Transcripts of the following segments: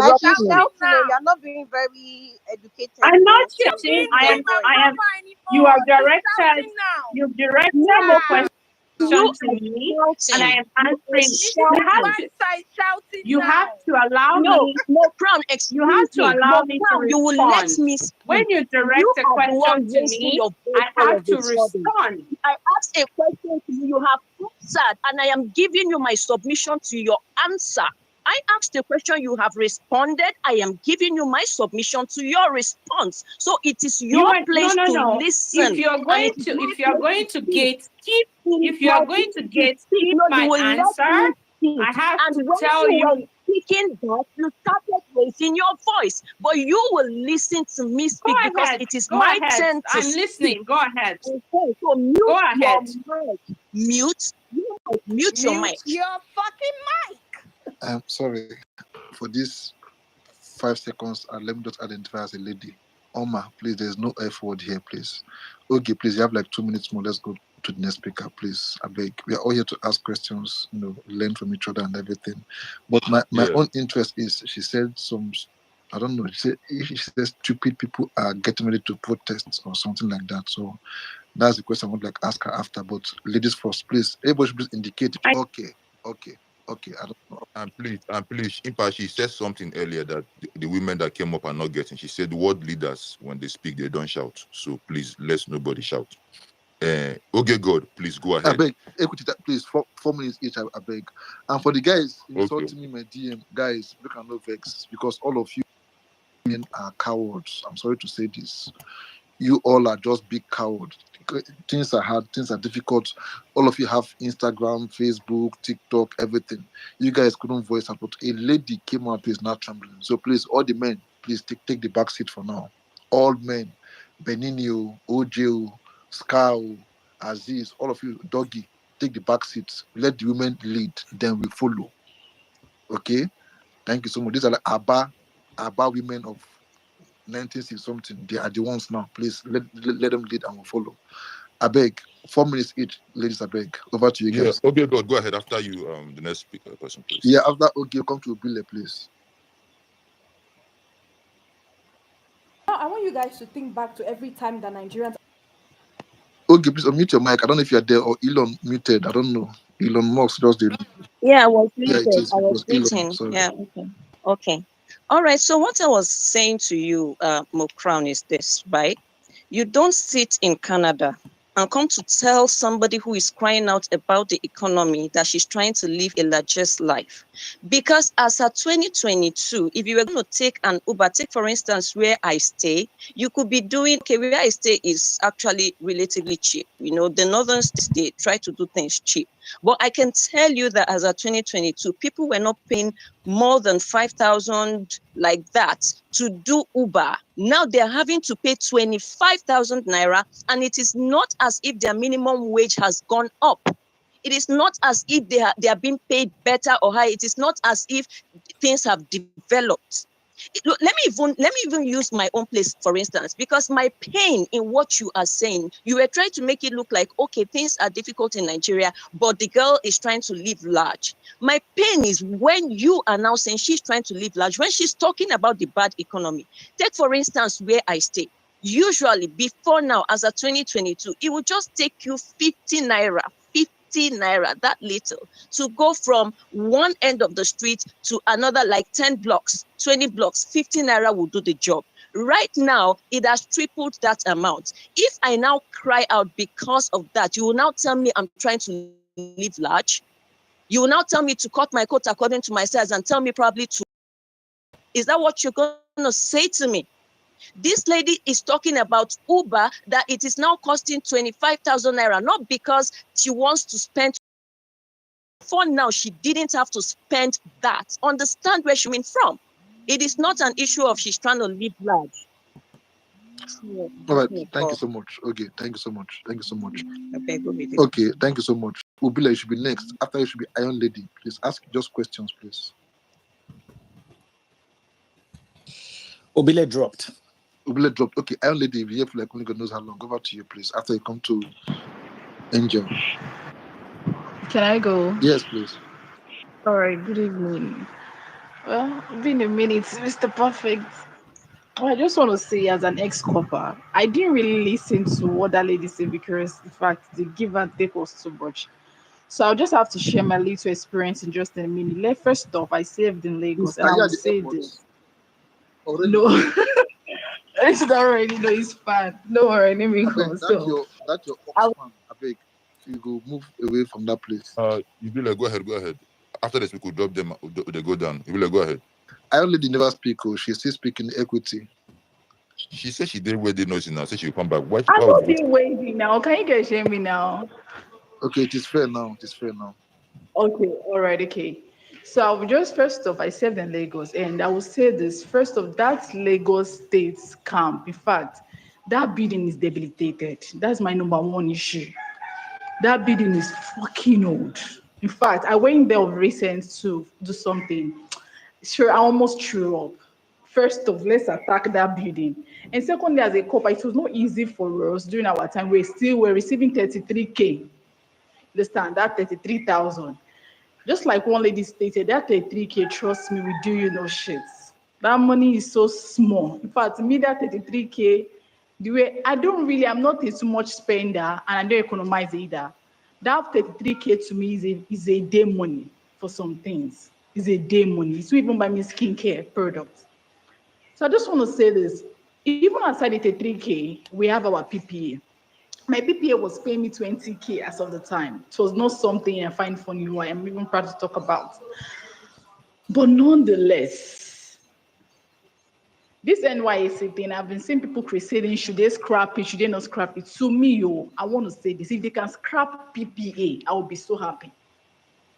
You're interrupting. shouting. You're not being very educated. I'm not You're shouting. being very, I am. You are directed. You've directed the question You to me, are and I shouting. am answering. You have to allow No, me. no, Crown, You have excuse to me. allow No, me to Crown, you will let respond. me speak. When you direct You a are the question one to raising me, your voice I all have of to a sudden. respond. I asked a question to you, you have answered, and I am giving you my submission to your answer. I asked a question, you have responded. I am giving you my submission to your response. So it is your place to listen. If you're going to gatekeep, if you are going to gatekeep my answer, I have to tell you. Speaking that, you started raising your voice, but you will listen to me speak because it is my turn to I'm listening. Go ahead. Okay, so mute Go ahead. your mic. Mute your mic. Your fucking mic. I'm sorry for this 5 seconds. Let me just identify as a lady. Oma, please. There's no F word here, please. Okay, please. You have like 2 minutes more. Let's go to the next speaker, please. I beg. We are all here to ask questions, learn from each other and everything. But my own interest is, she said some, I don't know. She said stupid people are getting ready to protest or something like that. So that's the question I would like ask her after. But ladies first, please. Everybody should please indicate. Okay. I don't know. And please, Impa, she said something earlier that the women that came up are not getting. She said world leaders, when they speak, they don't shout. So please, let nobody shout. Okay, God, please go ahead. I beg, equity, please, 4 minutes each, I beg. And for the guys insulting me in my DM, guys, we can no vex, because all of you men are cowards. I'm sorry to say this. You all are just big cowards. Things are hard, things are difficult. All of you have Instagram, Facebook, TikTok, everything. You guys couldn't voice out, but a lady came out who is not trembling. So please, all the men, please take the back seat for now. All men, Beninio, Ojo, Scow, Aziz, all of you, Doggy, take the back seats. Let the women lead, then we follow. Okay? Thank you so much. These are like Abba women of 1960 something. They are the ones now. Please let them lead and we'll follow. I beg. 4 minutes each, ladies. I beg. Over to you guys. Okay, God, go ahead. After you, the next speaker person, please. Yeah, after come to Obile, please. Now, I want you guys to think back to every time that Nigerians. Okay, please unmute your mic. I don't know if you're there or Elon muted. I don't know. Elon Musk just did. Yeah, I was muted. Yeah, it is. I was Elon, waiting. Yeah, okay. All right. So what I was saying to you, Mo Crown, is this, right? You don't sit in Canada and come to tell somebody who is crying out about the economy that she's trying to live a largest life. Because as at 2022, if you were going to take an Uber, take for instance where I stay, you could be doing, where I stay is actually relatively cheap. The northern states, they try to do things cheap. But I can tell you that as of 2022, people were not paying more than 5,000 like that to do Uber. Now they're having to pay 25,000 naira, and it is not as if their minimum wage has gone up. It is not as if they are being paid better or high. It is not as if things have developed. Let me even use my own place, for instance, because my pain in what you are saying, you were trying to make it look like, okay, things are difficult in Nigeria, but the girl is trying to live large. My pain is when you are now saying she's trying to live large, when she's talking about the bad economy. Take, for instance, where I stay. Usually, before now, as of 2022, it would just take you 50 naira, that little, to go from one end of the street to another, like 10 blocks, 20 blocks, 50 naira will do the job. Right now, it has tripled that amount. If I now cry out because of that, you will now tell me I'm trying to live large. You will now tell me to cut my coat according to my size and tell me probably to. Is that what you're going to say to me? This lady is talking about Uber, that it is now costing 25,000 naira, not because she wants to spend. For now, she didn't have to spend that. Understand where she went from. It is not an issue of she's trying to live large. All right. Thank you so much. Okay. Thank you so much. Okay. Thank you so much. Ubila, you should be next. After you should be Iron Lady. Please ask just questions, please. Ubile dropped. Okay. Iron Lady, if you're here for like only God knows how long, go back to you, please. After you come to Angel. Can I go? Yes, please. All right. Good evening. Well, been a minute, Mr. Perfect. I just want to say, as an ex-copper, I didn't really listen to what that lady said because, in fact, the give and take was too much. So I'll just have to share my little experience in just a minute. First off, I saved in Please, Lagos, and are I you will at the say airport this. already? No, it's not already. No, it's fine. Don't worry, let me I go. beg, So, that's your I, Oxfam. I beg, you go move away from that place. You be like, go ahead. After this, we could drop them. They go down. You be like, go ahead. I lady never speak. Oh, she still speaking equity. She said she did where they noise now. Say she'll come back. Why? I'm Why not would you? being wavy now. Can you guys hear me now? Okay, it is fair now. It is fair now. Okay, all right, okay. So I will just first off, I served in Lagos, and I will say this first of that Lagos State camp. In fact, that building is debilitated. That's my number one issue. That building is fucking old. In fact, I went there of recent to do something. Sure, I almost threw up. First off, let's attack that building. And secondly, as a cop, it was not easy for us during our time. We're receiving 33K. Understand that 33,000. Just like one lady stated, that 33K, trust me, we do you no shit. That money is so small. In fact, me, that 33K, the way I'm not a too much spender and I don't economize either. That 33K to me is a day money for some things. It's a day money. It's even buy me skincare products. So I just want to say this. Even outside the 33K, we have our PPA. My PPA was paying me 20K as of the time. It was not something I find funny or I'm even proud to talk about. But nonetheless, this NYSC thing, I've been seeing people crusading, should they scrap it, should they not scrap it? To me, I want to say this. If they can scrap PPA, I will be so happy.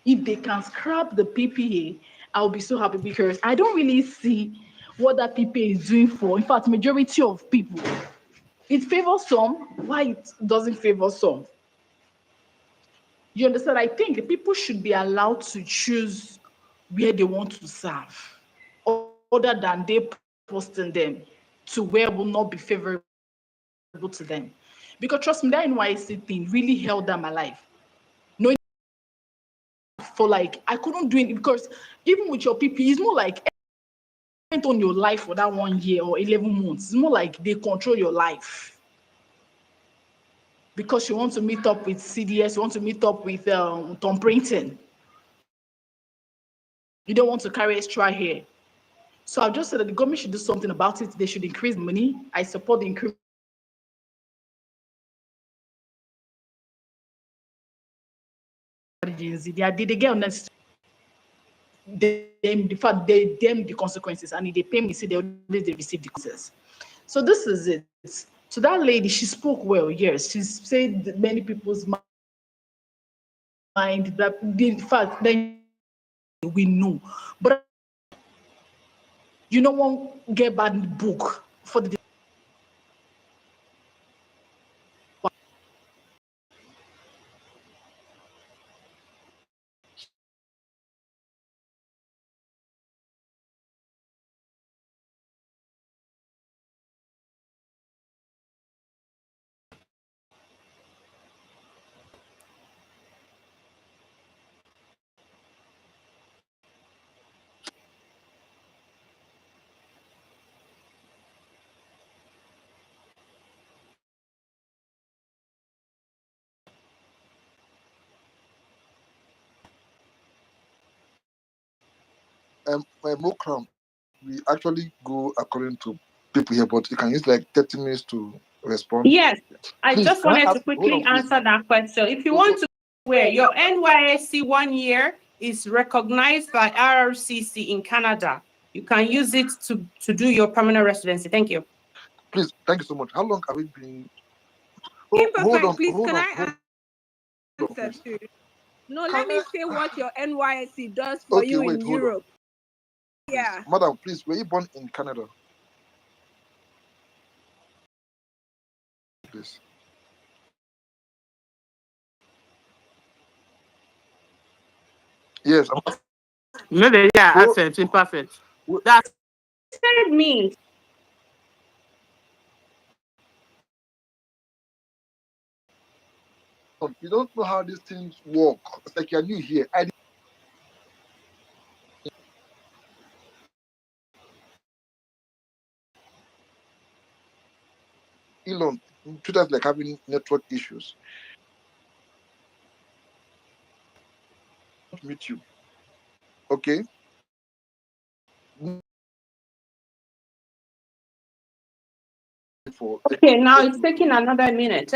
If they can scrap the PPA, I'll be so happy because I don't really see what that PPA is doing for, in fact, majority of people. It favors some, why it doesn't favor some. You understand? I think people should be allowed to choose where they want to serve, other than they posting them to where will not be favorable to them. Because trust me, that NYC thing really held down my life. No, for like I couldn't do it because even with your PP, it's more like spent on your life for that 1 year or 11 months. It's more like they control your life. Because you want to meet up with CDS, you want to meet up with Tom Brinton. You don't want to carry extra hair. So I've just said that the government should do something about it. They should increase money. I support the increase. They get unnecessary. The fact them the consequences, and if they pay me, see they always they receive the consequences. So this is it. So that lady, she spoke well. Yes, she said that many people's mind that the fact that we know, but you know, won't get bad book for the. More crown. We actually go according to people here, but you can use like 30 minutes to respond. Yes, I Please, just can I wanted to ask? Hold quickly on, please. answer that question. If you want to where your NYSC 1 year is recognized by RRCC in Canada, you can use it to do your permanent residency. Thank you. Please, thank you so much. How long have we been? Imperfect, please, Hold can on, I answer please. too? No, let me say what your NYC does for Okay, you wait, in hold on. Europe. Please. Yeah. Madam, please, were you born in Canada? Please. Yes, Maybe yeah, accent imperfect. That's Said me. you don't know how these things work. It's like you're new here. treat us like having network issues. Meet you. Okay. Okay, now it's taking another minute.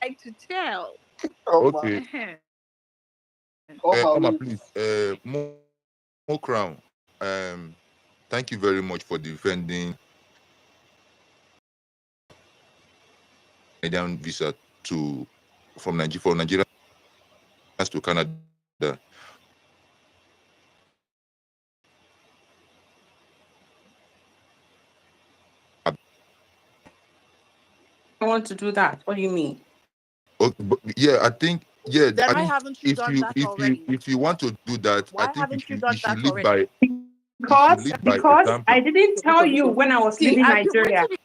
Like to tell. Okay. Oma, please. More crown. Thank you very much for defending Canadian visa from Nigeria to Canada. I want to do that. What do you mean? Okay, but yeah, I think Then why haven't you done that already? if you want to do that, Why I think haven't you done you should that lead by already? Because I didn't tell you when I was leaving I've been Nigeria. waiting.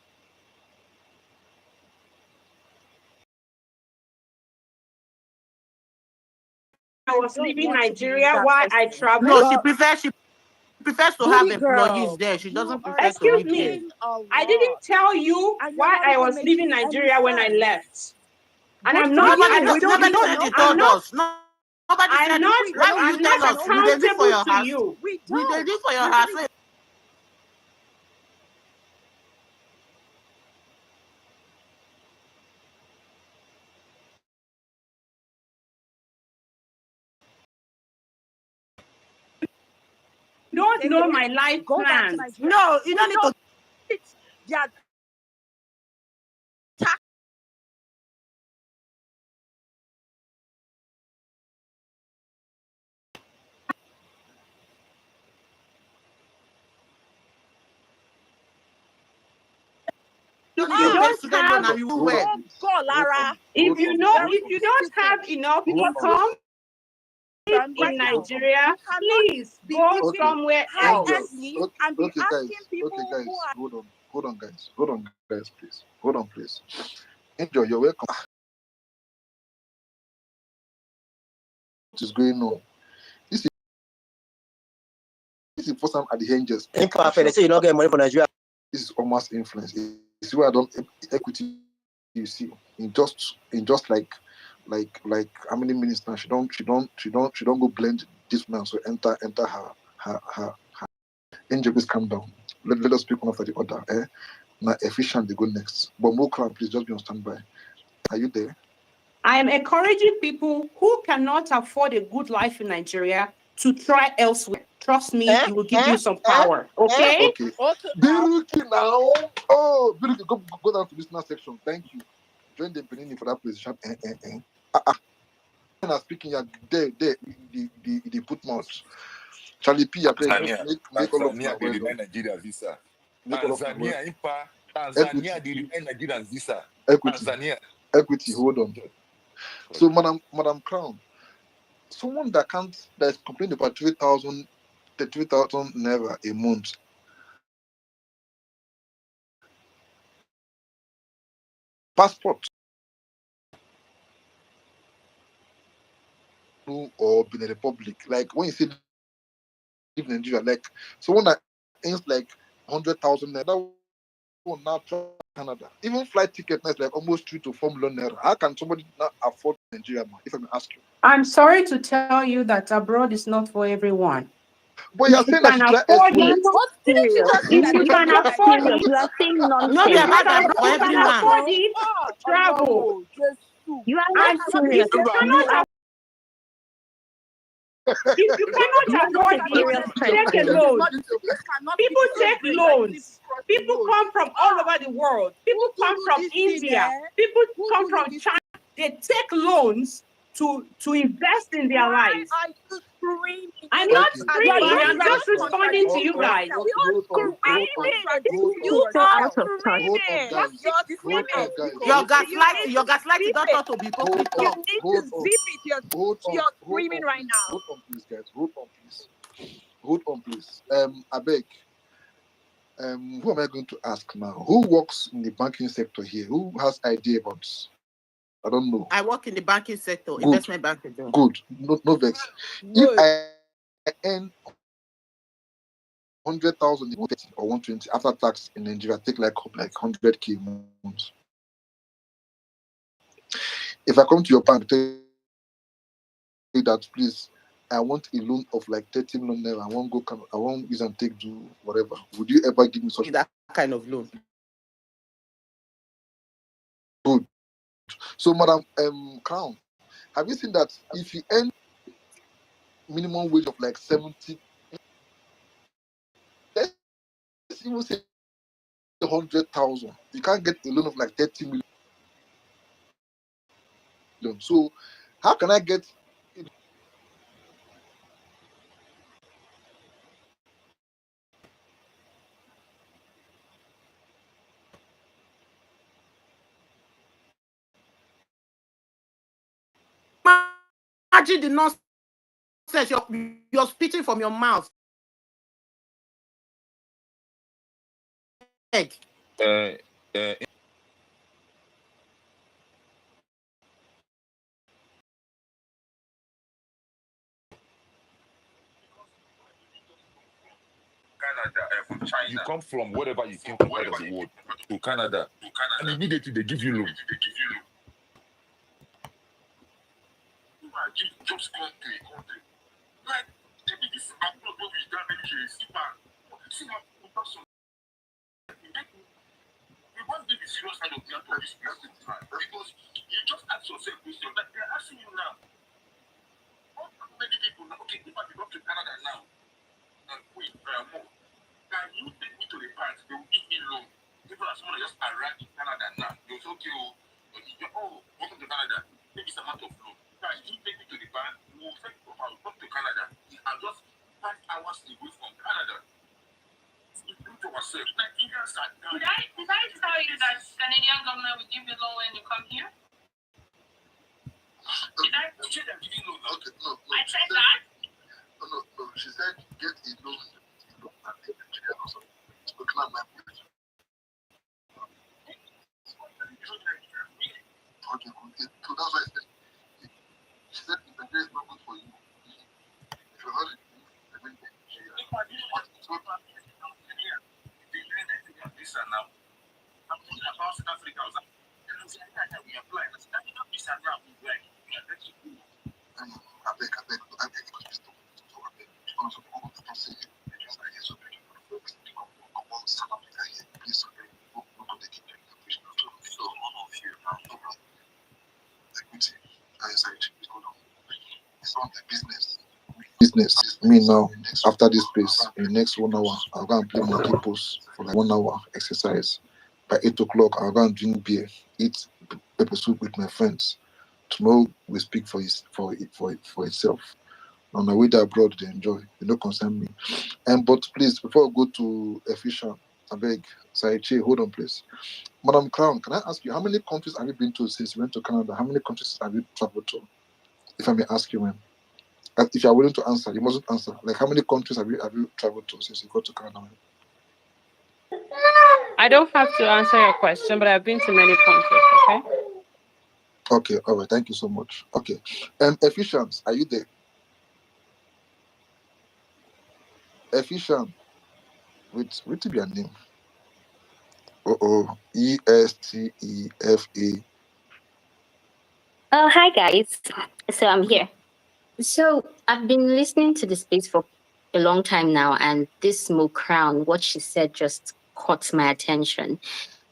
I was leaving Nigeria while I traveled. No, she prefers to have Booty employees girl, there. She you doesn't are prefer to Excuse live me. there. saying a I didn't lot, tell you and you're why not I even was leaving making any Nigeria when I sense. left. And I'm Good not. for you. Nobody, We don't nobody need to said know. you told us. Nobody I'm said. not. Why will you I'm not tell us? We dey live for accountable your to house. you. We We dey don't. live for your We house. really You don't take know it. my life Go back to plans. Nigeria. No, you don't need to. It's their tax. If You you pay don't student loan have, and you will well. Go, Lara. if you know, Very if you don't have citizen. enough income in Nigeria, You cannot please be go living somewhere high else. endly and be Okay, guys. asking people Okay, guys. who are Hold on, guys, please. Hold on, please. Enjoy. You're welcome. What is going on? This is the first time at the Angels. They say you don't get money from Nigeria. This is almost influence. It's where I don't equity. You see, in just like how many minutes now? She don't go blend this man. So enter her. Angel, please calm down. Let us speak one after the other. Now efficient they go next. But Mokran, please just be on standby. Are you there? I am encouraging people who cannot afford a good life in Nigeria to try elsewhere. Trust me, it will give you some power. Okay? Okay. okay. Biruki now. Oh, Biruki, go down to listener section. Thank you. Join the Benin for that position. When I'm speaking, you're there, the put mouth. Charlie P, I beg, make all of my Tanzania did Nigeria visa. Tanzania, Tanzania did Nigeria visa. Equity. Tanzania. Equity, hold on. So, Madam Crown, someone that is complaining about 3,000 naira a month. Passport. Or Benin Republic. Like when you say live in Nigeria, like someone that earns like 100,000 naira, that one now travel Canada. Even flight ticket now is like almost 3 to 4 million naira. How can somebody not afford Nigeria, man? If I may ask you. I'm sorry to tell you that abroad is not for everyone. But you're If you saying that can she try afford export. it, What didn't you just say if that you they can don't afford Nigeria? it, You are saying No, be nonsense. about if abroad for you can everyone. afford it, travel. Oh, Jesus. You are And not serious. if you cannot if you cannot You are afford not a it, serious take a person. loan. This cannot People be take brain like loans. this crossing People road. come from all over the world. People Who come do from this thing, India. eh? People Who come do from this China. They take loans to invest in their Why lives. are you screaming? I'm This not is screaming. I'm advanced just responding to you guys. You are screaming. He's You so are out of touch. screaming. You're screaming. Your You gaslighting, need your to gaslighting zip don't it. talk to be hypocrite You talk. need to zip it. You're screaming right please. now. Hold on, please, guys. Hold on, please. I beg. Who am I going to ask now? Who works in the banking sector here? Who has idea about? I don't know. I work in the banking sector, Good. investment banking. Good. No vex. If I earn 100,000 or 120 after tax in Nigeria, take like 100K a month. If I come to your bank, tell you that please, I want a loan of like 30 million naira. I won't use and take do whatever. Would you ever give me such that kind of loan? Good. So, Madam Crown, have you seen that if you earn minimum wage of like 70, let's even say 100,000, you can't get a loan of like 30 million. So, how can I get? Imagine the nonsense you're spitting from your mouth. Egg. From China. You come from wherever you came from, part of the world, to Canada, and immediately they give you loan. Just come to a country. Like, maybe this I'm not going to that many years. See, we want to be serious kind of people this time because you just ask yourself question that they're asking you now. How many people now? Okay, if I go to Canada now and wait more, can you take me to the bank? They will give me loan. People are someone just arrived in Canada now. They will say, okay, welcome to Canada. Maybe it's a matter of loan. Can you take me to the bank? We will take you come to Canada. I'm just 5 hours away from Canada. Did I tell you that Canadian government will give you loan when you come here? Did I? She said giving loan. Okay, no. I said that? No. She said get a loan. Okay, so that's why I said. She said the Nigeria is not good for you. If you heard it, I mean, visa now. I'm talking about South Africa. We apply. Visa now. We are ready to go. I beg. Business. Me now, after this place, in the next 1 hour, I'll go and play monkey post for like 1 hour exercise. By 8 o'clock, I'll go and drink beer, eat pepper soup with my friends. Tomorrow we speak for itself. On the way there abroad, they enjoy. They don't concern me. But please, before I go to efficient, I beg, Saichi, hold on, please. Madam Crown, can I ask you, how many countries have you been to since you went to Canada? How many countries have you traveled to? If I may ask you, ma'am. If you are willing to answer, you mustn't answer. Like, how many countries have you traveled to since you got to Canada? I don't have to answer your question, but I've been to many countries, okay? Okay, all right. Thank you so much. Okay. Efficient, are you there? Efficient. What to be your name? ESTEFA. Oh, hi guys. So I'm here. So I've been listening to the space for a long time now, and this Mo Crown, what she said just caught my attention.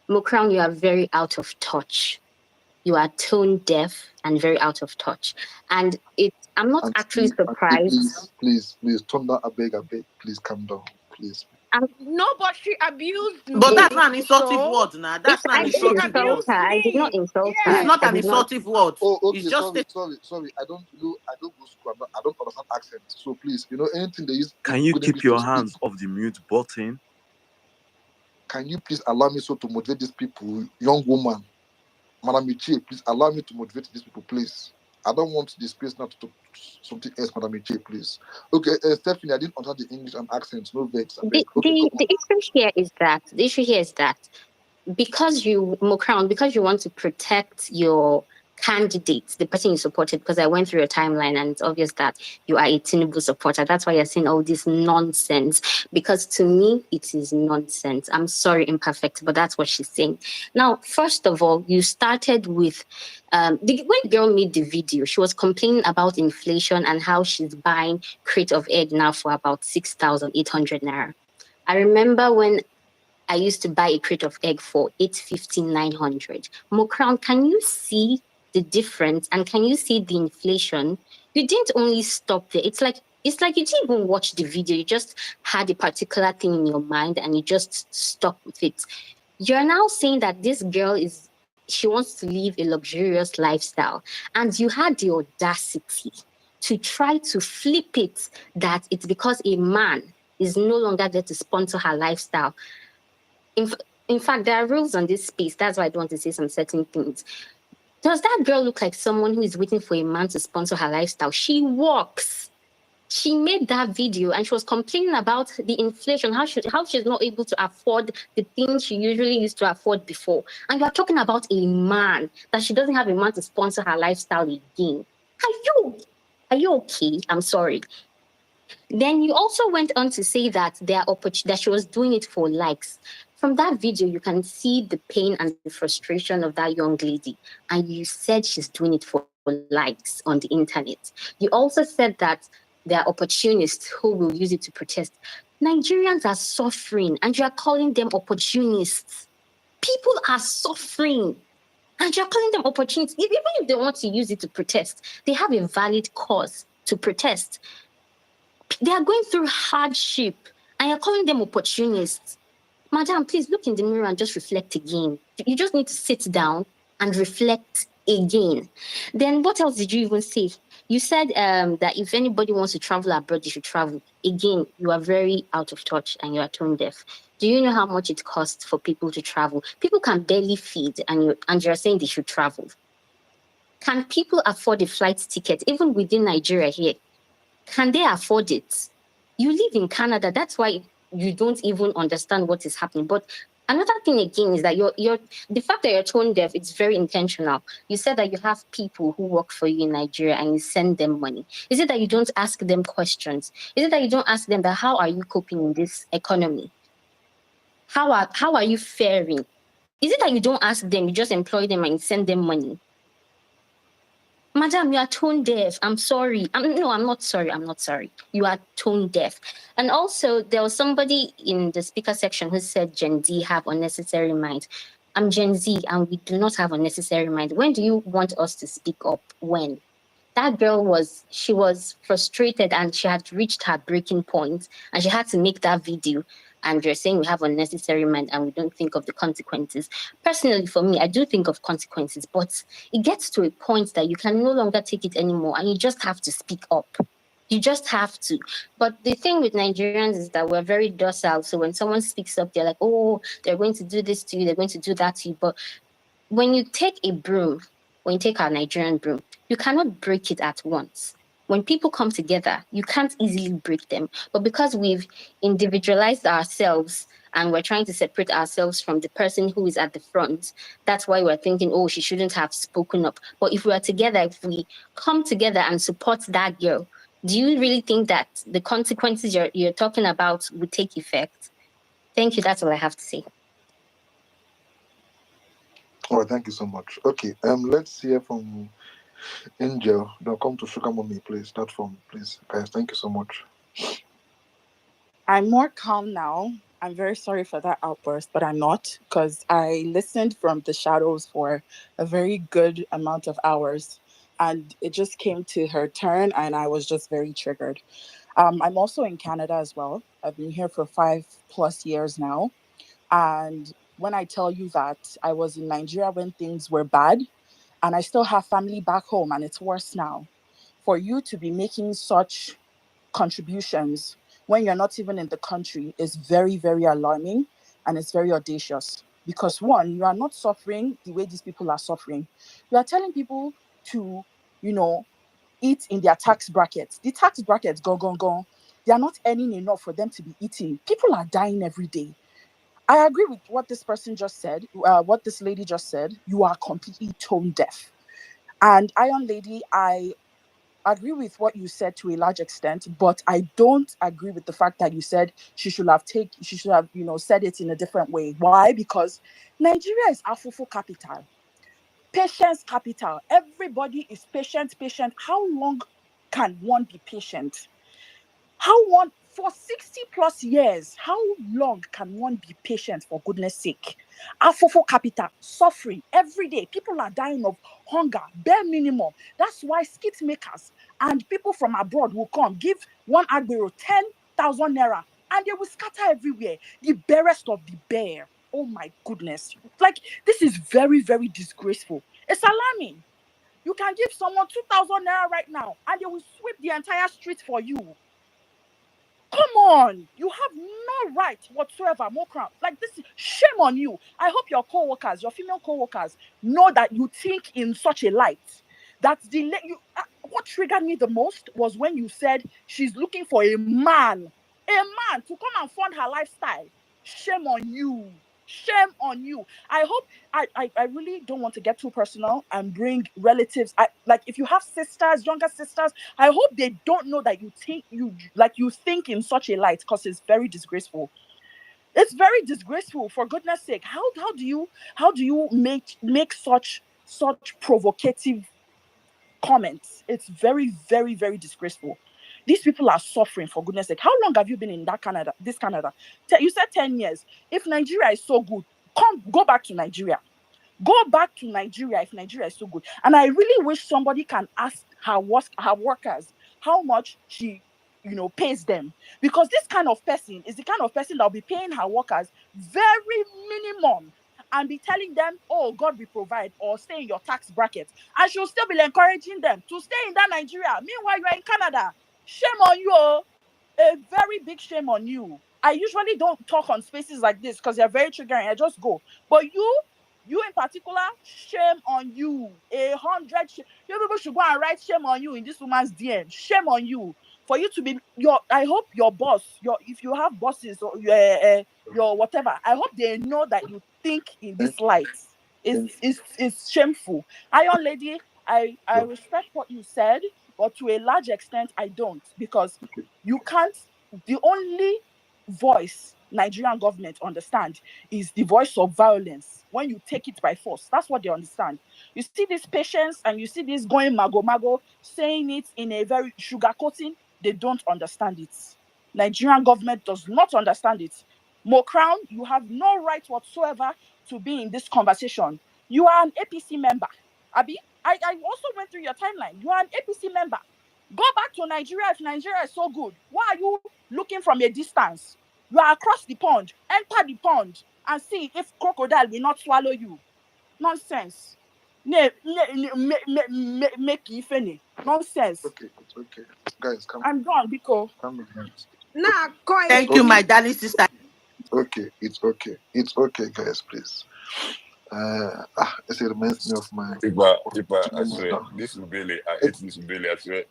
Mo Crown, you are very out of touch. You are tone deaf and very out of touch. And I'm not actually surprised. Please, turn down. I beg. Please calm down. Please. No, but she abused me. But that's not an insultive word now. That's not an insultive word. I did not insult her. It's not an insultive word. Oh, okay. It's just sorry. I don't go school. I don't understand accent. So please, anything they use. Can you keep your hands off the mute button? Can you please allow me to motivate these people, young woman, Madam Michi, please allow me to motivate these people, please. I don't want the space now to talk something else, Madam J, please. Okay, Stephanie, I didn't understand the English and accent. No vex. I beg. Okay, come The on. issue here is that because you, Mokrown, because you want to protect your candidate, the person you supported, because I went through your timeline and it's obvious that you are a Tinubu supporter. That's why you're saying all this nonsense. Because to me, it is nonsense. I'm sorry, imperfect, but that's what she's saying. Now, first of all, you started with when the girl made the video, she was complaining about inflation and how she's buying crate of egg now for about 6,800 naira. I remember when I used to buy a crate of egg for 850, 900. Mokrown, can you see the difference and can you see the inflation? You didn't only stop there. It's like you didn't even watch the video. You just had a particular thing in your mind and you just stuck with it. You're now saying that this girl she wants to live a luxurious lifestyle, and you had the audacity to try to flip it that it's because a man is no longer there to sponsor her lifestyle. In fact, there are rules on this space. That's why I don't want to say some certain things. Does that girl look like someone who is waiting for a man to sponsor her lifestyle? She works. She made that video and she was complaining about the inflation, how she's not able to afford the things she usually used to afford before. And you are talking about a man, that she doesn't have a man to sponsor her lifestyle again. Are you okay? I'm sorry. Then you also went on to say that that she was doing it for likes. From that video, you can see the pain and the frustration of that young lady. And you said she's doing it for likes on the internet. You also said that there are opportunists who will use it to protest. Nigerians are suffering and you are calling them opportunists. People are suffering and you're calling them opportunists. Even if they want to use it to protest, they have a valid cause to protest. They are going through hardship and you're calling them opportunists. Madam, please look in the mirror and just reflect again. You just need to sit down and reflect again. Then what else did you even say? You said that if anybody wants to travel abroad, they should travel. Again, you are very out of touch and you are tone deaf. Do you know how much it costs for people to travel? People can barely feed and you're saying they should travel. Can people afford a flight ticket, even within Nigeria here? Can they afford it? You live in Canada. That's why you don't even understand what is happening. But another thing again is that the fact that you're tone deaf, it's very intentional. You said that you have people who work for you in Nigeria and you send them money. Is it that you don't ask them questions? Is it that you don't ask them that how are you coping in this economy? How are you faring? Is it that you don't ask them, you just employ them and send them money? Madam, you are tone deaf. I'm sorry. I'm not sorry. I'm not sorry. You are tone deaf. And also, there was somebody in the speaker section who said Gen Z have unnecessary minds. I'm Gen Z and we do not have unnecessary minds. When do you want us to speak up? When? That girl was frustrated and she had reached her breaking point and she had to make that video. And you're saying we have unnecessary mind and we don't think of the consequences. Personally, for me, I do think of consequences, but it gets to a point that you can no longer take it anymore and you just have to speak up. You just have to. But the thing with Nigerians is that we're very docile. So when someone speaks up, they're like, oh, they're going to do this to you, they're going to do that to you. But when you take a broom, when you take our Nigerian broom, you cannot break it at once. When people come together, you can't easily break them. But because we've individualized ourselves and we're trying to separate ourselves from the person who is at the front, that's why we're thinking, oh, she shouldn't have spoken up. But if we are together, if we come together and support that girl, do you really think that the consequences you're talking about would take effect? Thank you. That's all I have to say. All right, thank you so much. Okay, let's hear from Angel. Now come to Sugar Mommy, please. Start from, please, guys. Thank you so much. I'm more calm now. I'm very sorry for that outburst, but I'm not, because I listened from the shadows for a very good amount of hours, and it just came to her turn, and I was just very triggered. I'm also in Canada as well. I've been here for 5+ years now, and when I tell you that I was in Nigeria when things were bad, and I still have family back home, and it's worse now, for you to be making such contributions when you're not even in the country is very, very alarming, and it's very audacious. Because one, you are not suffering the way these people are suffering. You are telling people to, eat in their tax brackets. The tax brackets go. They are not earning enough for them to be eating. People are dying every day. I agree with what this person just said, what this lady just said. You are completely tone deaf. And Iron Lady, I agree with what you said to a large extent, but I don't agree with the fact that you said she should have said it in a different way. Why? Because Nigeria is Afufo capital, patience capital. Everybody is patient. How long can one be patient? For 60 plus years, how long can one be patient, for goodness sake? Afofo capital, suffering every day. People are dying of hunger, bare minimum. That's why skit makers and people from abroad will come, give one agbero 10,000 naira, and they will scatter everywhere. The barest of the bare. Oh my goodness. Like, this is very, very disgraceful. It's alarming. You can give someone 2,000 naira right now, and they will sweep the entire street for you. Come on, you have no right whatsoever, Mokram. Like, this, shame on you. I hope your co-workers, your female co-workers, know that you think in such a light. That's what triggered me the most was when you said she's looking for a man to come and fund her lifestyle. Shame on you. Shame on you. I hope I really don't want to get too personal and bring relatives. Like, if you have sisters, younger sisters, I hope they don't know that you think in such a light, because it's very disgraceful. It's very disgraceful, for goodness sake. How do you make such provocative comments? It's very, very, very disgraceful. These people are suffering, for goodness sake. How long have you been in Canada? You said 10 years. If Nigeria is so good, go back to Nigeria. Go back to Nigeria if Nigeria is so good. And I really wish somebody can ask her workers how much she pays them, because this kind of person is the kind of person that will be paying her workers very minimum and be telling them, oh, God will provide, or stay in your tax bracket, and she'll still be encouraging them to stay in that Nigeria. Meanwhile, you're in Canada. Shame on you. A very big shame on you. I usually don't talk on spaces like this because they're very triggering. I just go. But you in particular, shame on you. 100 you people should go and write shame on you in this woman's DM. Shame on you. For you to be I hope your boss, if you have bosses or your whatever, I hope they know that you think in this light. It's shameful. Iron Lady, I respect what you said, but to a large extent I don't, because you can't. The only voice Nigerian government understand is the voice of violence. When you take it by force, that's what they understand. You see this patience, and you see this going mago, saying it in a very sugarcoating. They don't understand it. Nigerian government does not understand it. Mo Crown, you have no right whatsoever to be in this conversation. You are an APC member. Abi, I also went through your timeline. You are an APC member. Go back to Nigeria if Nigeria is so good. Why are you looking from a distance? You are across the pond. Enter the pond and see if crocodile will not swallow you. Nonsense. Make you finish. Nonsense. Okay. Guys, come. I'm done, Biko. Come on. Nah, Thank you, my darling sister. It's okay, guys, please. It reminds me of my. Ipa, I swear, this Ubele, I hate this Ubele, I swear.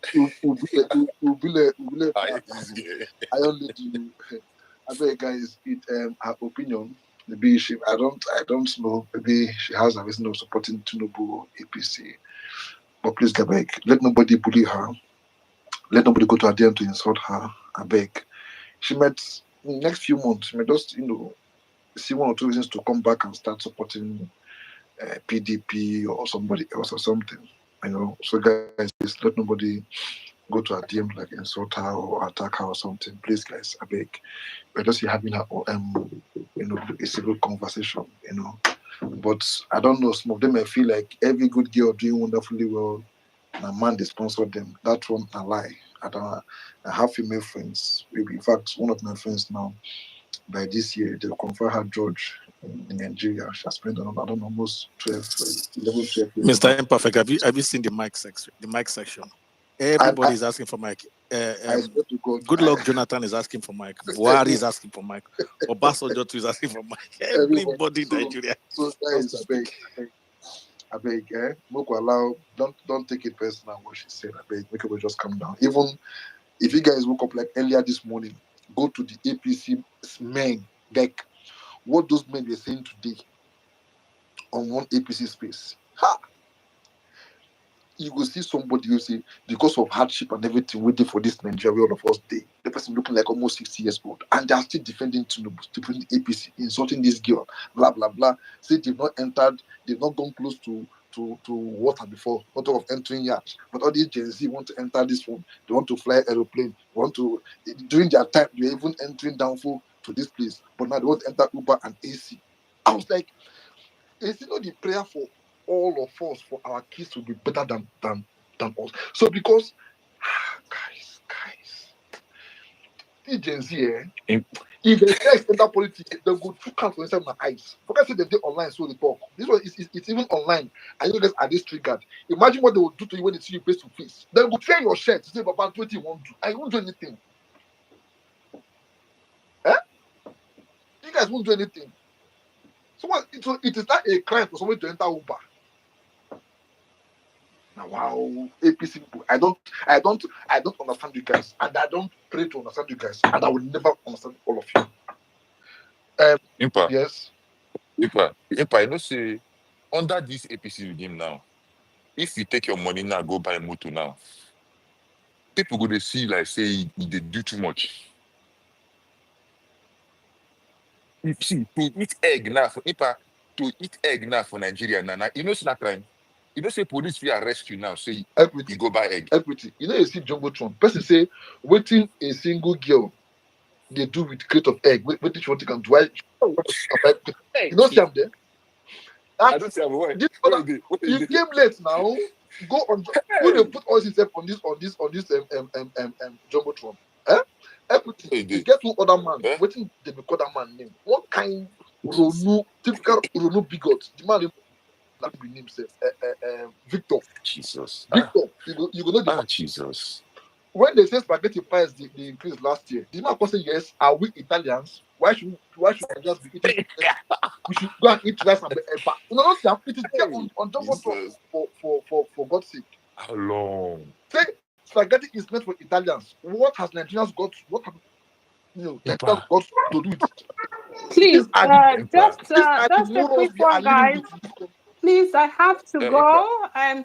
Ubile, I hate this guy. I only do. I beg, guys, her opinion. Maybe I don't know. Maybe she has a reason of supporting Tinubu APC. But please, I beg, let nobody bully her. Let nobody go to her DM to insult her. I beg. She might, in the next few months, she might just, see one or two reasons to come back and start supporting PDP or somebody else or something. So guys, please let nobody go to her DM like insult her or attack her or something. Please, guys, I beg. We're just having a civil conversation. But I don't know. Some of them may feel like every good girl doing wonderfully well, and a man they sponsor them. That one a lie. I have female friends. Maybe in fact, one of my friends now, by this year, they'll confer her judge in Nigeria. She has spent almost 11, 12 years. Mr. Imperfect, have you seen the mic section? The mic section. Everybody is asking for mic. Good luck, Jonathan is asking for mic. Buhari is asking for mic. Obasanjo is asking for mic. Everybody in Nigeria. So guys, I beg, Moko allow, don't take it personal what she said. I beg, make it just calm down. Even if you guys woke up like earlier this morning, go to the APC men, like what those men were saying today on one APC space. Ha! You will see somebody who say, because of hardship and everything waiting for this Nigeria, all of us day, the person looking like almost 60 years old, and they are still defending Tinubu, defending APC, insulting this girl, blah blah blah. Say they've not entered, they've not gone close to water before, not of entering yacht. But all these Gen Z want to enter this one, they want to fly aeroplane, they want to during their time, they're even entering downfall to this place, but now they want to enter Uber and AC. I was like, is it not the prayer for all of us, for our kids to be better than us? So because guys, the Gen Z, if they next enter politics, they go too count for inside my eyes. Forget say they did online, so they talk. This one is it's even online, and you guys are this triggered. Imagine what they will do to you when they see you face to face. They will tear your shirt, say, "Baba, what you won't do? I won't do anything." You guys won't do anything. So what? It is not a crime for somebody to enter Uber. Now, wow, APC people, I don't understand you guys, and I don't pray to understand you guys, and I will never understand all of you. Impa, Yes. Impa, you know, say under this APC regime now, if you take your money now, go buy a motor now, people go to see like say they do too much. You see, to eat egg now for Impa, to eat egg now for Nigeria now, you know it's not crime. You know say police will arrest you now, say you go buy egg. Equity. You know you see Jumbotron. Person say waiting a single girl they do with crate of egg. Waiting she want to can do I you know see I'm there. I don't see I'm why. You came late now. Go on. Who they put all this on this Jumbotron? Equity. You get two other man. Waiting they be call that man name. What kind typical Ronu bigot. The man that be named Victor. Jesus. Victor. You go know the Jesus. When they say spaghetti price they increased last year, the man say yes, are we Italians? Why should we just be eating spaghetti? We should go and eat rice and eba. You know, it is there on double talk for God's sake. How long? Say spaghetti is meant for Italians. What has Nigerians got? What have Nigerians got to do with it? Please, just the a morals quick we are one, living guys. with. Please, I have to go. I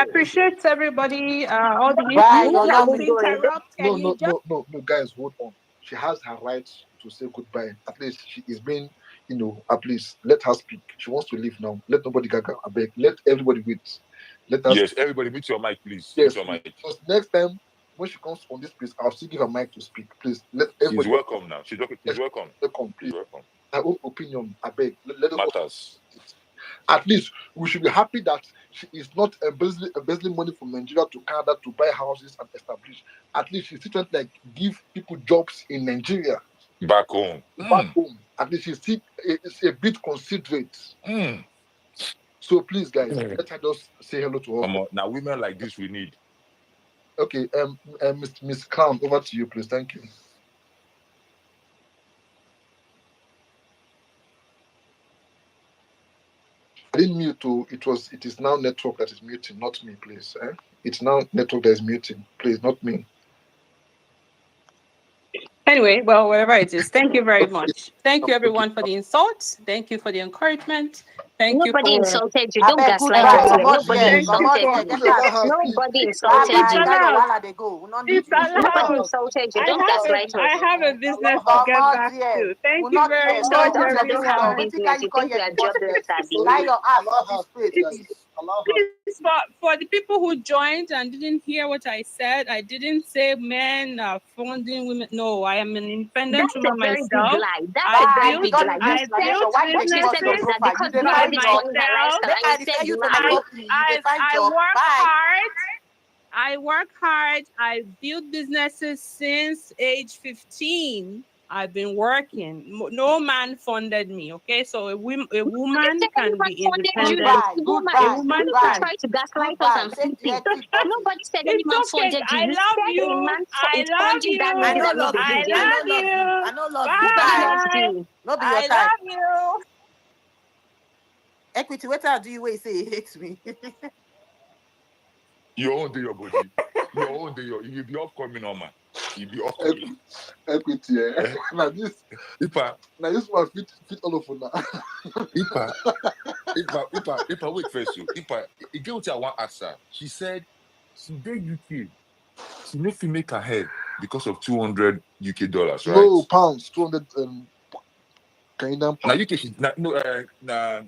appreciate everybody. All the Bye, who you're not just going. interrupt. Can you just No, guys, hold on. She has her right to say goodbye. At least she is being, at least let her speak. She wants to leave now. Let nobody gaga. I beg. Let everybody wait. Let us. Yes, everybody mute your mic, please. Yes, mute your mic. because next time when she comes on this place, I'll still give her mic to speak. Please let everybody. She's welcome now. She's welcome. Welcome, please. She's welcome. Her own opinion. I beg. Let us. Matters. At least we should be happy that she is not embezzling money from Nigeria to Canada to buy houses and establish. At least she's still trying to give people jobs in Nigeria. Back home. At least she's still a bit considerate. So please, guys, let her just say hello to her. Now women like this we need. Okay, Miss Crown, over to you, please. Thank you. I didn't mute to it is now network that is muting, not me, please. It's now network that is muting. Please, not me. Anyway, well, whatever it is, thank you very much. Thank you everyone for the insults. Thank you for the encouragement. Nobody you for insulted you. Don't gaslight us. Nobody insulted you. Nobody insulted you. Nobody insulted you. Don't gaslight us. I have a business to get back to. Thank you very much, Don't have everyone. business. You think we are jobless, Lie your ass off this place. Please, for the people who joined and didn't hear what I said, I didn't say men are funding women. No, I am an independent woman myself. That's a very big lie. That's a very big lie. I built what you said was that because nobody is following her lifestyle, and you said lie. I work hard. I built businesses since age 15. I've been working. No man funded me. Okay, so a woman can be independent. A woman can try to gaslight us and fix it. Nobody said any man funded you. I love you. I love you. I love you. Bye. No be your time. I love you. Equity, what do you wait say he hates me? Your own day, your body. Your own day, you'll be upcoming, man. You'll be upcoming. Equity, eh? Now this one fit all of now. Ipa, wait first, you. Ipa, again, what I want to ask her. She said, she did UK. She no fit make her head because of $200 UK, right? No, pounds, 200 Canadian Now pounds. UK,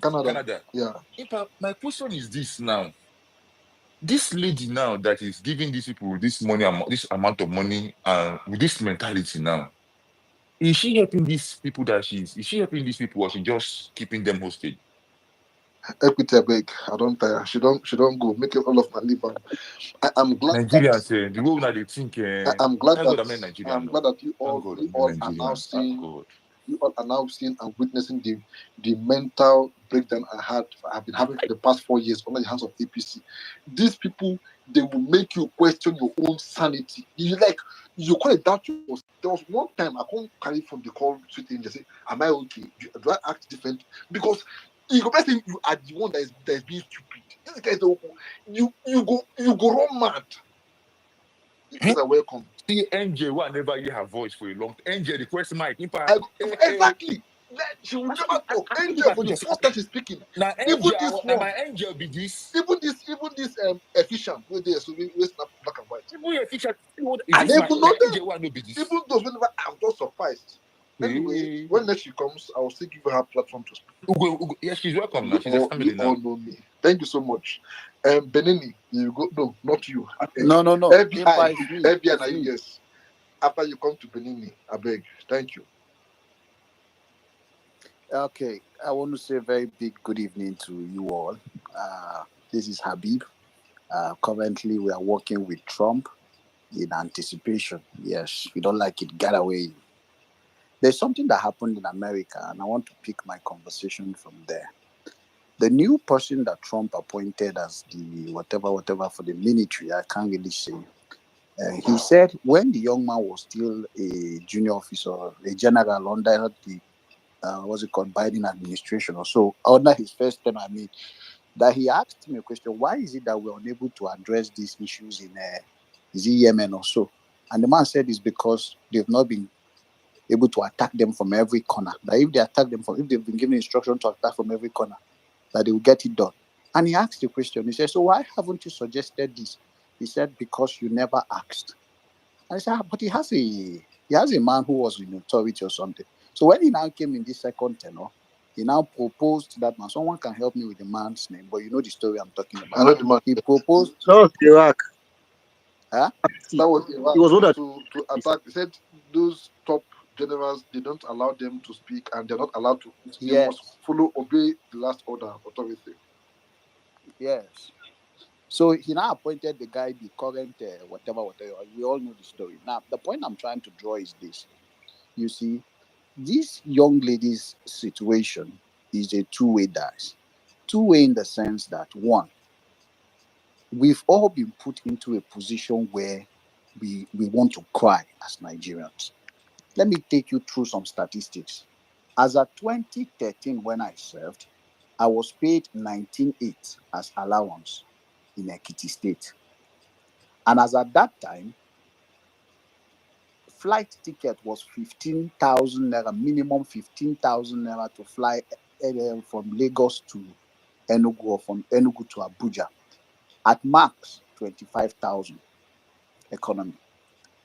Canada. Yeah. Ipa, my question is this now. This lady now that is giving these people this money, this amount of money, with this mentality now, is she helping these people is she helping these people, or she just keeping them hostage? Equity, I beg. I don't tire. She don't go. Make it all of my live. I'm glad. Nigerians, the way that they think. I'm glad Thank God that I'm not Nigerian. I'm glad that you all are now Nigerian. seeing. God. You all are now seeing and witnessing the mental breakdown I've been having for the past 4 years under the hands of APC. These people, they will make you question your own sanity. You call it doubt. There was one time I couldn't carry from the call sweet angel say, "Am I okay? Do I act different?" Because you go back saying you are the one that is being stupid. This guy, you go run mad. You guys are welcome. See, NJ, who I never hear her voice for a long time. NJ, the question mic. Exactly. She will never talk. Angel for the first time she's speaking. Now, Even this one. my angel be this. Even this efficient where they so we snap black and white. Even efficient. I never know them. Angel, who be this. Even those whenever I'm just surprised. Anyway, when next she comes, I will still give her platform to speak. Ugo, yeah, she's welcome now. She's a family now. You all know me. Thank you so much. Benini, you go. No, not you. No. FBI, now yes. After you come to Benini, I beg. Thank you. Okay, I want to say a very big good evening to you all. This is Habib. Currently, we are working with Trump in anticipation. Yes, we don't like it, get away. There's something that happened in America, and I want to pick my conversation from there. The new person that Trump appointed as the whatever for the military, I can't really say. He said when the young man was still a junior officer, a general under the what's it called, Biden administration or so, under his first term, that he asked me a question: why is it that we're unable to address these issues in Yemen or so? And the man said it's because they've not been able to attack them from every corner. That if they've been given instruction to attack from every corner, that they will get it done. And he asked the question. He said, "So why haven't you suggested this?" He said, "Because you never asked." And I said, "But he has a man who was in authority or something." So when he now came in this second tenor, he now proposed to that man. Someone can help me with the man's name, but you know the story I'm talking about. I know the man. He proposed. That was Iraq. Huh? That was Iraq. He was one that to attack. He said those top generals, they don't allow them to speak, and they're not allowed to. They must obey the last order authority. Yes. So he now appointed the guy, the current whatever. We all know the story. Now, the point I'm trying to draw is this. You see, this young lady's situation is a two-way dice. Two-way in the sense that, one, we've all been put into a position where we want to cry as Nigerians. Let me take you through some statistics. As at 2013, when I served, I was paid 19.8 as allowance in Ekiti State. And as at that time, flight ticket was 15,000 naira, minimum 15,000 naira to fly from Lagos to Enugu or from Enugu to Abuja. At max, 25,000 economy.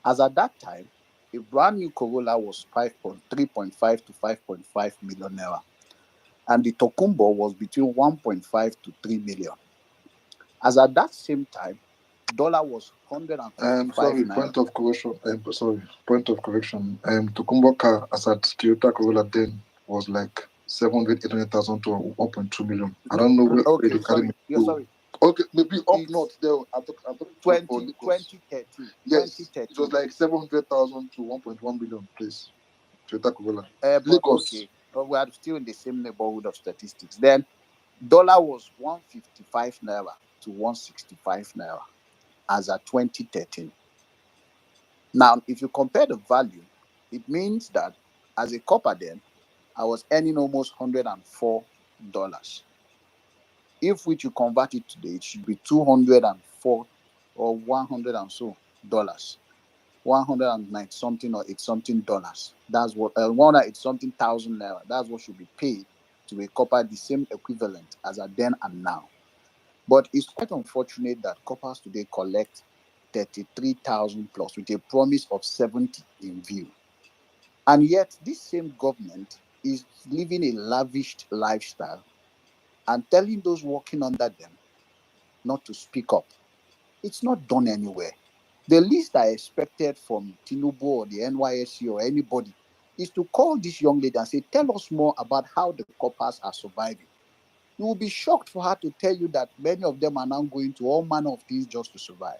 As at that time, a brand new Corolla was 3.5 to 5.5 million naira. And the Tokumbo was between 1.5 to 3 million. As at that same time, dollar was 155 sorry, naira. point of correction. Tokumbo car as at Toyota Corolla then was like 700,000, 800,000 to 1.2 million. I don't know where they carry me. Sorry. Okay, maybe up north there. I thought 2013. Yes, 2013. it was like 700,000 to 1.1 million, please. Toyota Corolla. Lagos. Okay, but we are still in the same neighborhood of statistics. Then, dollar was 155 naira to 165 naira as at 2013. Now, if you compare the value, it means that as a copper then, I was earning almost $104. If we to convert it today, it should be 204 or 100 and so dollars. 109 something or 8 something dollars. That's what 108 something thousand naira. That's what should be paid to a copper, the same equivalent as a then and now. But it's quite unfortunate that coppers today collect 33,000 plus with a promise of 70 in view. And yet this same government is living a lavished lifestyle and telling those working under them not to speak up. It's not done anywhere. The least I expected from Tinubu or the NYSC or anybody is to call this young lady and say, tell us more about how the coppers are surviving. You will be shocked for her to tell you that many of them are now going to all manner of things just to survive.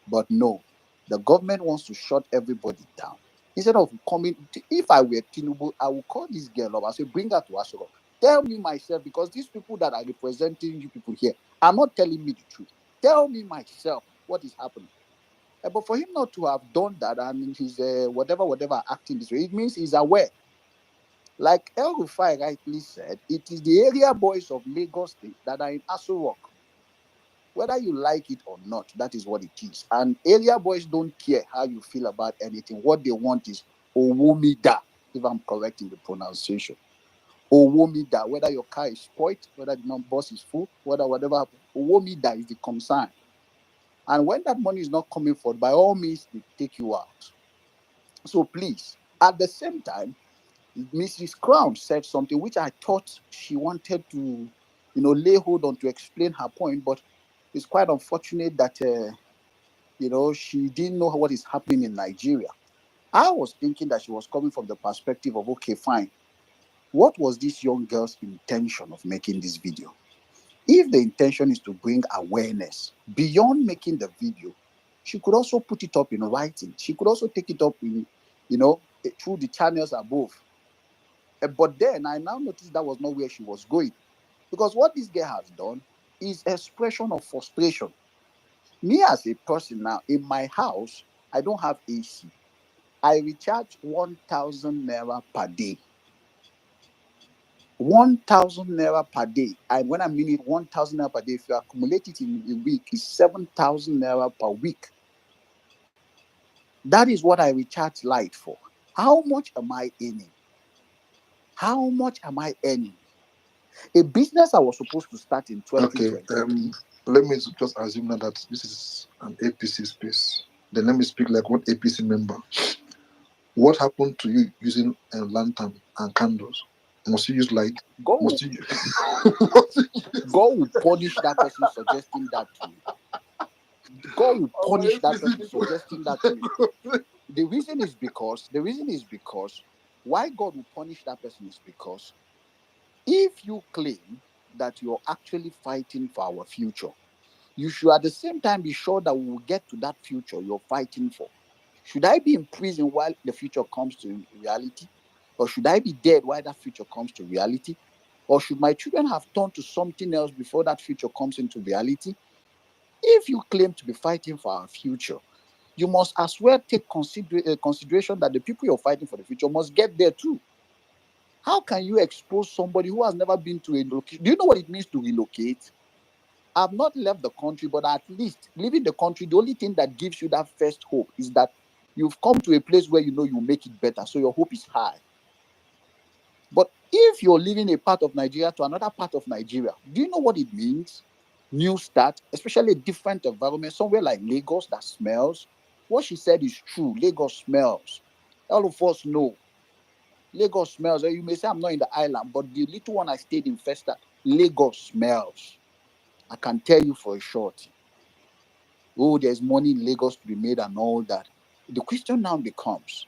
But no, the government wants to shut everybody down. Instead of coming, if I were Tinubu, I would call this girl up. I say, bring her to Asoro. Tell me myself, because these people that are representing you people here are not telling me the truth. Tell me myself what is happening. But for him not to have done that and he's whatever acting this way, it means he's aware. Like El Rufai rightly said, it is the area boys of Lagos State that are in Aso Rock. Whether you like it or not, that is what it is. And area boys don't care how you feel about anything. What they want is Owomida, if I'm correct in the pronunciation. Owomida, whether your car is spoiled, whether the bus is full, whatever, Owomida is the concern. And when that money is not coming forward, by all means, they take you out. So please, at the same time, Mrs. Crown said something which I thought she wanted to, lay hold on to explain her point, but it's quite unfortunate that, she didn't know what is happening in Nigeria. I was thinking that she was coming from the perspective of, okay, fine. What was this young girl's intention of making this video? If the intention is to bring awareness beyond making the video, she could also put it up in writing. She could also take it up in, through the channels above. But then I now noticed that was not where she was going. Because what this girl has done is expression of frustration. Me as a person now, in my house, I don't have AC. I recharge 1,000 naira per day. 1,000 naira per day. And when I mean it, 1,000 naira per day, if you accumulate it in a week, it's 7,000 naira per week. That is what I recharge light for. How much am I earning? How much am I earning? A business I was supposed to start in 2020. Okay, let me just assume now that this is an APC space. Then let me speak like one APC member. What happened to you using a lantern and candles? Must you use light? God Must you? God will punish that person suggesting that to you. God will punish that person suggesting that to you. The reason is because why God will punish that person is because if you claim that you're actually fighting for our future, you should at the same time be sure that we will get to that future you're fighting for. Should I be in prison while the future comes to reality? Or should I be dead while that future comes to reality? Or should my children have turned to something else before that future comes into reality? If you claim to be fighting for our future, you must as well take consideration that the people you're fighting for the future must get there too. How can you expose somebody who has never been to a location? Do you know what it means to relocate? I've not left the country, but at least leaving the country, the only thing that gives you that first hope is that you've come to a place where you know you make it better. So your hope is high. But if you're leaving a part of Nigeria to another part of Nigeria, do you know what it means? New start, especially a different environment, somewhere like Lagos that smells. What she said is true. Lagos smells. All of us know. Lagos smells. You may say I'm not in the island, but the little one I stayed in Festa, Lagos smells. I can tell you for a short. Oh, there's money in Lagos to be made and all that. The question now becomes,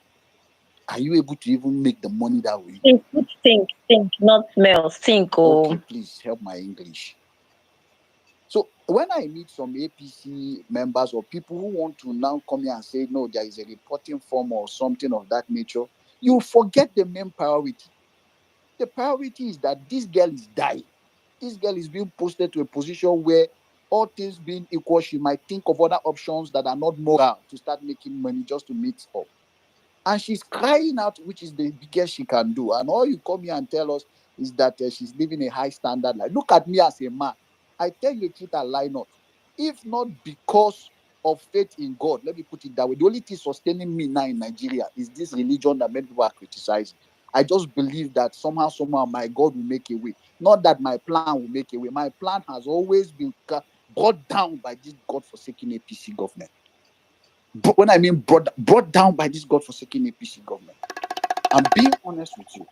are you able to even make the money that way? Think, not smell, think. Okay, please help my English. So when I meet some APC members or people who want to now come here and say, no, there is a reporting form or something of that nature, you forget the main priority. The priority is that this girl is dying. This girl is being posted to a position where all things being equal, she might think of other options that are not moral to start making money just to meet up. And she's crying out, which is the biggest she can do. And all you come here and tell us is that she's living a high standard life. Look at me as a man. I tell you the truth, I lie not. If not because of faith in God, let me put it that way. The only thing sustaining me now in Nigeria is this religion that many people are criticizing. I just believe that somehow my God will make a way. Not that my plan will make a way. My plan has always been brought down by this God-forsaken APC government. But when I mean brought down by this God-forsaken APC government, I'm being honest with you.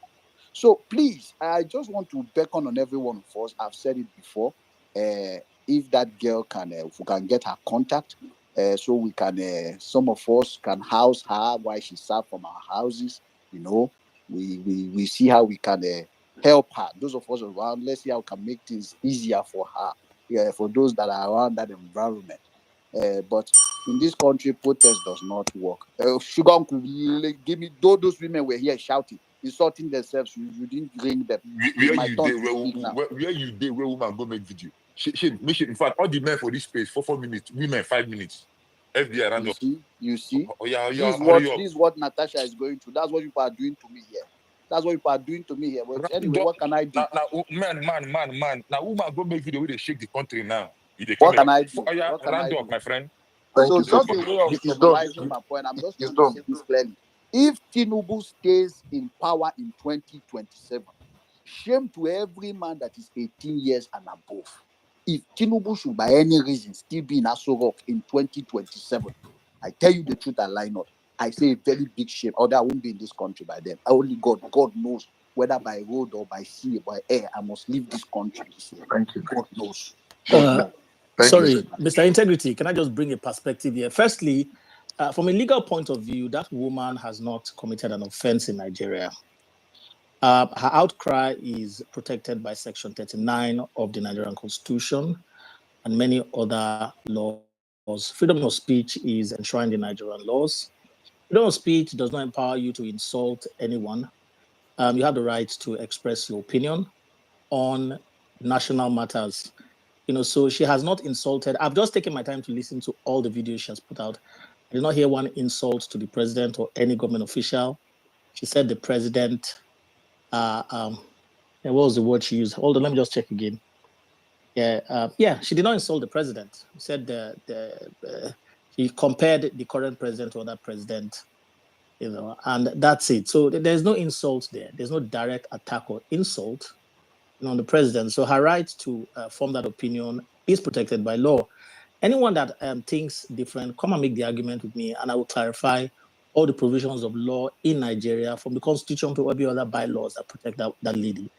So please, I just want to beckon on every one of us. I've said it before. If that girl can, if we can get her contact, so we can, some of us can house her while she serves from our houses. You know, we see how we can help her. Those of us around, let's see how we can make things easier for her. Yeah, for those that are around that environment. But in this country, protest does not work. Sugar Uncle, give me those women were here shouting, insulting themselves. You didn't ring them. It's Where my you turn did, to speak now. where you did, where woman go make video. In fact, all the men for this space for 4 minutes, women 5 minutes. FBI round up. You see. Oh yeah, This hurry up. is what Natasha is going through. That's what people are doing to me here. That's what people are doing to me here. But anyway, what can I do? Now, man. Now, woman go make video where they shake the country now. What can I do? Oh yeah, What can I round do? up, my friend. So just a way of summarizing my point, I'm just trying to say this clearly. If Tinubu stays in power in 2027, shame to every man that is 18 years and above. If Tinubu should by any reason still be in Aso Rock in 2027, I tell you the truth, I lie not. I say a very big shame, or that I won't be in this country by then. Only God knows whether by road or by sea or by air, I must leave this country this year. Thank you. God knows. Sorry, Mr. Integrity, can I just bring a perspective here? Firstly, from a legal point of view, that woman has not committed an offense in Nigeria. Her outcry is protected by Section 39 of the Nigerian Constitution and many other laws. Freedom of speech is enshrined in Nigerian laws. Freedom of speech does not empower you to insult anyone. You have the right to express your opinion on national matters. So she has not insulted. I've just taken my time to listen to all the videos she has put out. I did not hear one insult to the president or any government official. She said the president, what was the word she used? Hold on, let me just check again. Yeah, she did not insult the president. She said she compared the current president to other president, and that's it. So there's no insult there. There's no direct attack or insult on the president. So her right to form that opinion is protected by law. Anyone that thinks different, come and make the argument with me, and I will clarify all the provisions of law in Nigeria, from the constitution to every other bylaws that protect that lady.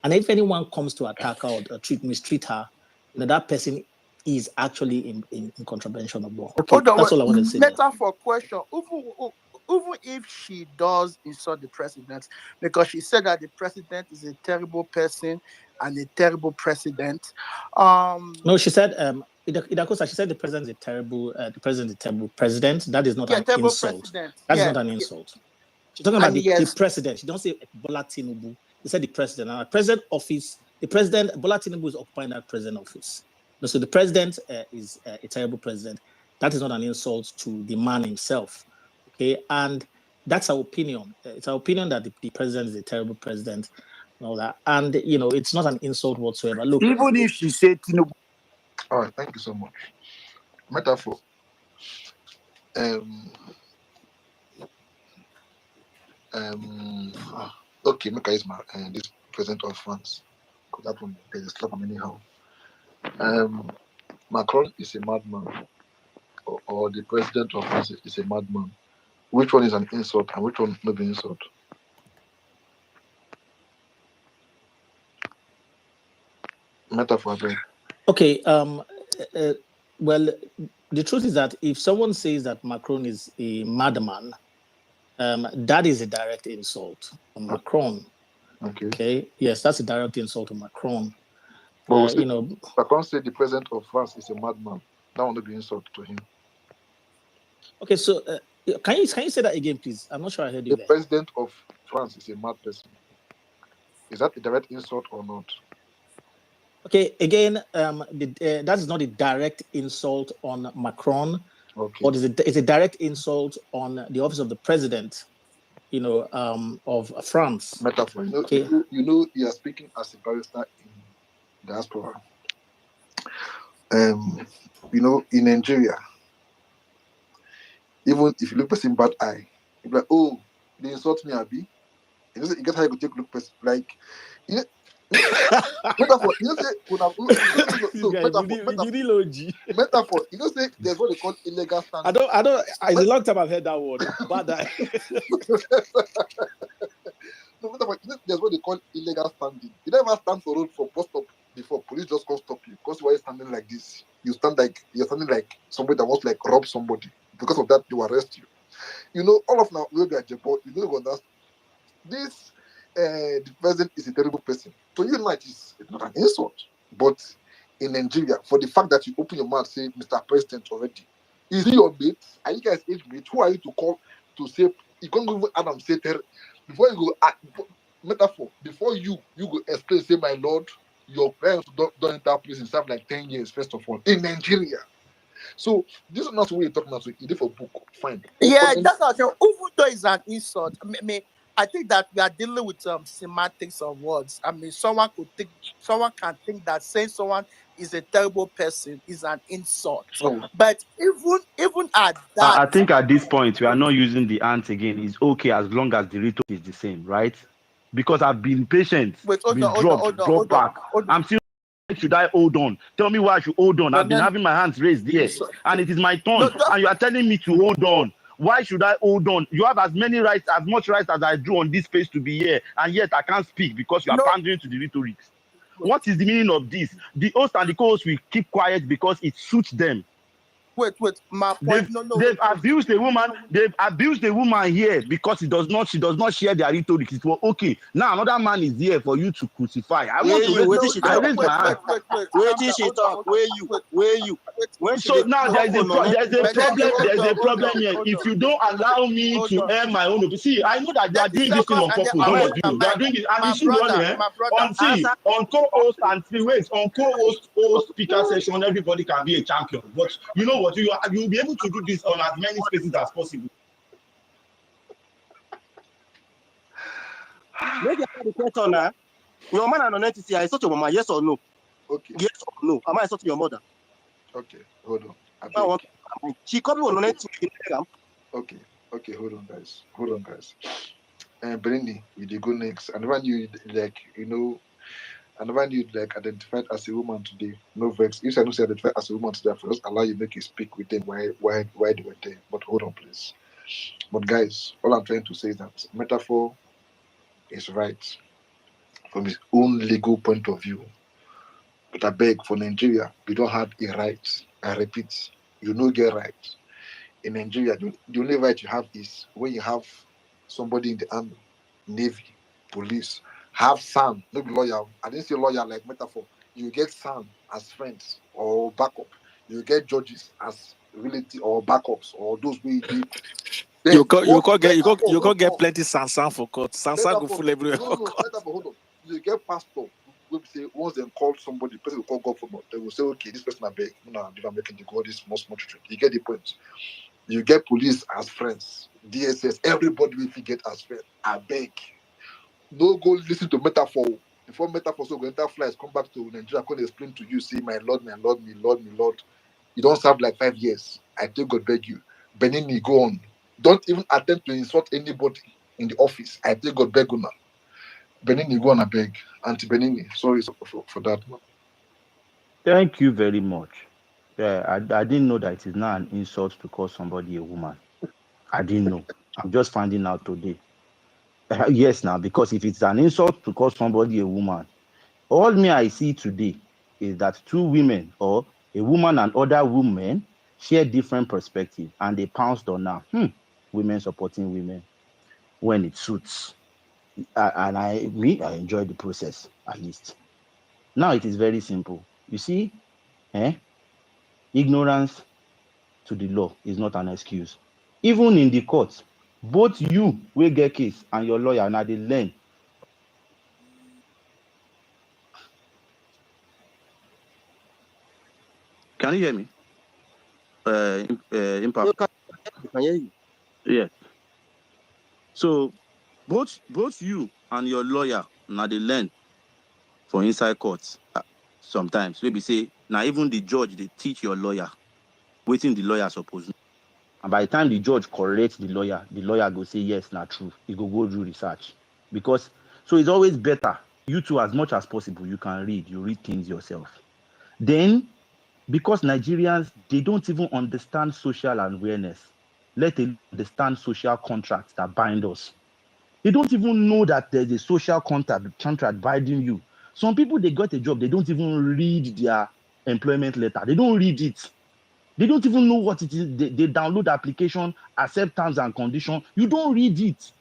And if anyone comes to attack her or mistreat her, that person is actually in contravention of law. Okay, that's all I want to say. Metaphor question. Even if she does insult the president, because she said that the president is a terrible person and a terrible president. No, she said Idakosa, she said the president is a terrible president. That is not an insult. President. That is not an insult. She's talking about the president. She don't say Bola Tinubu. They said the president. And the president office, Bola Tinubu is occupying that president office. So the president is a terrible president. That is not an insult to the man himself. Okay, and that's our opinion. It's our opinion that the president is a terrible president and all that. And it's not an insult whatsoever. Look, even if she said Tinubu. All right, thank you so much. Metaphor. Okay, make I use my this president of France, because that one there's a slap him anyhow. Macron is a madman, or the president of France is a madman. Which one is an insult and which one not an insult? Metaphor. Okay. Well, the truth is that if someone says that Macron is a madman, that is a direct insult on Macron. Okay. Yes, that's a direct insult on Macron. But Macron said the president of France is a madman. That will not be insult to him. Okay, so can you say that again, please? I'm not sure I heard you. The president of France is a mad person. Is that a direct insult or not? Okay, again, that is not a direct insult on Macron, but it's a direct insult on the office of the president, of France. Metaphor. You know, you are speaking as a barrister in diaspora. You know, in Nigeria, even if you look person bad eye, you be like, oh, they insult me, Abi. You know, you get how you go take look person like, you know, metaphor. You know, say metaphor. You know, say there's what they call illegal standing. I don't. It's a long time I've heard that word. Bad eye. No, metaphor. You know, there's what they call illegal standing. You never stand for road for bus stop before police just come stop you because why you standing like this? You're standing like somebody that wants to like rob somebody. Because of that, they will arrest you. You know, all of now we are Jebo, you don't understand. This the president is a terrible person. To you, like it's not an insult. But in Nigeria, for the fact that you open your mouth say Mr. President already, is he your mate? Are you guys age mate? Who are you to call to say you can't go even Adam say before you go metaphor, before you go explain, say my lord, your parents don't enter prison serve like 10 years, first of all, in Nigeria. So this is not what you're talking about. So you did for book, fine. Yeah, that's what I'm saying. Even though it's an insult, I think that we are dealing with semantics of words. I mean, someone can think that saying someone is a terrible person is an insult. But even at that, I think at this point we are not using the ant again. It's okay as long as the rhetoric is the same, right? Because I've been patient, drop back. I'm still. Should I hold on? Tell me why I should hold on. I've been having my hands raised there, and it is my turn, and you are telling me to hold on. Why should I hold on? You have as much rights as I do on this space to be here, and yet I can't speak because you are pandering to the rhetoric. What is the meaning of this? The host and the co-host will keep quiet because it suits them. Wait, my point. They've abused a woman. They've abused a woman here because she does not share their rhetoric. It was okay. Now another man is here for you to crucify. I want to raise my hand. So now there's a problem here. If you don't allow me to air my own opinion, see, I know that you are doing this thing on purpose. All of you, you are doing it, and you should run here. On co-host and on co-host speaker session, everybody can be a champion. But you know what? You'll be able to do this on as many spaces as possible. Make the question now. Your man and non-entity, I insult your mama, yes or no? Okay. Yes or no? Am I insulting your mother? Okay, hold on. She called me on non-entity. Okay, hold on, guys. Brini, you did go next. And when you identified as a woman today, no vex. If I don't say identified as a woman today, I just allow you make you speak with them why they were there. But hold on, please. But guys, all I'm trying to say is that metaphor is right from his own legal point of view. But I beg, for Nigeria, we don't have a right. I repeat, you don't get right. In Nigeria, the only right you have is when you have somebody in the army, navy, police, have SAN, no be lawyer. I didn't say lawyer like metaphor. You get SAN as friends or backup. You get judges as relative or backups or those we do. You can't get plenty sansan for court. Sansan go full everywhere. No, hold on. You get pastor. We say once they call somebody, the person will call God for God. They will say, okay, this person I beg. No, I'm making the God this small children. You get the point. You get police as friends, DSS, everybody will get as friends. I beg. No go listen to metaphor. Before metaphor, so when that flies come back to Nigeria, I can explain to you, say, my Lord, my Lord, my Lord, my Lord. You don't serve like 5 years. I take God beg you. Benini, go on. Don't even attempt to insult anybody in the office. I take God beg you now. Benini, go on, I beg. Auntie Benini, sorry for that one. Thank you very much. Yeah, I didn't know that it is not an insult to call somebody a woman. I didn't know. I'm just finding out today. Yes, now, because if it's an insult to call somebody a woman, all me I see today is that two women or a woman and other women share different perspectives and they pounced on now. Women supporting women when it suits. And I enjoy the process at least. Now it is very simple. You see, ignorance to the law is not an excuse. Even in the court, both you will get case and your lawyer now they learn. Can you hear me? Impact. I can hear you. Yeah. So both you and your lawyer now they learn for inside courts. Sometimes maybe say Now even the judge, they teach your lawyer, waiting the lawyer supposed. And by the time the judge corrects the lawyer go say yes, not true. He go do research. Because so it's always better. You too, as much as possible, you can read. You read things yourself. Then, because Nigerians, they don't even understand social awareness, let alone understand social contracts that bind us. They don't even know that there's a social contract binding you. Some people, they got a job, they don't even read their employment letter. They don't read it. They don't even know what it is. They download the application, accept terms and conditions. You don't read it.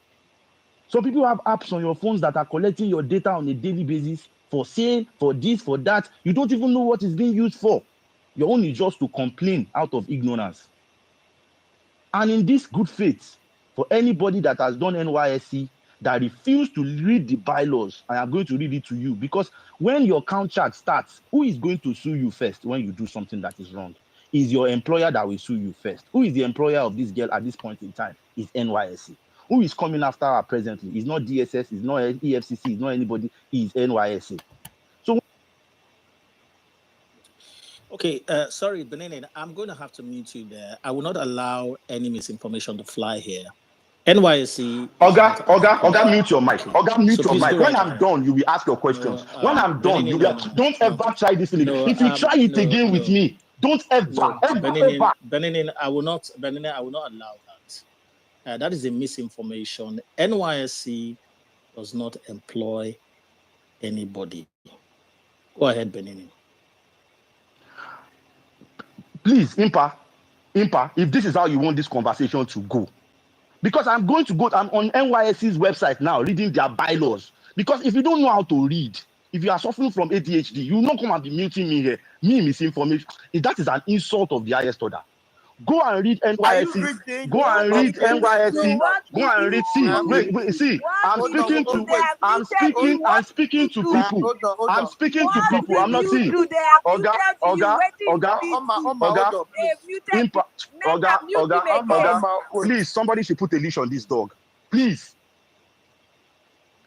Some people have apps on your phones that are collecting your data on a daily basis for sale, for this, for that. You don't even know what it's being used for. Your own is just to complain out of ignorance. And in this good faith, for anybody that has done NYSC that refused to read the bylaws, I am going to read it to you, because when your contract starts, who is going to sue you first when you do something that is wrong? Is your employer that will sue you first. Who is the employer of this girl at this point in time? Is NYSC. Who is coming after her presently? It's not DSS, it's not EFCC, it's not anybody, it's NYSC. So Okay, sorry, Benin, I'm going to have to mute you there. I will not allow any misinformation to fly here. NYSC. Oga, mute your mic. Oga, mute So your please mic. go When right I'm ahead. done, you will ask your questions. No, when I'm done, Benin, don't ever try this. No, if you try it again with me, don't ever, ever. Benin, I will not allow that. That is a misinformation. NYSC does not employ anybody. Go ahead, Benin. Please, Impa, if this is how you want this conversation to go, because I'm on NYSC's website now reading their bylaws. Because if you don't know how to read, if you are suffering from ADHD, you will not come and be muting me here. Me misinformation. That is an insult of the highest order. Go and read NYSC. Go and read NYSC. Go and read. See, wait. See, I'm speaking to people. I'm speaking to people. I'm not saying. Oga. Please, somebody should put a leash on this dog. Please.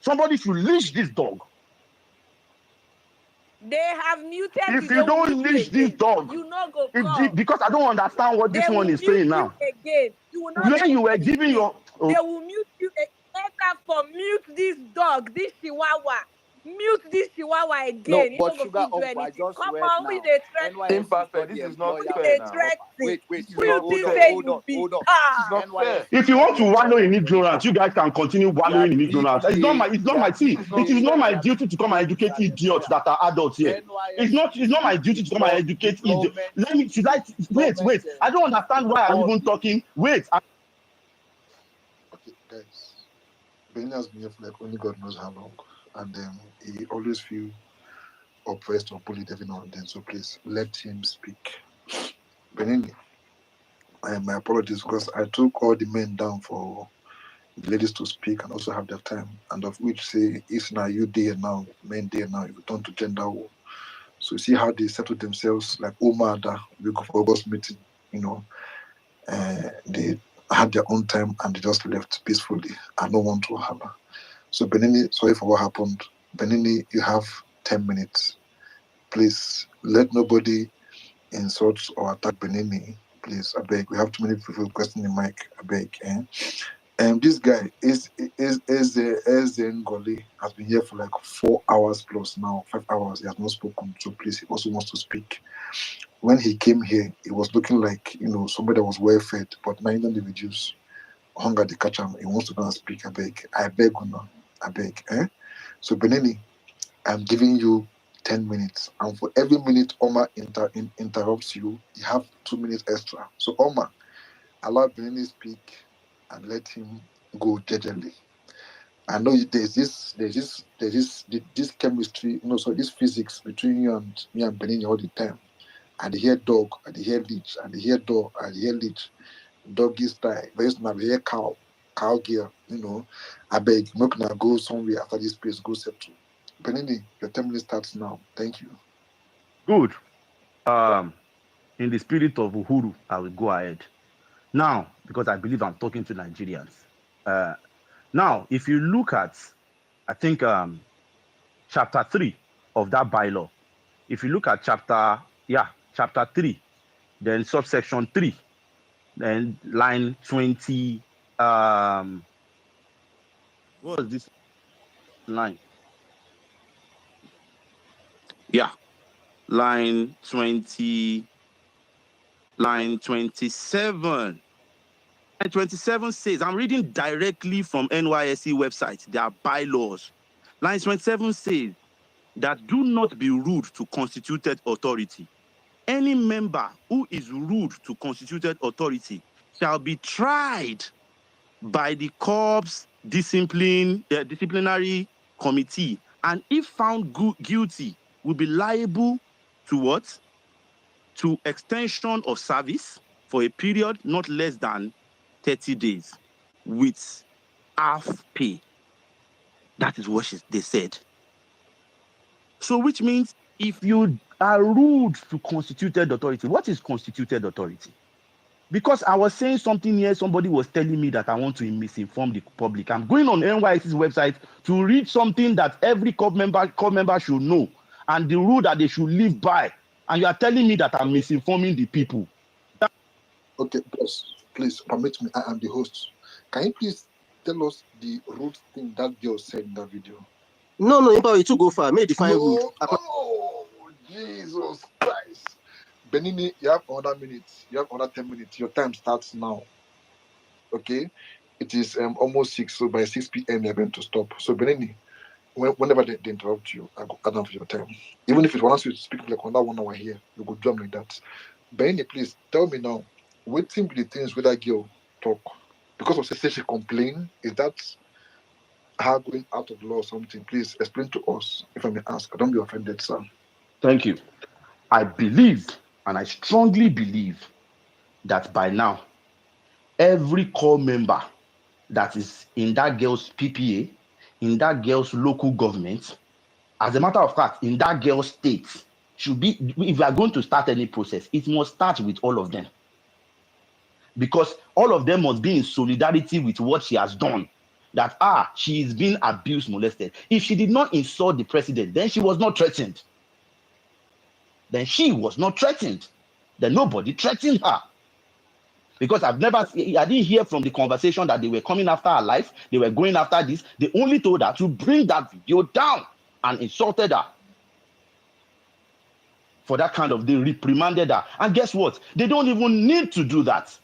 Somebody should leash this dog. They have muted if you. you don't leash this dog, you not go call. because I don't understand what this one is saying now. Again. You will not When you were giving your, they will mute you. Better for mute this dog, this chihuahua. Mute this chihuahua again. No, You but don't sugar, go do I anything. just Come read on, now. we they threat. NYSC, this is not We fair they now. threat. Wait, Hold on. Not fair. If you want to wallow in ignorance, you guys can continue wallowing in ignorance. It's not my see. It is not my duty to come and educate idiots that are adults here. It's not my duty to come and educate idiots. Wait. I don't understand why I'm even talking. Wait. Okay, guys. Benin has been here for like only God knows how long, and he always feel oppressed or bullied every now and then. So please let him speak. Benin, my apologies because I took all the men down for the ladies to speak and also have their time, and of which say it's now you there now, men there now, you turn to gender war. So you see how they settle themselves like Omada, we go for August meeting, they had their own time and they just left peacefully. I don't want to hammer. So Benini, sorry for what happened. Benini, you have 10 minutes. Please let nobody insult or attack Benini. Please, I beg. We have too many people requesting the mic. I beg. This guy is Ngoli has been here for like 4 hours plus now, 5 hours. He has not spoken. So please, he also wants to speak. When he came here, it was looking like somebody that was well fed, but now he don't reduce hunger. They catch him. He wants to go and speak. I beg, Una. I beg. So Benini, I'm giving you 10 minutes, and for every minute Oma interrupts you, you have 2 minutes extra. So Oma, allow Benini speak and let him go gently. I know there's this chemistry, so this physics between you and me and Benini all the time. I hear dog, I hear leech, I hear dog, I hear leech, doggy style. Very soon I hear cow girl. I beg, not gonna go somewhere after this place, go settle. Benini, your 10 minutes starts now. Thank you. Good. In the spirit of Uhuru, I will go ahead. Now, because I believe I'm talking to Nigerians. Now, if you look at, I think, chapter 3 of that bylaw, if you look at chapter Yeah, chapter 3, then subsection 3, then line 20. What was this line? Yeah, line 20, line 27. And 27 says, I'm reading directly from NYSC website, their bylaws. Line 27 says that do not be rude to constituted authority. Any member who is rude to constituted authority shall be tried by the corps disciplinary committee, and if found guilty, will be liable to what? To extension of service for a period not less than 30 days with half pay. That is what they said. So which means if you are rude to constituted authority, what is constituted authority? Because I was saying something here, somebody was telling me that I want to misinform the public. I'm going on NYSC's website to read something that every corps member should know and the rule that they should live by. And you are telling me that I'm misinforming the people. Okay, boss, please permit me. I am the host. Can you please tell us the rude thing that girl said in that video? No, you too go far. May define rude. Oh, Jesus Christ. Benini, you have another minute. You have another 10 minutes. Your time starts now. Okay? It is almost 6, so by 6 p.m. you're going to stop. So, Benini, whenever they interrupt you, I go add on for your time. Even if it wants you to speak like another 1 hour here, you go jump like that. Benini, please tell me now, what thing be the things with that girl talk? Because of say she complain, is that her going out of law or something? Please explain to us, if I may ask. I don't be offended, sir. Thank you. I believe, and I strongly believe, that by now, every corps member that is in that girl's PPA, in that girl's local government, as a matter of fact, in that girl's state, should be, if we are going to start any process, it must start with all of them. Because all of them must be in solidarity with what she has done. That, she is being abused, molested. If she did not insult the president, then she was not threatened. Then she was not threatened. Then nobody threatened her. Because I didn't hear from the conversation that they were coming after her life. They were going after this. They only told her to bring that video down and insulted her. For that kind of, they reprimanded her. And guess what? They don't even need to do that.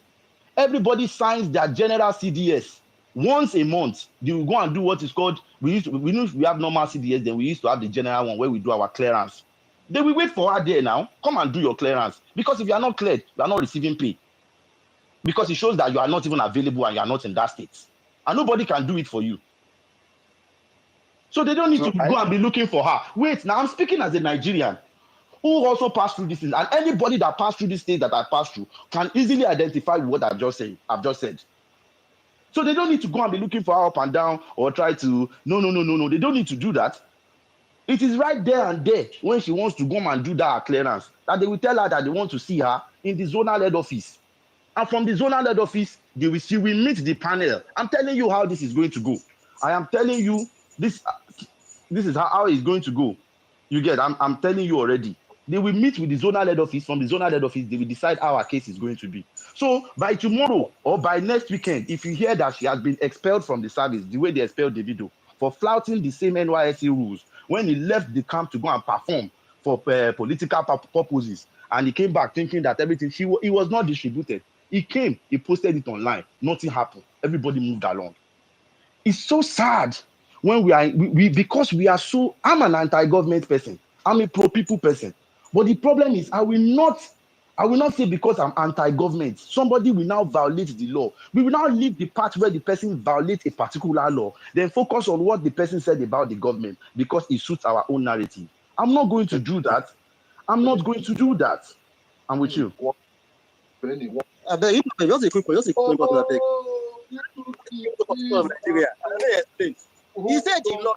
Everybody signs their general CDS once a month. They will go and do what is called, we have normal CDS, then we used to have the general one where we do our clearance. They will wait for her there now. Come and do your clearance. Because if you are not cleared, you are not receiving pay. Because it shows that you are not even available and you are not in that state. And nobody can do it for you. So they don't need to go and be looking for her. Wait, now I'm speaking as a Nigerian who also passed through this thing. And anybody that passed through this thing that I passed through can easily identify with what I've just said. So they don't need to go and be looking for her up and down or try to, no. They don't need to do that. It is right there and there when she wants to go and do that clearance that they will tell her that they want to see her in the zonal head office. And from the zonal head office, she will meet the panel. I'm telling you how this is going to go. I am telling you this is how it's going to go. You get, I'm telling you already. They will meet with the zonal head office. From the zonal head office, they will decide how our case is going to be. So by tomorrow or by next weekend, if you hear that she has been expelled from the service, the way they expelled Davido, for flouting the same NYSC rules, when he left the camp to go and perform for political purposes, and he came back thinking that everything, he was not distributed. He came, he posted it online, nothing happened. Everybody moved along. It's so sad when because we are so, I'm an anti-government person. I'm a pro-people person. But the problem is, I will not say because I'm anti-government, somebody will now violate the law. We will now leave the part where the person violates a particular law, then focus on what the person said about the government because it suits our own narrative. I'm not going to do that. I'm not going to do that. I'm with you. I beg, just a quick point, I beg. Nigeria. He said the law.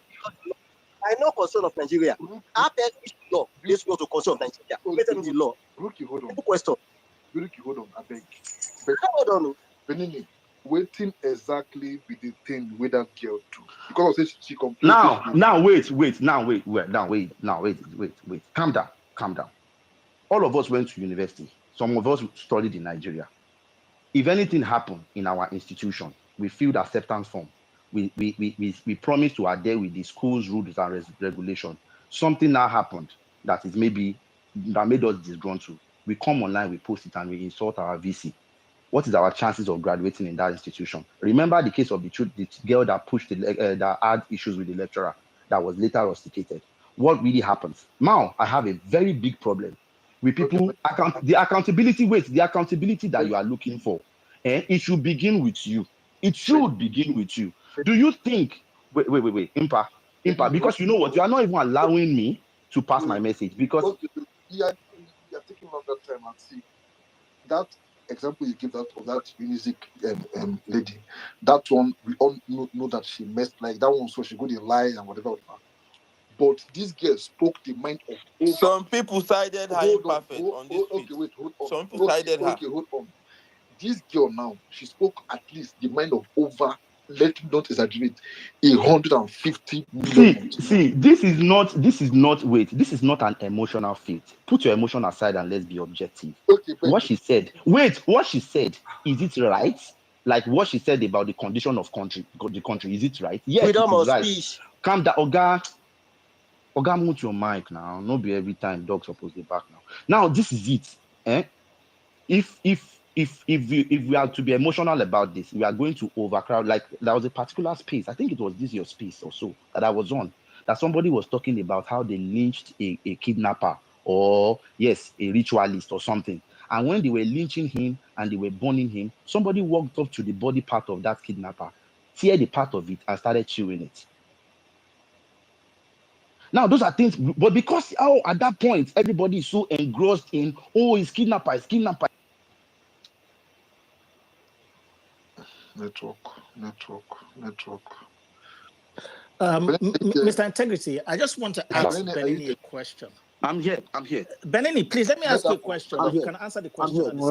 I know concern of Nigeria. I beg which law is going to concern of Nigeria. Let them the law. Rookie, hold on. Question. Rookie, hold on. I beg. Hold on. Benini, waiting exactly with the thing with that girl too. Because she complained. Now, wait. Calm down. all of us went to university. Some of us studied in Nigeria. If anything happened in our institution, we filled acceptance form. We promised to adhere with the school's rules and regulations. Something now happened that is maybe that made us disgruntled. We come online, we post it, and we insult our VC. What is our chances of graduating in that institution? Remember the case of the girl that pushed that had issues with the lecturer that was later rusticated. What really happens? Now I have a very big problem with people. The accountability that you are looking for, it should begin with you. It should begin with you. Do you think? Wait, Impa, because you know what? You are not even allowing me to pass my message because you are taking longer time and see that example you give of that music lady. That one we all know that she messed like that one, so she go to lie and whatever. But this girl spoke the mind of over. Some people sided her imperfect on this. Okay, wait, hold on. Some people sided her. Okay, hold on. This girl now, she spoke at least the mind of over, let me not exaggerate, 150 million. See, this is not an emotional fit. Put your emotion aside and let's be objective. Okay, what she said, is it right? Like what she said about the condition of the country, is it right? Yes, freedom it is of right. speech. Calm down, Oga, mute your mic now. Not be every time dog supposed to be back now. Now, this is it. If we are to be emotional about this, we are going to overcrowd. Like there was a particular space, I think it was your space or so that I was on, that somebody was talking about how they lynched a kidnapper or a ritualist or something. And when they were lynching him and they were burning him, somebody walked up to the body part of that kidnapper, teared the part of it and started chewing it. Now, those are things, but because at that point, everybody is so engrossed in, it's kidnapper. Network. Mr. Integrity, I just want to ask Benini a question. I'm here. Benini, please let me ask you a question. You can answer the question. No.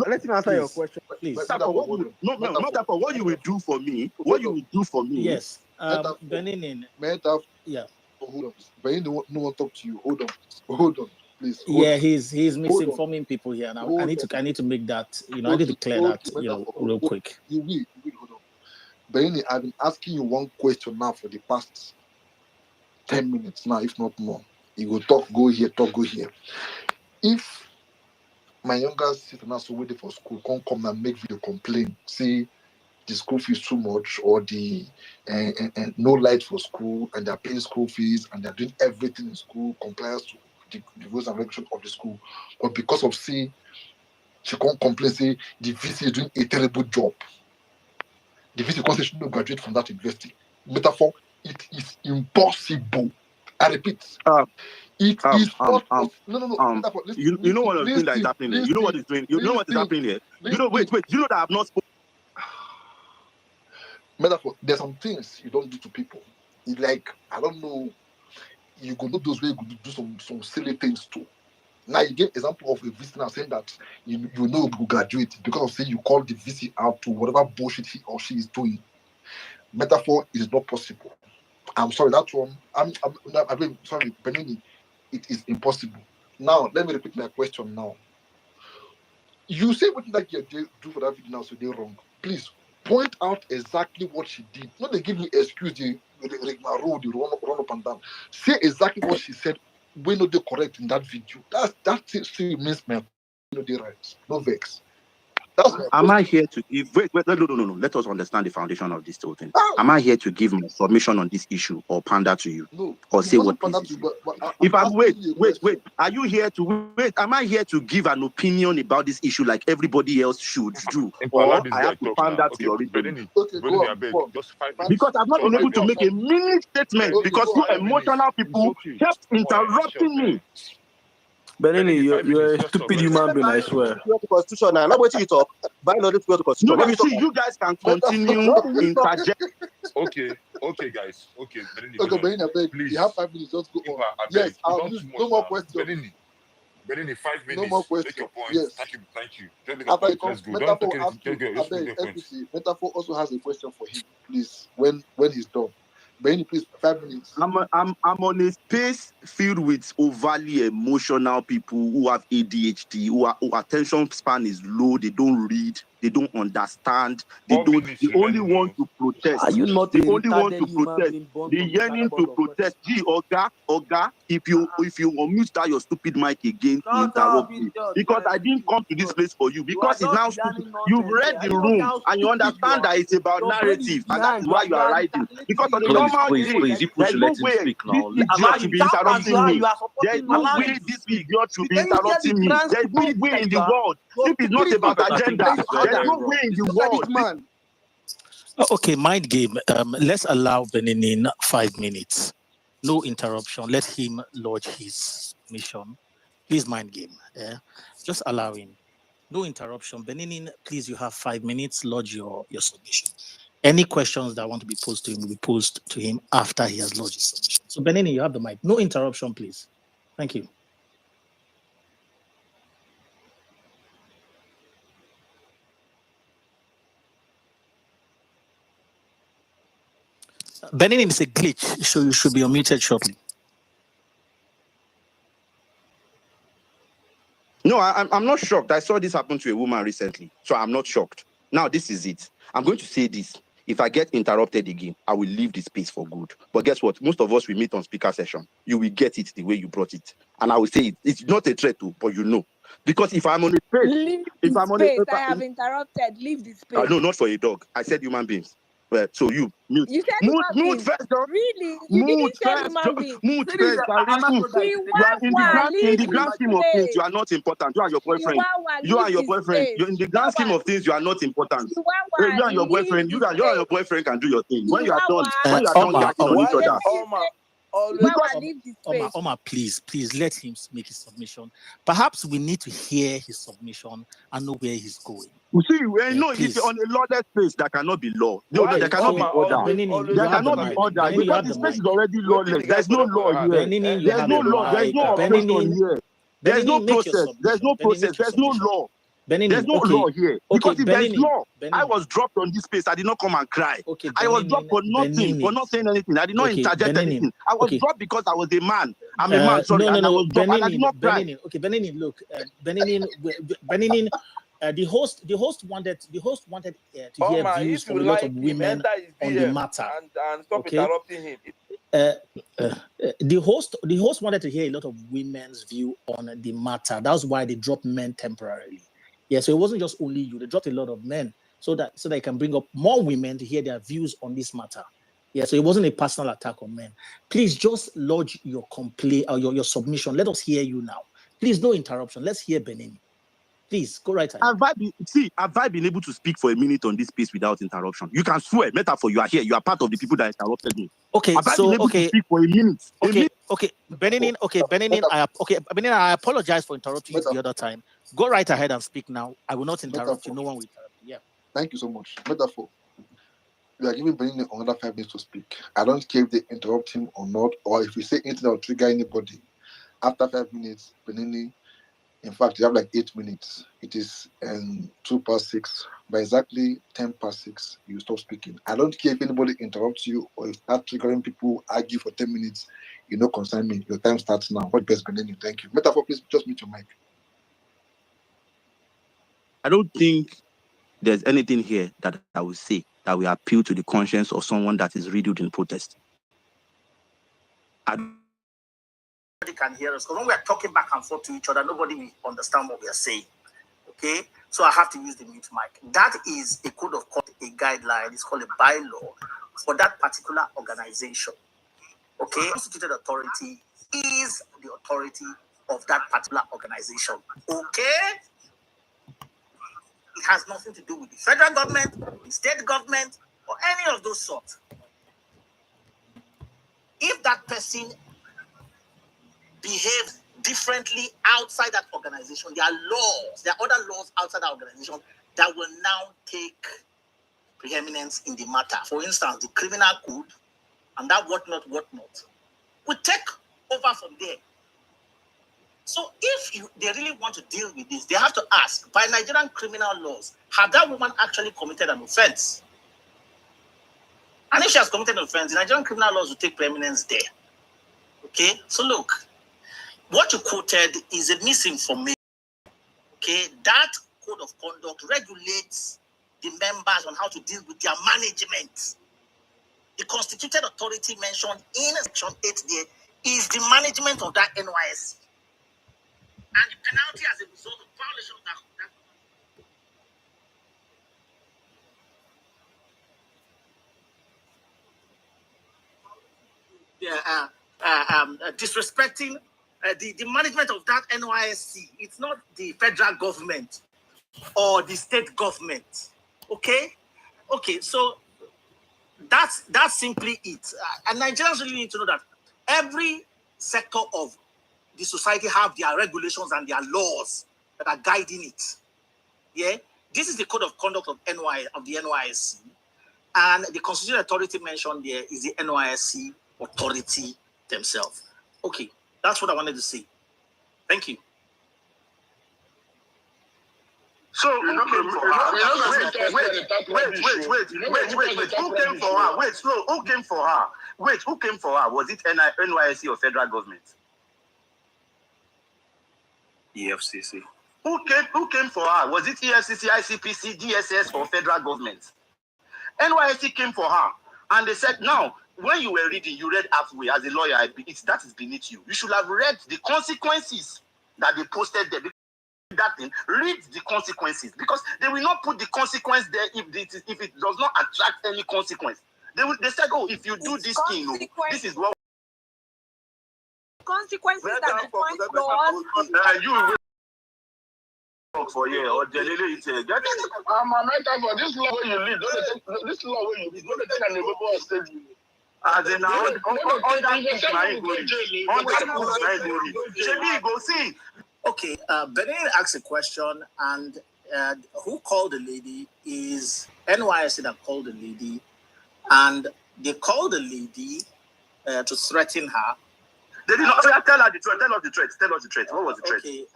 Let him answer your question, please. What you will do for me? Yes, Benini. Yeah. Hold on. Benini, no one talk to you. Hold on. Please. He's misinforming people here now. I need to make that, I need to clear that, real quick. You will, hold on. Benini, I've been asking you one question now for the past 10 minutes now, if not more. You will talk, go here. If my younger sister now so waiting for school, come and make video complain, say the school fees too much, or the no light for school, and they're paying school fees and they're doing everything in school compliance to the rules and regulations of the school, but because of she can't complain, say the VC is doing a terrible job. The VC can't say she don't graduate from that university. Metaphor, it is impossible. I repeat, it is not possible. No. You know what thing that is happening there. You know what is doing. You know what is happening there. Wait. You know that I've not spoken. Metaphor, there's some things you don't do to people. It's like, I don't know, you could do those ways, you could do some silly things too. Now you give example of a VC now saying that you will graduate because of saying you call the VC out to whatever bullshit he or she is doing. Metaphor is not possible. I'm sorry, that one. I'm sorry, Benini. It is impossible. Now let me repeat my question. Now, you say what that you do for that video now, so they're wrong. Please point out exactly what she did. Not they give me excuse. They run up and down. Say exactly what she said. When not they correct in that video. That still means my no they right. No vex. Am I here to give? Wait, no. Let us understand the foundation of this whole thing. Am I here to give my submission on this issue or pander to you? No. Or say what? If I'm wait. Are you here to wait? Am I here to give an opinion about this issue like everybody else should do, or I have to pander to your reason? Because I've not been able to make a mini statement because you emotional people kept interrupting me. Benini, you're a stupid human being, I swear. Constitution now. Not waiting you talk. By not to go to constitution. No, you guys can continue interject. Okay, guys. Okay, Benini, please. You have 5 minutes. Just go on. Yes, I'll use no more questions. Benini, 5 minutes. No more questions. Take your point. Yes. Thank you. Let's go. Metaphor also has a question for him, please. When he's done. Benny, please, 5 minutes. I'm on a space filled with overly emotional people who have ADHD, who attention span is low. They don't read. They don't understand. They only want to protest. Are you not They a only want to retarded human protest. being born The from a yearning to cardboard box? protest. Gee, Oga, if you unmute that your stupid mic again to Shut up, interrupt me, idiot. because I didn't come to this place for you. You are Because it's just now stupid. yarning You've nonsense read here. Are the you okay room how and you stupid you understand are? that it's about Your brain is narrative, and that behind. is You why are, you are writing. calculating. Because on a You don't normal need day, to there's no way this idiot should be interrupting me. There's no way this idiot should be interrupting me. There's no way in the world. If it's not about agenda, there's no way in the world. Okay, mind game. Let's allow Benin in 5 minutes. No interruption. Let him lodge his mission. Please, mind game. Yeah? Just allow him. No interruption. Benin, please, you have 5 minutes. Lodge your submission. Any questions that want to be posed to him will be posed to him after he has lodged his submission. So, Benin, you have the mic. No interruption, please. Thank you. Benin is a glitch, so you should be unmuted shortly. No, I'm not shocked. I saw this happen to a woman recently, so I'm not shocked. Now, this is it. I'm going to say this. If I get interrupted again, I will leave the space for good. But guess what? Most of us, we meet on speaker session. You will get it the way you brought it. And I will say it. It's not a threat, but you know. Because if I'm on a space, Leave if the I'm on space. a... I have interrupted. Leave the space. no, not for a dog. I said human beings. Well, so you mute. You said Mute human first, dog. Really? You didn't say human beings. Mute first. In the grand scheme of things, you are not important. You and your boyfriend. You and your boyfriend. You're in the grand scheme of things, you are not important. You and your boyfriend. You and your boyfriend can do your thing. When you are done, jacking on each other. Omar, please let him make his submission. Perhaps we need to hear his submission and know where he's going. You see, if you're on a lawless space, there cannot be law. There cannot be order. There cannot be order because the space is already lawless. There's no law here. There's no law. There's no oppression here. There's no process. There's no process. There's no law. There's no law here. Because if there's law, I was dropped on this space. I did not come and cry. I was dropped for nothing, for not saying anything. I did not interject anything. I was dropped because I was a man. I'm a man, sorry. And I was dropped and I did not cry. Okay, Benin, look, Benin, the host wanted to hear views from a lot of women on the matter. And stop interrupting him. The host wanted to hear a lot of women's view on the matter. That's why they dropped men temporarily. Yeah, so it wasn't just only you. They dropped a lot of men so that they can bring up more women to hear their views on this matter. Yeah, so it wasn't a personal attack on men. Please just lodge your complaint or your submission. Let us hear you now. Please, no interruption. Let's hear Benin. Please, go right ahead. Have I been able to speak for a minute on this space without interruption? You can swear, metaphor, you are here. You are part of the people that interrupted me. Okay, have I been able to speak for a minute? Benin, I apologize for interrupting you the other time. Go right ahead and speak now. I will not interrupt you. No one will interrupt you. Yeah. Thank you so much. Metaphor. We are giving Benin another 5 minutes to speak. I don't care if they interrupt him or not, or if we say anything that will trigger anybody. After 5 minutes, Benin, in fact, you have like 8 minutes. It is 6:02. By exactly 6:10, you stop speaking. I don't care if anybody interrupts you or if start triggering people, argue for 10 minutes. You know, concern me. Your time starts now. What best, Benin? Thank you. Metaphor, please just mute your mic. I don't think there's anything here that I will say that will appeal to the conscience of someone that is riddled in protest. Nobody can hear us because when we are talking back and forth to each other, nobody will understand what we are saying. Okay, so I have to use the mute mic. That is a code of conduct, a guideline. It's called a bylaw for that particular organization. Okay, constituted authority is the authority of that particular organization. Okay. It has nothing to do with the federal government, the state government, or any of those sorts. If that person behaves differently outside that organization, there are other laws outside that organization that will now take preeminence in the matter. For instance, the criminal code and that whatnot will take over from there. So if they really want to deal with this, they have to ask, by Nigerian criminal laws, had that woman actually committed an offense? And if she has committed an offense, the Nigerian criminal laws will take preeminence there. Okay? So look, what you quoted is a misinformation. Okay? That code of conduct regulates the members on how to deal with their management. The constituted authority mentioned in section 8 there is the management of that NYSC. And the penalty as a result of violation of that disrespecting the management of that NYSC. It's not the federal government or the state government. Okay? Okay, so that's simply it. And Nigerians really need to know that every sector of the society have their regulations and their laws that are guiding it. Yeah? This is the code of conduct of the NYSC. And the constitutional authority mentioned there is the NYSC authority themselves. Okay, that's what I wanted to say. Thank you. So who came for her? Wait. Who came for her? Wait, slow. Who came for her? Wait, who came for her? Was it NYSC or federal government? EFCC. Who came for her? Was it EFCC, ICPC, DSS, or federal government? NYSC came for her, and they said, now, when you were reading, you read halfway. As a lawyer, that is beneath you. You should have read the consequences that they posted there. That thing, read the consequences, because they will not put the consequence there if it does not attract any consequence. They said, oh, if you do this thing, this is what consequences that define laws. You for you or Delele is a get I'm a metaphor. This law where you live, this law where you live, don't take an example of state. As in now, Okay, Benin asked a question, and who called the lady is NYSC that called the lady, and they called the lady to threaten her. They did not tell her the truth. Tell us the truth. Tell us the truth. What was the truth? Okay,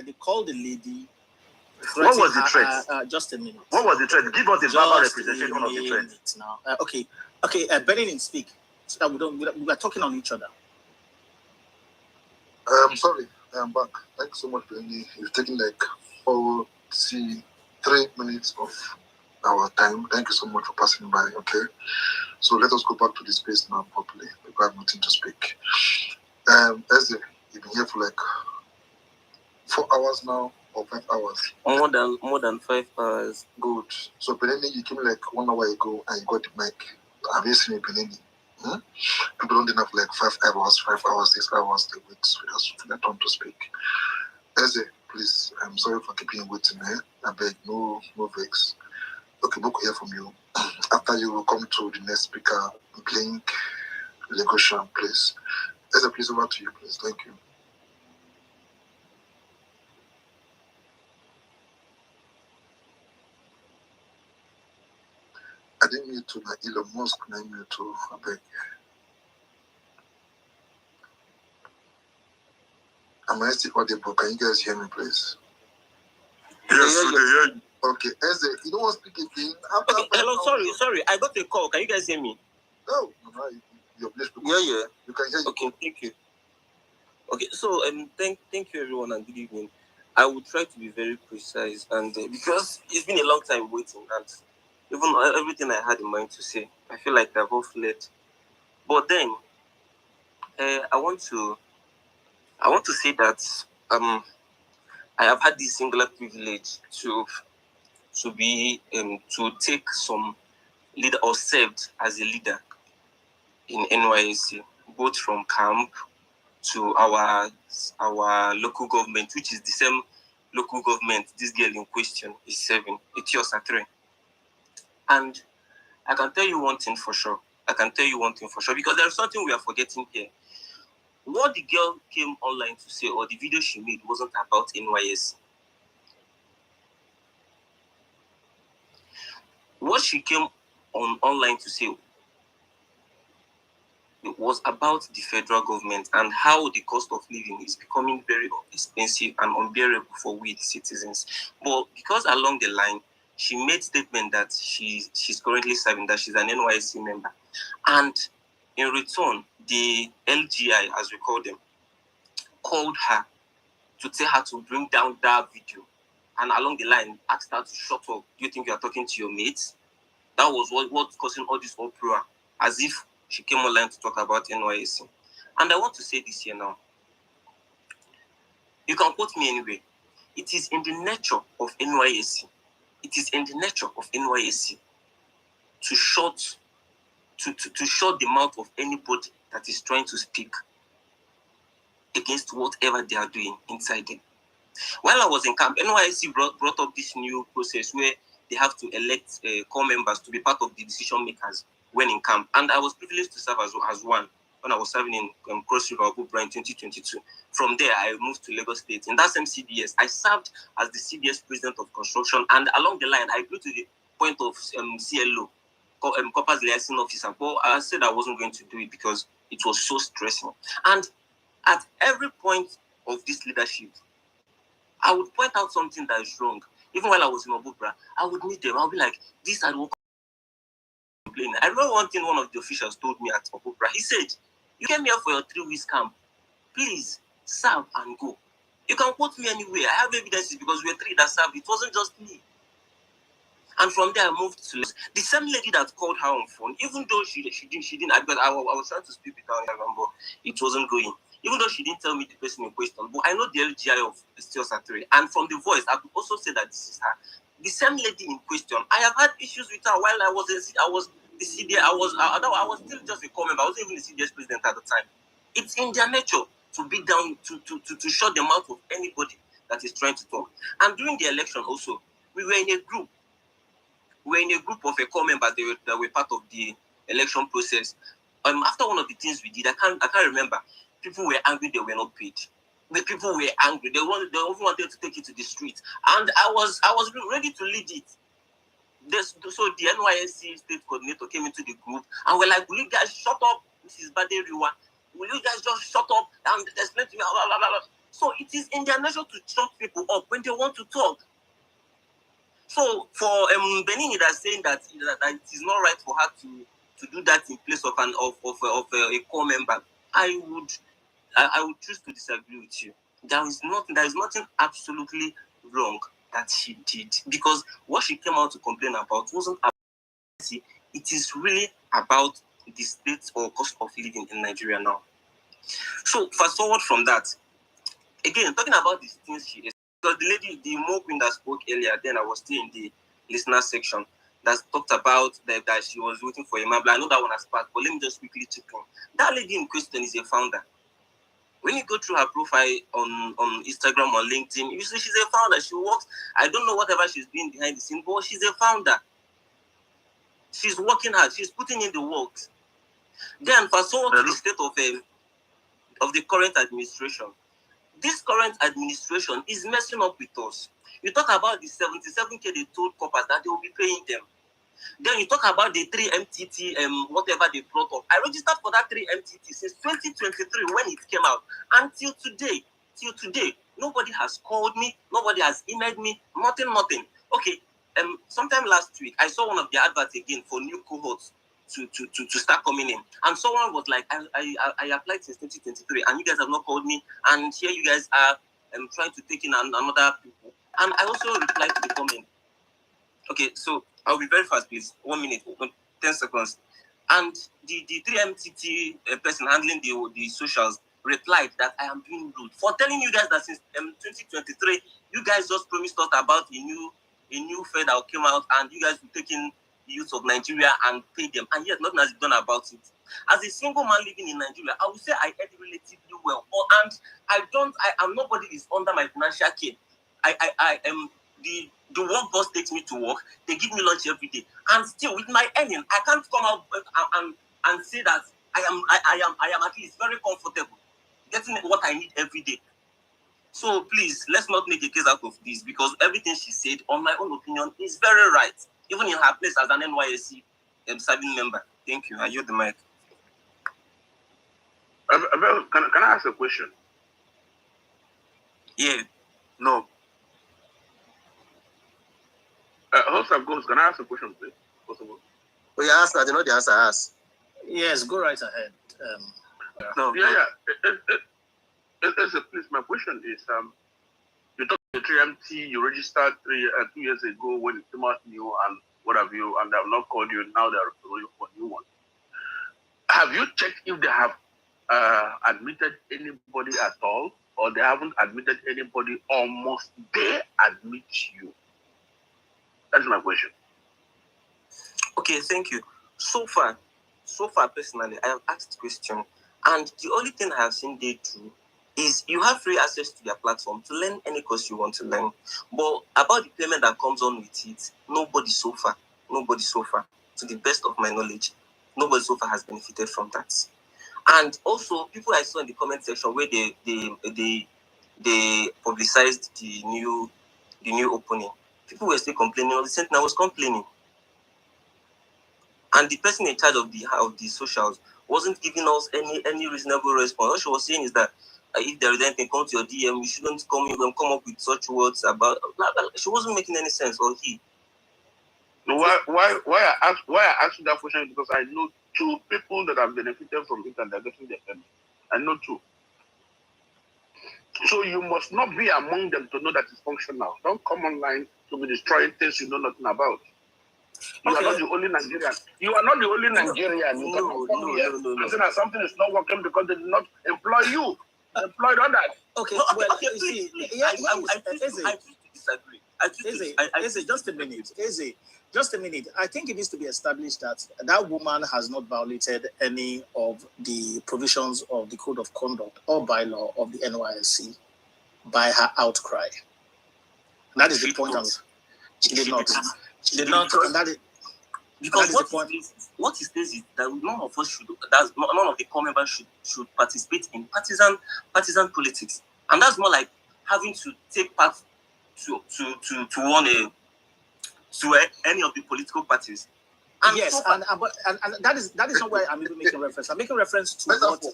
they called the lady. What was the threat? Just a minute. What was the threat? Give us the verbal representation of the threat. Now, okay. Benin, speak. So that we are talking on each other. Sorry, I'm back. Thanks so much, Benny. You've taken like 43 minutes of our time. Thank you so much for passing by. Okay, so let us go back to the space now properly. Because I have nothing to speak. Ezra, you've been here for like 4 hours now. Or 5 hours? More than 5 hours. Good. So Benini, you came like 1 hour ago and you got the mic. Have you seen Benini? People don't have like 5 hours, 6 hours they wait for their turn to speak. Eze, please, I'm sorry for keeping you waiting here. I beg, no vex. Okay, we'll hear from you. After you will come to the next speaker, Blink, Legoshan, please. Eze, please, over to you, please. Thank you. I didn't mean to Elon Musk, I mean to I beg. Am I still audible? Can you guys hear me, please? Yes. Okay, Eze, you don't want to speak again. Hello, sorry. I got a call. Can you guys hear me? No, you're blessed. Yeah. You can hear you. Okay, thank you. Okay, so thank you everyone and good evening. I will try to be very precise, and because it's been a long time waiting, and even everything I had in mind to say, I feel like I've all fled. But then, I want to say that I have had this singular privilege to take some leader or served as a leader in NYSC, both from camp to our local government, which is the same local government this girl in question is serving. It's yours at 3. And I can tell you one thing for sure. Because there's something we are forgetting here. What the girl came online to say, or the video she made, wasn't about NYSC. What she came online to say, it was about the federal government and how the cost of living is becoming very expensive and unbearable for we, the citizens. But because along the line, she made statement that she's currently serving, that she's an NYSC member. And in return, the LGI, as we call them, called her to tell her to bring down that video. And along the line, asked her to shut up. Do you think you are talking to your mates? That was what's causing all this uproar, as if she came online to talk about NYSC. And I want to say this here now. You can quote me anyway. It is in the nature of NYSC. It is in the nature of NYSC to shut the mouth of anybody that is trying to speak against whatever they are doing inside them. While I was in camp, NYSC brought up this new process where they have to elect core members to be part of the decision makers when in camp. And I was privileged to serve as one when I was serving in Cross River Obubra in 2022. From there, I moved to Lagos State. In that same CDS, I served as the CDS president of construction. And along the line, I grew to the point of CLO, Corpus Liaison Officer. But I said I wasn't going to do it because it was so stressful. And at every point of this leadership, I would point out something that is wrong. Even while I was in Obubra, I would meet them. I'll be like, this I will complain. I remember one thing one of the officials told me at Obubra. He said, you came here for your 3 weeks camp. Please serve and go. You can quote me anywhere. I have evidences because we were 3 that served. It wasn't just me. And from there, I moved to the same lady that called her on phone, even though she didn't, because I was trying to speak with her, but it wasn't going. Even though she didn't tell me the person in question, but I know the LGI of Steel Satori. And from the voice, I could also say that this is her. The same lady in question, I have had issues with her while I was the CDS, I was still just a core member. I wasn't even the CDS president at the time. It's in their nature to be down, to shut the mouth of anybody that is trying to talk. And during the election also, we were in a group. We were in a group of a core members that were part of the election process. After one of the things we did, I can't remember. People were angry they were not paid. The people were angry. They even wanted to take it to the street. And I was ready to lead it. So the NYSC state coordinator came into the group and we're like, will you guys shut up? This is Baderiwa. Will you guys just shut up and explain to me? Blah, blah, blah, blah. So it is in their nature to shut people up when they want to talk. So for Benin, that's saying that it is not right for her to do that in place of a core member. I would choose to disagree with you. There is nothing absolutely wrong that she did, because what she came out to complain about wasn't about it is really about the state or cost of living in Nigeria now. So fast forward from that, again talking about these things she is, because the lady, the Mo Queen that spoke earlier, then I was still in the listener section, that talked about that she was waiting for a man. I know that one has passed, but let me just quickly check on. That lady in question is a founder. When you go through her profile on Instagram or LinkedIn, you see she's a founder. She works, I don't know whatever she's doing behind the scene, but she's a founder. She's working hard. She's putting in the work. Then fast forward to the state of the current administration. This current administration is messing up with us. You talk about the 77K they told coppers that they will be paying them. Then you talk about the 3 MTT, whatever they brought up. I registered for that 3 MTT since 2023 when it came out. Until today, nobody has called me, nobody has emailed me, nothing. Okay, sometime last week, I saw one of the adverts again for new cohorts to start coming in. And someone was like, I applied since 2023 and you guys have not called me. And here you guys are trying to take in another people. And I also replied to the comment. Okay, so I'll be very fast, please. 1 minute, 10 seconds. And the 3MTT person handling the socials replied that I am being rude for telling you guys that since 2023, you guys just promised us about a new fare that came out, and you guys will take in the youth of Nigeria and pay them, and yet nothing has been done about it. As a single man living in Nigeria, I would say I earn relatively well, and I am nobody is under my financial care. I am the work boss takes me to work. They give me lunch every day, and still with my earning, I can't come out and say that I am at least very comfortable getting what I need every day. So please, let's not make a case out of this, because everything she said, on my own opinion, is very right, even in her place as an NYSC serving member. Thank you. I yield the mic. Can I ask a question? Yeah. No. Host of Ghost, can I ask a question, please? Possible? Oh, you asked, I did not the answer I asked. Yes, go right ahead. Please, my question is, you talked to 3MT, you registered 2 years ago when it came out new and what have you, and they have not called you, now they are calling for a new one. Have you checked if they have admitted anybody at all, or they haven't admitted anybody, or must they admit you? That's my question. Okay, thank you. So far, personally, I have asked the question, and the only thing I have seen they do is you have free access to their platform to learn any course you want to learn. But about the payment that comes on with it, nobody so far, to the best of my knowledge, nobody so far has benefited from that. And also, people I saw in the comment section where they publicized the new opening, people were still complaining. Or the Sentinel was complaining. And the person in charge of the socials wasn't giving us any reasonable response. All she was saying is that if there is anything, come to your DM. You shouldn't come up with such words about. She wasn't making any sense. Or he. Why I asked you that question is because I know 2 people that have benefited from it and they're getting their payment. I know 2. So you must not be among them to know that it's functional. Don't come online to be destroying things you know nothing about. You are not the only Nigerian. You are not the only Nigerian. No. Something is not working because they did not employ you. Employed others. Okay, please. I disagree. Just a minute. I think it needs to be established that that woman has not violated any of the provisions of the Code of Conduct or bylaw of the NYSC by her outcry. That is the point. She did not. Because what it says is that none of us none of the core members should participate in partisan politics, and that's more like having to take part to any of the political parties. And yes, and that is not why I'm even making reference. I'm making reference to what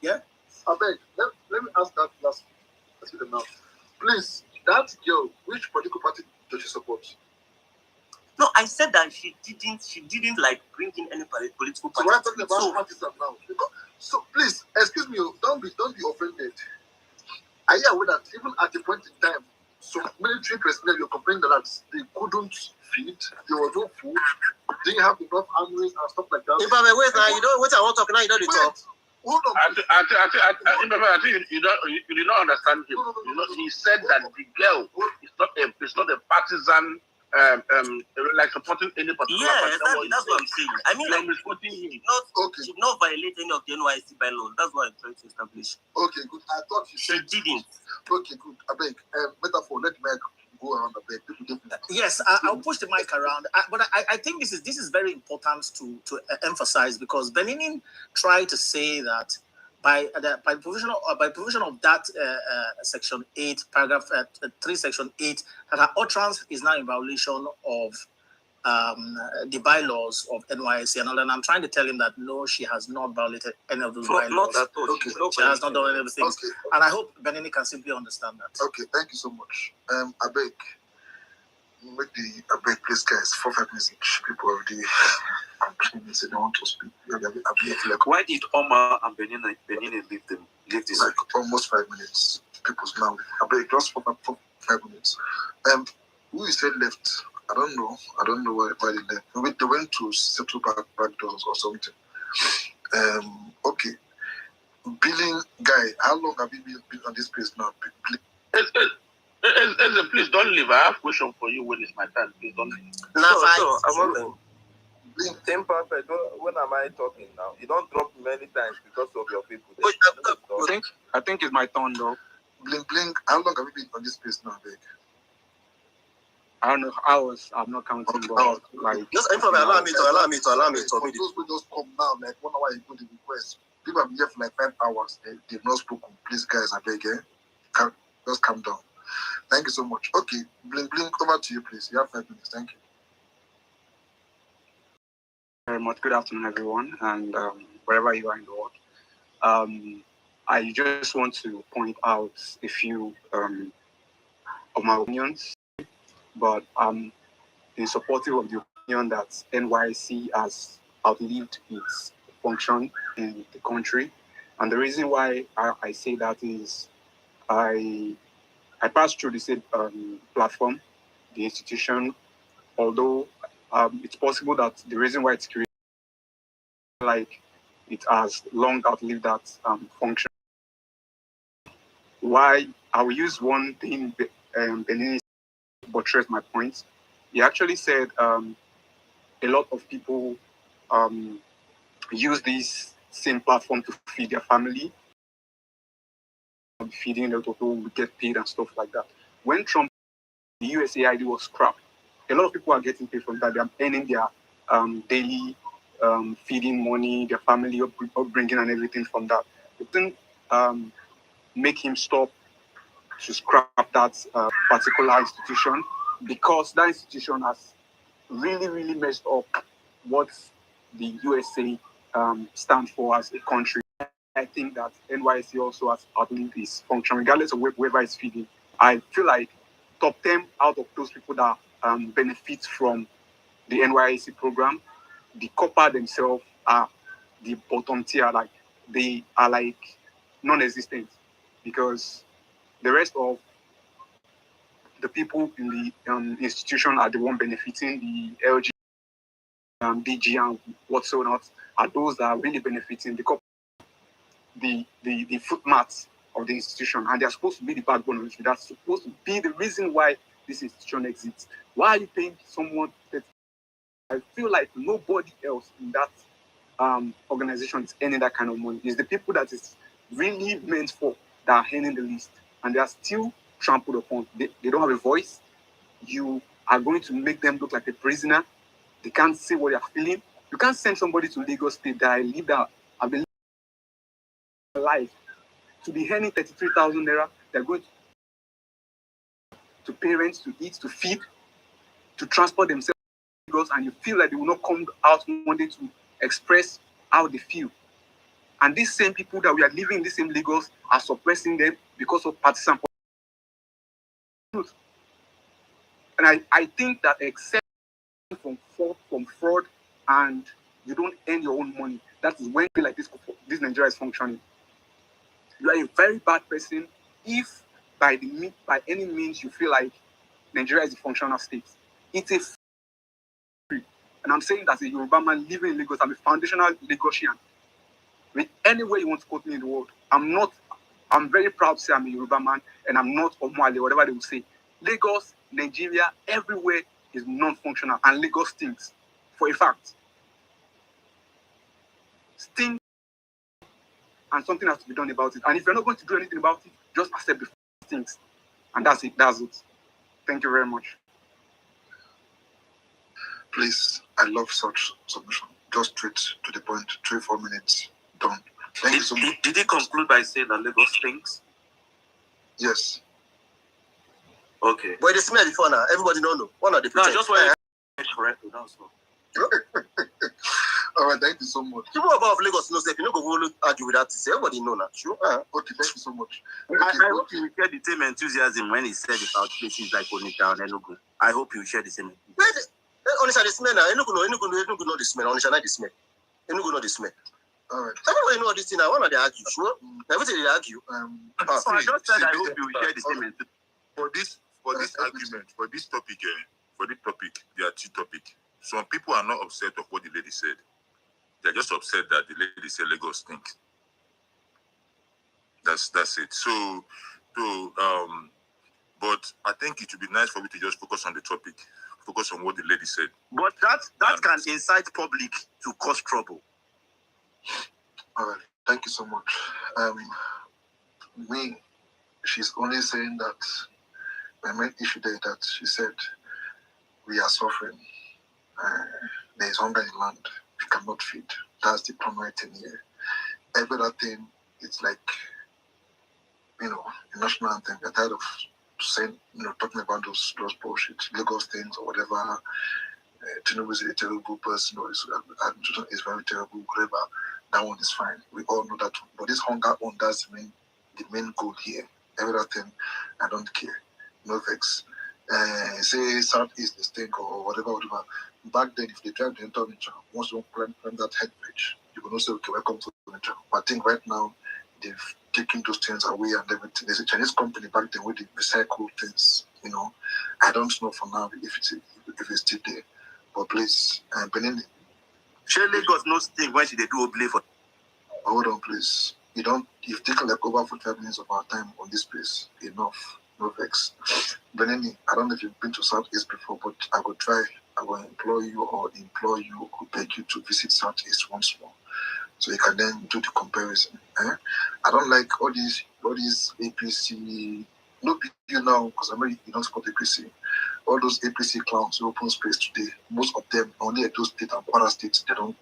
yeah. I beg, let me ask that last question now. Please, that girl, which political party does she support? No, I said that she didn't like bring in any political party. So we're talking about partisan now. So please, excuse me, don't be offended. Are you aware that even at the point in time, some military personnel were complaining that they couldn't feed, there was no food, they didn't have enough armories and stuff like that. If I'm aware now, you know what I want to talk now, you don't talk. Hold on. I think you did not understand him. He said that the girl is not a partisan. Like supporting any particular party. That's what I'm saying. I mean, like, she did not violate any of the NYSC bylaws. That's what I'm trying to establish. Okay, good. I thought she didn't. Okay, good. I beg, metaphor, let me go around a bit. Yes, I'll push the mic around. But I think this is very important to emphasize, because Beninin tried to say that by provision of that section 8, paragraph 3, section 8, that her utterance is now in violation of the bylaws of NYSC and all. And I'm trying to tell him that no, she has not violated any of those bylaws. Not at all. Okay. She has not done any of those things. Okay. And I hope Benini can simply understand that. Okay, thank you so much. I beg, please, guys, 4-5 minutes each. People already complaining, say they want to speak. Why did Omar and Benini leave this? Like almost 5 minutes. People's now. I beg, just 4-5 minutes. Who you said left? I don't know why they left. Maybe they went to settle back doors or something. Okay. Billing guy, how long have you been on this place now? Please don't leave. I have a question for you when it's my time. Please don't leave. I'm on. Same perfect. When am I talking now? You don't drop many times because of your people. I think it's my turn though. Bling, how long have you been on this place now, big? I don't know hours. I'm not counting. Okay, like just allow me to. For those who just come now, like 1 hour ago, the request. People have been here for like 5 hours. They've not spoken. Please, guys, I beg, just calm down. Thank you so much. Okay, Bling, over to you, please. You have 5 minutes. Thank you. Very much. Good afternoon, everyone, and wherever you are in the world. I just want to point out a few of my opinions, but in supportive of the opinion that NYSC has outlived its function in the country. And the reason why I say that is I passed through the same platform, the institution, although it's possible that the reason why it's created, like it has long outlived that function. Why I will use one thing Benin to buttress my point. He actually said a lot of people use this same platform to feed their family, feeding a lot of people will get paid and stuff like that. When Trump, the USAID was scrapped, a lot of people are getting paid from that. They are earning their daily feeding money, their family upbringing and everything from that. It didn't make him stop to scrap that particular institution, because that institution has really, really messed up what the USA stands for as a country. I think that NYSC also has outlived its function, regardless of whoever is feeding. I feel like top 10 out of those people that benefit from the NYSC program, the copper themselves are the bottom tier. Like they are like non-existent, because the rest of the people in the institution are the one benefiting. The LG, DG, and whatsoever are those that are really benefiting the footmats of the institution, and they're supposed to be the backbone of it. That's supposed to be the reason why this institution exists. Why are you paying someone that I feel like nobody else in that organization is earning that kind of money? It's the people that is really meant for that are earning the least, and they are still trampled upon. They don't have a voice. You are going to make them look like a prisoner. They can't say what they're feeling. You can't send somebody to Lagos State that I live there, I've been alive, to be earning 33,000 naira. They're going to parents to eat, to feed, to transport themselves to Lagos, and you feel like they will not come out one day to express how they feel. And these same people that we are living in this same Lagos are suppressing them because of partisan politics. And I think that except from fraud and you don't earn your own money, that is when like this Nigeria is functioning. You are a very bad person if by any means you feel like Nigeria is a functional state. It's a free. And I'm saying that as a Yoruba man living in Lagos, I'm a foundational Lagosian. With any way you want to quote me in the world, I'm very proud to say I'm a Yoruba man and I'm not Omoale, whatever they will say. Lagos, Nigeria, everywhere is non-functional, and Lagos stinks. For a fact. Stinks, and something has to be done about it. And if you're not going to do anything about it, just accept the things. And that's it. That's it. Thank you very much. Please, I love such submission. Just straight to the point, 3-4 minutes, done. Thank you so much. Did he conclude by saying that Lagos stinks? Yes. Okay. But the smell before now, everybody don't know. One of the No, I just want to correct. That's all. All right, thank you so much. People above Lagos know if you don't go argue with that. Everybody know now. Sure. Okay, thank you so much. I hope you share the same enthusiasm when he said about places like Onitsha and Enugu. I hope you share the same. Onitsha the smell now. Enugu know the smell. Onitsha not the smell. Enugu know the smell. All right. Everybody know this thing now. One of they argue. Sure. Everything they argue. So I just said I hope you share the same. For this argument, for this topic, there are two topics. Some people are not upset of what the lady said. They're just upset that the lady said Lagos stinks. That's it. So, but I think it would be nice for me to just focus on the topic, focus on what the lady said. But that can incite public to cause trouble. All right, thank you so much. She's only saying that my main issue there that she said we are suffering. There is hunger in the land. We cannot feed. That's the primary thing here. Every other thing, it's like, a national anthem. We're tired of saying, talking about those bullshit, Lagos things or whatever. Tinubu is a terrible person, or is very terrible, whatever. That one is fine. We all know that one. But this hunger one, that's the main goal here. Every other thing, I don't care. No vex. say Southeast is thing or whatever. Back then, if they drive the entire nature, once you climb that head bridge, you will not say, okay, welcome to the nature. But I think right now, they've taken those things away and everything. There's a Chinese company back then where they recycle things, you know. I don't know for now if it's still there. But please, Benin. Surely Lagos no thing when they do oblate for. Hold on, please. You've taken like over 45 minutes of our time on this place. Enough. No vex. Benini, I don't know if you've been to Southeast before, but I will try. I will implore you or beg you to visit Southeast once more, so you can then do the comparison. I don't like all these APC. No big deal now because I know you don't support APC. All those APC clowns who open space today, most of them only at those states and Kwara states, they don't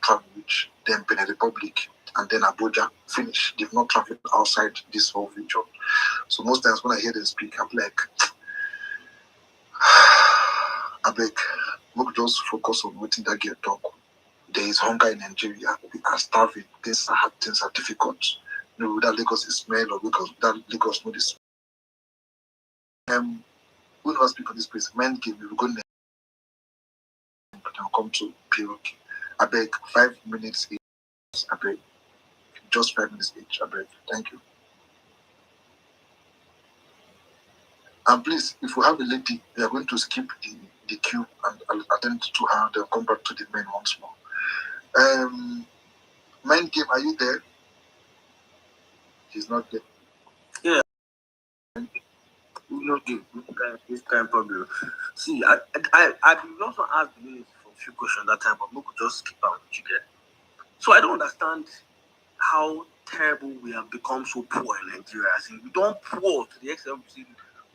travel which then Benin Republic and then Abuja finish. They've not traveled outside this whole region. So most times when I hear them speak, I'm like, I beg, we just focus on what that get talk. There is hunger in Nigeria. We are starving. Things are difficult. You know, without Lagos is smell or without Lagos know this. We never speak on this place. Men give we will go next and come to POK. I beg 5 minutes each. I beg. Just 5 minutes each. I beg. Thank you. And please, if we have a lady, we are going to skip the queue and I'll attend to her. They'll come back to the men once more. Men game, are you there? He's not there. Yeah. No, this kind of problem. See, I will also ask the minister for a few questions that time, but we could just skip out what you get. So I don't understand how terrible we have become so poor in Nigeria. I think we don't poor to the extent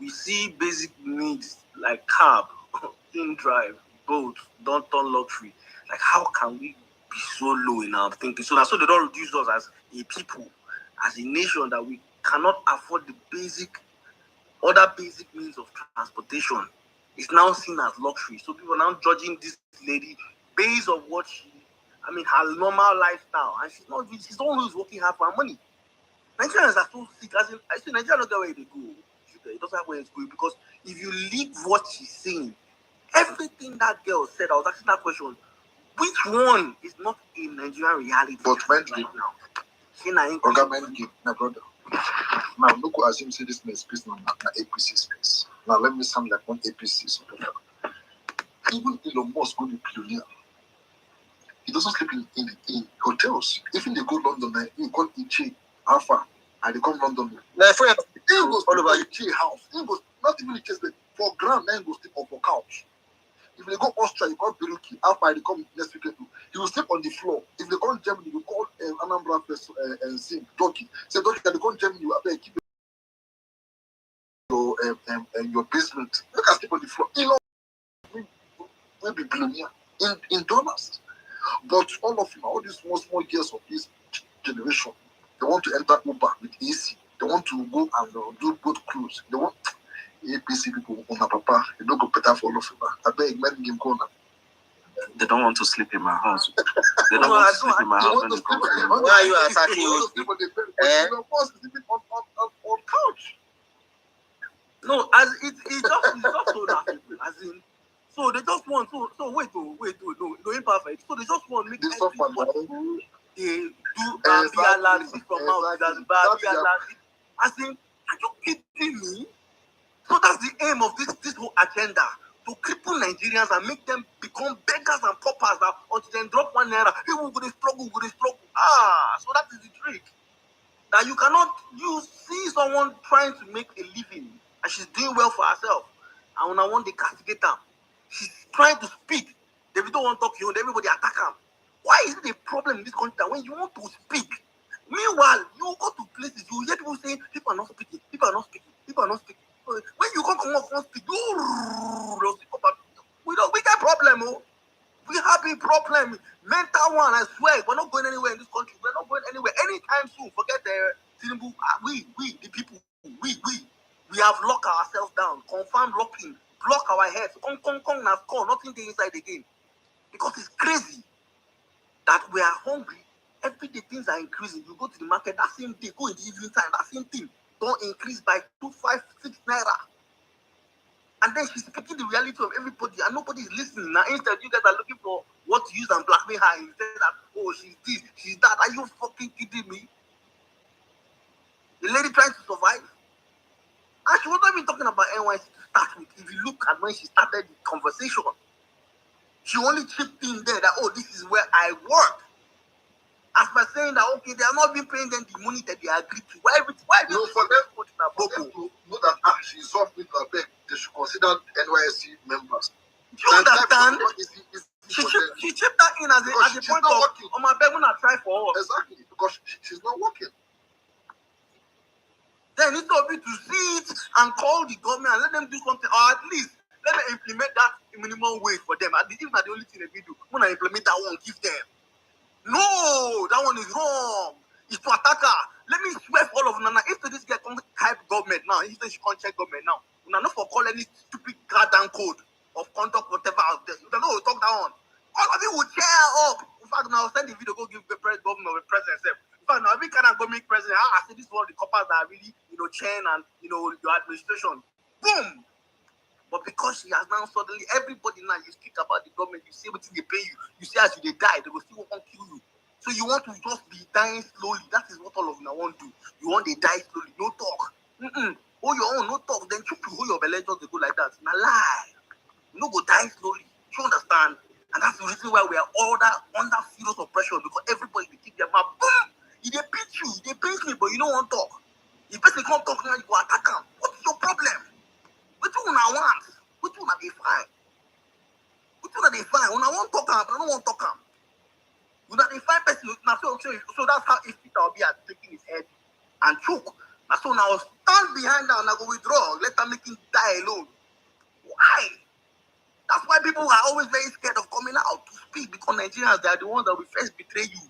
we see basic needs like cab, in drive, boat, don't turn luxury. Like how can we be so low in our thinking? So that's so they don't reduce us as a people, as a nation, that we cannot afford the other basic means of transportation. It's now seen as luxury. So people are now judging this lady based on her normal lifestyle. And she's the one who's working hard for her money. Nigerians are so sick. I say Nigeria don't get where they go. It doesn't have where it's going. Because if you leave what she's saying, everything that girl said, I was asking that question, which one is not a Nigerian reality? But right now. My brother. Now, look, assume say this space now, APC space. Now, let me sound like one APC supporter. Even Elon Musk will be billionaire. He doesn't sleep in hotels. Even they go London, you call Ichi Alpha, and they come London. My friend, he goes all over Ichi house. He goes not even in chest bed for ground. Then go sleep on for couch. If they go Austria, you call Beruki Alpha. They come next weekend. He will sleep on the floor. If they come Germany, you call Anambra first and sing Doki. Say Doki, they come Germany. You better keep your basement. You can sleep on the floor. You know, will be billionaire in dollars. But all of them, all these small years of this generation, they want to enter Uber with AC. They want to go and do boat cruise. They want APC people on a papa. They don't go better for all of them. I beg, men give corner. They don't want to sleep in my house. They don't want to sleep in my house when they come. Why are you attacking us? On couch. No, as it's just so laughable. As in, so they just want wait, no imperfect. So they just want to make everybody they do Babiala from out Babiala. As in, are you kidding me? So that's the aim of this whole agenda, to cripple Nigerians and make them become beggars and paupers now until they drop 1 naira. Hey, we're going to struggle. So that is the trick. That you see someone trying to make a living and she's doing well for herself. And when I want to castigate her, she's trying to speak. David don't want to talk to you, and everybody attack her. Why is it a problem in this country that when you want to speak, meanwhile, you go to places, you hear people saying, people are not speaking. When you come and speak, we get problem, oh. We have a problem, mental one, I swear. We're not going anywhere in this country. We're not going anywhere anytime soon. Forget Tinubu. We, the people, we have locked ourselves down. Confirmed locking. Block our heads. Come, now score. Nothing there inside again. Because it's crazy that we are hungry. Every day things are increasing. You go to the market, that same day, go in the evening time, that same thing. Don't increase by 2, 5, 6 naira. And then she's speaking the reality of everybody, and nobody is listening. Now, instead, you guys are looking for what to use and blackmail her and say that, oh, she's this, she's that. Are you fucking kidding me? The lady trying to survive. And she wasn't even talking about NYC to start with. If you look at when she started the conversation, she only chipped in there that, oh, this is where I work. As by saying that, okay, they are not being paying them the money that they agreed to. Why no, for them to know that she's off with her bed, they should consider NYSC members. Do you understand? She chipped that in as a point of, on my bed when I try for her. Exactly, because she's not working. Then it will be to see it and call the government and let them do something, or at least let them implement that minimum wage for them. At least if not the only thing they do, when I implement that one, give them. No, that one is wrong. It's to attack her. Let me swear for all of Nana. If this get type government now, if they should check government now, we are not for call any stupid goddamn code of conduct, whatever out there. You don't know, talk that one. All of you will cheer up. In fact, now send the video, go give the government or the president. In fact, now every kind of government president, I say this is one of the coppers that are really, chain and, your administration. Boom! But because she has now suddenly, everybody now, you speak about the government, you see what they pay you, you see as they die, they will still want to kill you. So you want to just be dying slowly. That is what all of you want to do. You want to die slowly, no talk. Hold your own, no talk. Then you hold your belly, just go like that. Now lie. You no go die slowly. You understand? And that's the reason why we are all under serious oppression, because everybody will keep their mouth. Boom! If they beat you, they beat me, but you don't want to talk. If person can't talk now, you go attack them. What is your problem? Which one I want? Which one are they fine? Which one are they fine? When I want to talk, I don't want to talk. When they find person, so that's how if Peter will be at taking his head and choke. And so now stand behind her and I go withdraw. Let her make him die alone. Why? That's why people are always very scared of coming out to speak, because Nigerians, they are the ones that will first betray you.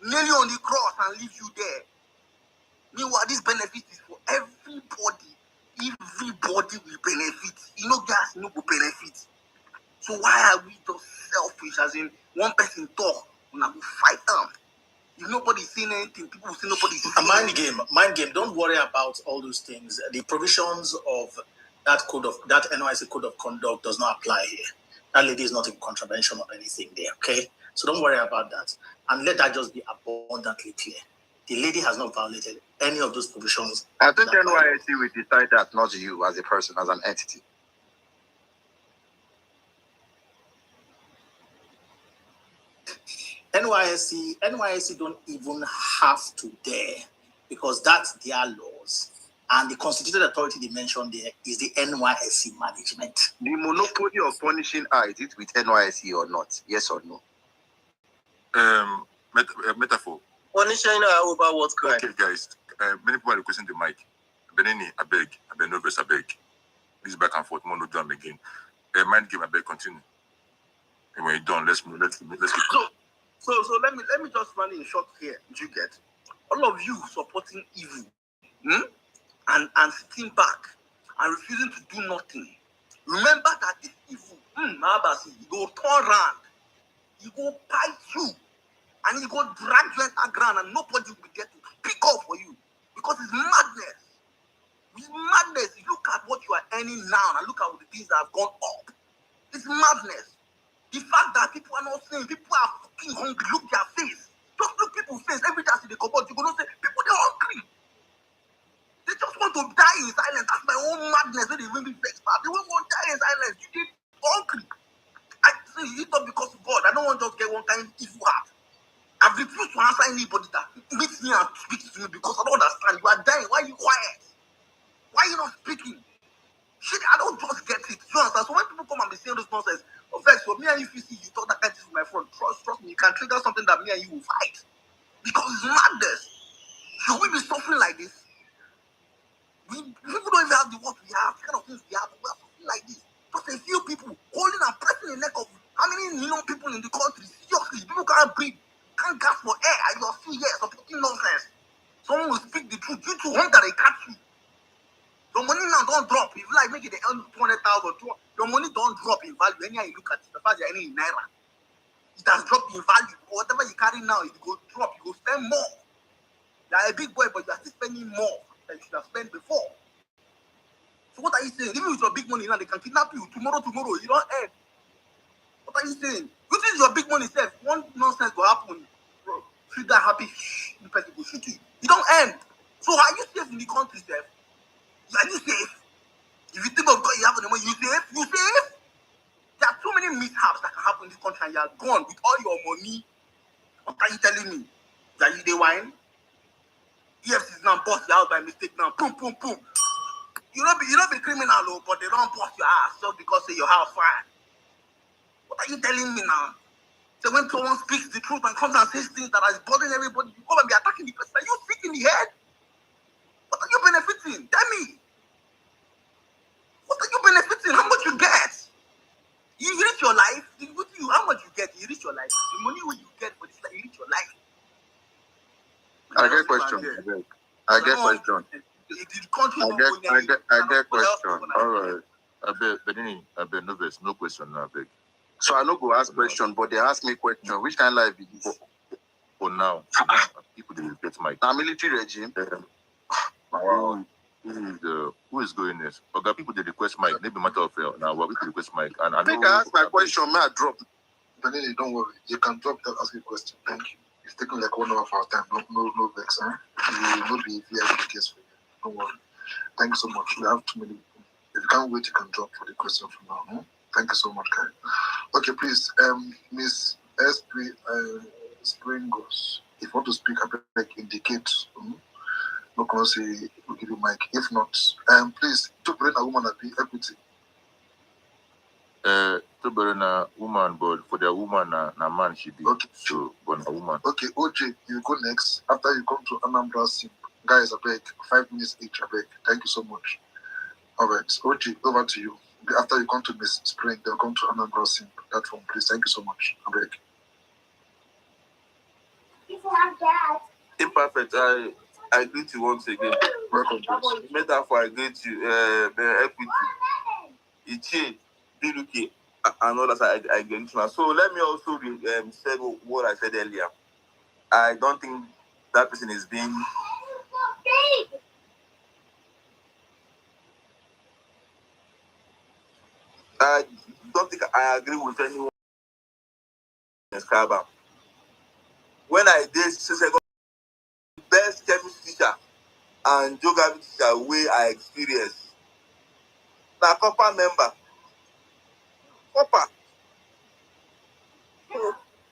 Nail you on the cross and leave you there. Meanwhile, this benefit is for everybody. Everybody will benefit. You know, guys, no will benefit. So why are we just selfish? As in, one person talk, and I will fight them. If nobody's saying anything, people will say nobody's saying anything. Mind game. Don't worry about all those things. The provisions of that NYSC code of conduct does not apply here. That lady is not in contravention of anything there. Okay, so don't worry about that, and let that just be abundantly clear. The lady has not violated any of those provisions. I think NYSC will decide that, not you as a person, as an entity. NYSC don't even have to dare, because that's their laws. And the constituted authority they mentioned there is the NYSC management. The monopoly of punishing her, is it with NYSC or not? Yes or no? Metaphor. Punishing her over what crime? Okay, guys. Many people are requesting the mic. Benini, I beg. I beg, no verse, I beg. This back and forth, more no drum again. Mind game, I beg, continue. And when you're done, let's keep going. So let me just run in short here. Do you get? All of you supporting evil, and sitting back and refusing to do nothing. Remember that this evil, you go turn around, you go bite you, and you go drag you enter ground, and nobody will get to pick up for you, because it's madness. It's madness. Look at what you are earning now, and look at the things that have gone up. It's madness. The fact that people are not saying, people are fucking hungry. Look their face. Just look people's face. Every day they come out, you're going to say, people, they're hungry. They just want to die in silence. That's my own madness. When they really vex, they won't want to die in silence. You get hungry. I say it's not because of God. I don't want to just get one kind of evil heart. I've refused to answer anybody that meets me and speaks to me, because I don't understand. You are dying. Why are you quiet? Why are you not speaking? Shit, I don't just get it. You understand? So when people come and be saying those nonsense, so me and you see you talk that kind of thing with my friend, trust me, you can trigger something that me and you will fight. Because it's madness. Should we be suffering like this? People don't even have the what we have, the kind of things we have, we are suffering like this. Just a few people holding and pressing the neck of how many million people in the country? Seriously, people can't breathe, can't gasp for air, and you're still here supporting nonsense. Someone will speak the truth. Due to hunger, they catch you. Your money now don't drop. If you like make it the 200,000, your money don't drop in value. Anyhow you look at it, the fact you're earning in naira, it has dropped in value. Whatever you carry now, it go drop. You go spend more. You're a big boy, but you are still spending more than you should have spent before. So what are you saying? Even with your big money now, they can kidnap you tomorrow. You don't earn. What are you saying? You think your big money self, one nonsense will happen, bro. Treat that happy, the person will shoot you. You don't earn. So are you safe in the country, self? Are you safe? If you think of God, you have the money, you safe? You safe? There are too many mishaps that can happen in this country and you are gone with all your money. What are you telling me? That you they wine? EFC is now bust your house by mistake now. Boom, boom, boom. You don't be criminal, but they don't bust your ass just because say your house fine. What are you telling me now? So when someone speaks the truth and comes and says things that are bothering everybody, you come and be attacking the person. Are you sick in the head? What are you benefiting? Tell me. What are you benefiting? How much you get? You reach your life. How much you get? You reach your life. The money you get for this life, you reach your life. I get question. I get question. I get question. All right. I beg, Benini, I beg, no question, I beg. So I no go ask question, but they ask me question. Which kind of life is this? For now, people they get my military regime. Wow. Who is going next? Okay, people they request Mike. Maybe matter of now, we could request Mike. And I think I ask my question. May I drop? Benini, don't worry. You can drop that. Ask a question. Thank you. It's taking like 1 hour of our time. No vex, huh? You will not be VIP case for you. Don't worry. Thank you so much. We have too many people. If you can't wait, you can drop for the question from now. Huh? Thank you so much, guys. Okay, please, Miss Springos, if you want to speak, I beg indicate. Not gonna say we'll give you mic. If not, please, to bring a woman at the equity. To bring a woman, but for the woman, a man should be. Okay. So, but a woman. Okay, OJ, you go next. After you come to Anambra Sim. Guys, I beg, 5 minutes each, I beg. Thank you so much. All right, OJ, over to you. After you come to Miss Spring, they'll come to Anambra Sim. That one, please. Thank you so much. I beg. Imperfect. I greet you once again. Welcome, please. Metaphor, I greet you. The equity, Ichi, Biluki, and others. I greet you. So let me also say what I said earlier. I don't think that person is being. I don't think I agree with anyone in Scarborough. When I did best chemistry teacher and geography teacher way I experienced. Now copper member. Copper.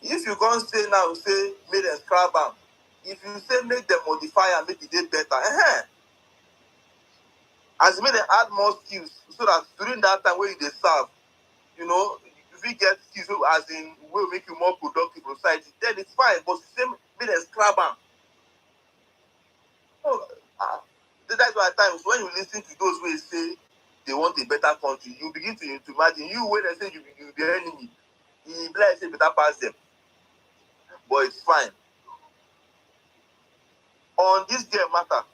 If you can't say now, say make them Scarborough. If you say make them modify and make it better, as make them add more skills so that during that time when they serve, you know, if you get skills as in will make you more productive for society, then it's fine. But same make them Scarborough. That's why at times when you listen to those who say they want a better country, you begin to imagine you when they say you be the enemy, you be like say better pass them. But it's fine. On this day matter,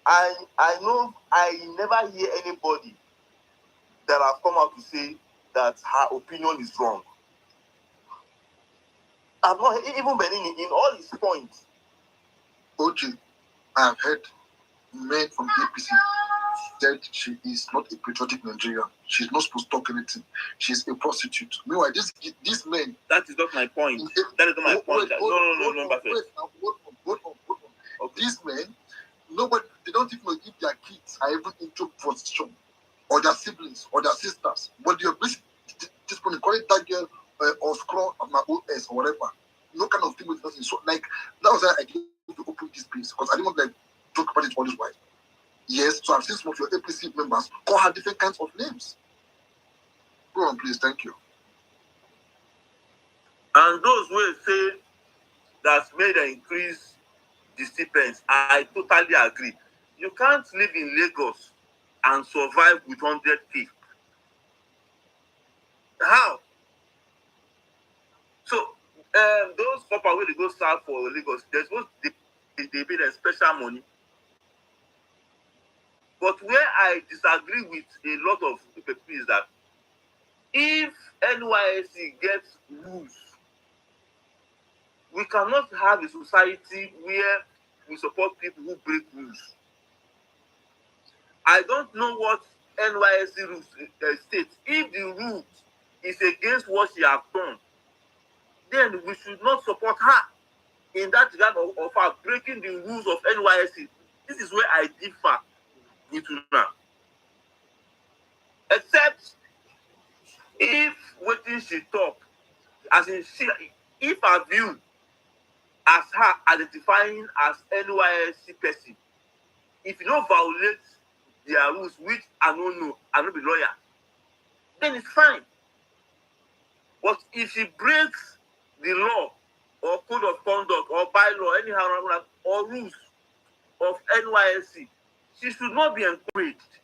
I know I never hear anybody that have come out to say that her opinion is wrong. I've not even Benini in all his points. OJ, I've heard men from APC said she is not a patriotic Nigerian. She's not supposed to talk anything. She's a prostitute. Meanwhile, these men. That is not my point. That is not my point. No. Okay. These men, nobody, they don't even know if their kids are even into prostitution, or their siblings, or their sisters. But they're basically this one, call it that girl or scroll of my OS or whatever. No kind of thing with nothing. So, like, that was why I came to open this place because I didn't want to talk about it all this while. Yes, so I've seen some of your APC members call her different kinds of names. Go on, please. Thank you. And those who say that's made an increase the stipends, I totally agree. You can't live in Lagos and survive with 100K. How? So, those copper where they go serve for Lagos, they're supposed to they pay them special money. But where I disagree with a lot of people is that if NYSC gets rules, we cannot have a society where we support people who break rules. I don't know what NYSC rules states. If the rule is against what she has done, then we should not support her in that regard of her breaking the rules of NYSC. This is where I differ with Una. Except if what she talk, as in if her view as her identifying as NYSC person, if you don't violate their rules, which I don't know, I don't be lawyer, then it's fine. But if she breaks the law or code of conduct or bylaw, anyhow, or rules of NYSC, she should not be encouraged.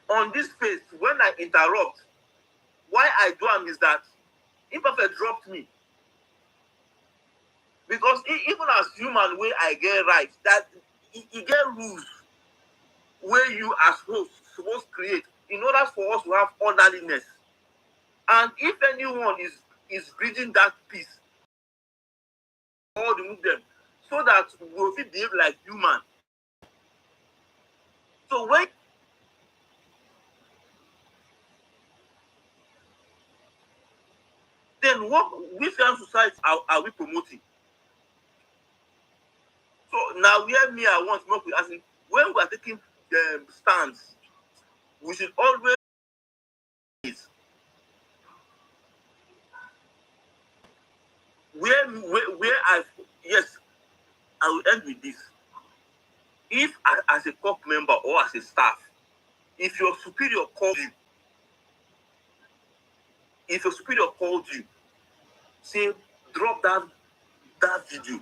On this phase, when I interrupt, why I do am is that Imperfect dropped me. Because even as human way I get right, that you get rules where you as host supposed to create in order for us to have orderliness. And if anyone is breaching that peace, all remove them so that we will behave like human. So when then which kind of society are we promoting? So now where me I want to work with, as in, when we are taking stands, we should always where I yes, I will end with this. If as a corp member or as a staff, if your superior calls you, say drop that video.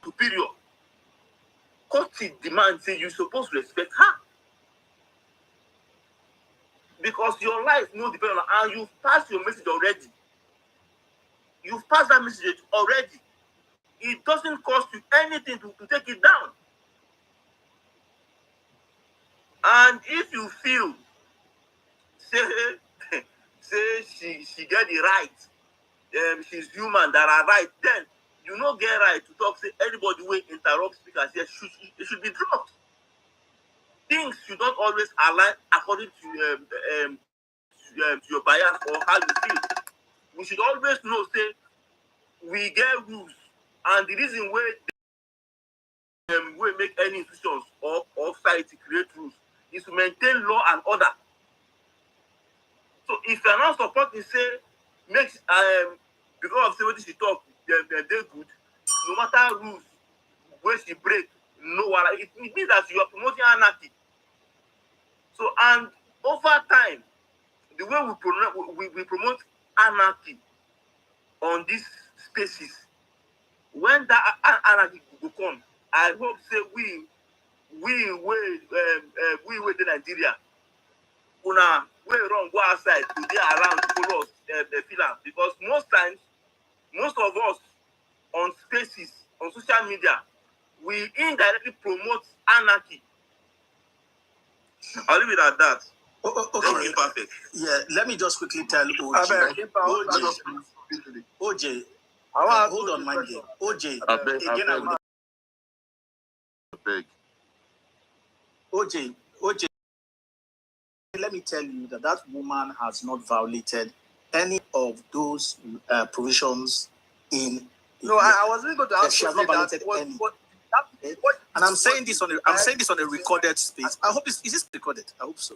Superior, court demand say you supposed to respect her. Because your life no depend on her, and you've passed your message already. You've passed that message already. It doesn't cost you anything to take it down. And if you feel say she get the right, she's human, that are right, then you no get right to talk, say anybody will interrupt speakers here should be dropped. Things should not always align according to your bias or how you feel. We should always know, say, we get rules, and the reason why we make any institutions or society create rules is to maintain law and order. So if you're not supporting, say, makes because of say what she talk, they're good, no matter rules where she break, it means that you are promoting anarchy. So, and over time, the way we promote anarchy on these spaces, when that anarchy will come, I hope say we the Nigeria, we run go outside to be around to follow us feel am, because most times, most of us on spaces on social media, we indirectly promote anarchy. I'll leave it at that. Okay. Imperfect. Yeah, let me just quickly tell OJ, hold on, mind game. OJ, OJ, let me tell you that woman has not violated any of those provisions in. No, I wasn't going to ask. She has not violated any. And I'm saying this on a recorded space. I hope is this recorded? I hope so.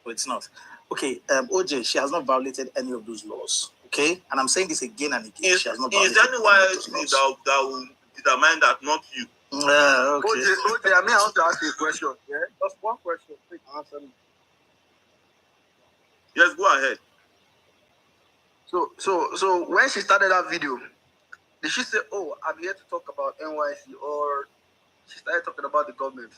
But it's not. Okay, OJ, she has not violated any of those laws. Okay, and I'm saying this again and again. She has not violated any of those laws. That will determine that, not you. Okay. OJ, I want to ask you a question. Yeah, just one question. Please answer me. Yes, go ahead. So when she started that video, did she say, "Oh, I'm here to talk about NYSC," or she started talking about the government?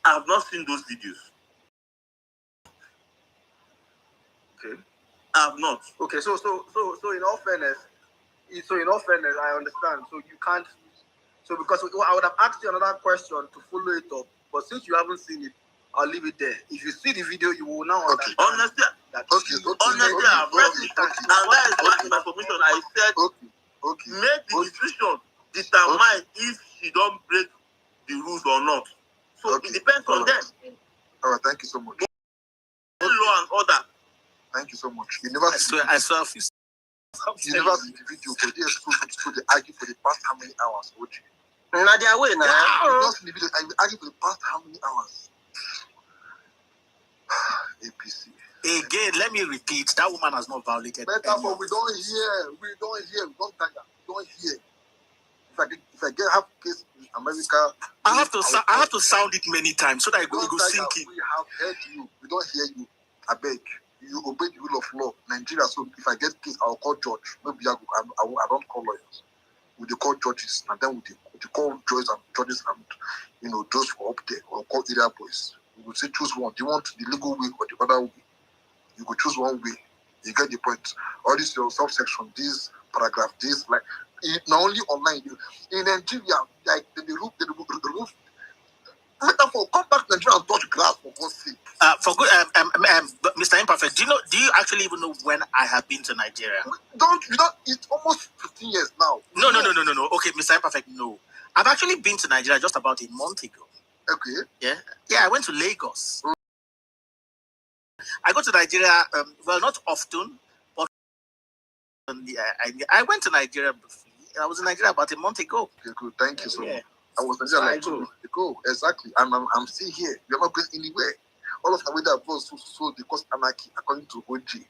I have not seen those videos. Okay, I have not. Okay, so in all fairness, I understand. So you can't. So because I would have asked you another question to follow it up, but since you haven't seen it, I'll leave it there. If you see the video, you will now understand. Honestly, I have not seen it. And that is why, in my permission, I said Okay. Make the decision determine if she don't break the rules or not. So it depends on them. All right, thank you so much. Law and order. Thank you so much. You never see I swear you never see the video, but they argue for the past how many hours? Now they are way now. You don't see the video, and they argue for the past how many hours? APC. Again, let me repeat, that woman has not violated. We don't hear. We don't tire. We don't hear. If I get half case in America, I have to sound it many times so that it go sink in. We have heard you. We don't hear you. I beg. You obey the rule of law. Nigeria. So if I get case, I'll call judge. Maybe I don't call lawyers. We call judges, and then we call judges and those who are up there, or call area boys. We will say choose one. Do you want the legal way or the other way? You could choose one way. You get the point. All this your subsection, this paragraph, this like not only online. In Nigeria, like the roof. Metaphor, come back to Nigeria and touch grass for God's sake. For good, Mr. Imperfect, do you actually even know when I have been to Nigeria? It's almost 15 years now. No. Okay, Mr. Imperfect, no. I've actually been to Nigeria just about a month ago. Okay. Yeah, I went to Lagos. I go to Nigeria, well, not often, but I went to Nigeria before. I was in Nigeria about a month ago. Okay, good. Thank you so much. I was in Nigeria like 2 weeks ago. Exactly. I'm still here. We're not going anywhere. All of the way that was so they cause anarchy, according to OG.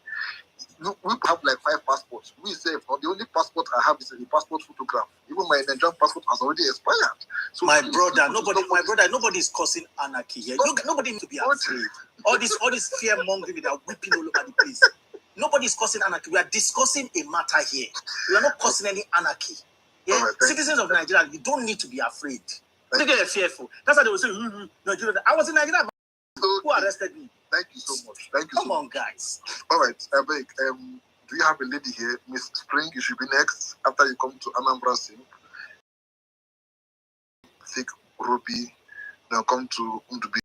We have like 5 passports. We say the only passport I have is a passport photograph. Even my Nigerian passport has already expired. So my brother, nobody is causing anarchy here. Nobody needs to be afraid. All this fear mongering that are whipping all over the place. Nobody is causing anarchy. We are discussing a matter here. We are not causing any anarchy. Yeah, right, citizens of Nigeria, you don't need to be afraid. Don't get fearful. That's why they will say, Nigeria. I was in Nigeria. Who arrested me? Thank you so much. Thank you. Come on, guys. All right, Abek. Do you have a lady here, Miss Spring? You should be next after you come to Anambra Sim. Thick Ruby. Then come to Undubi.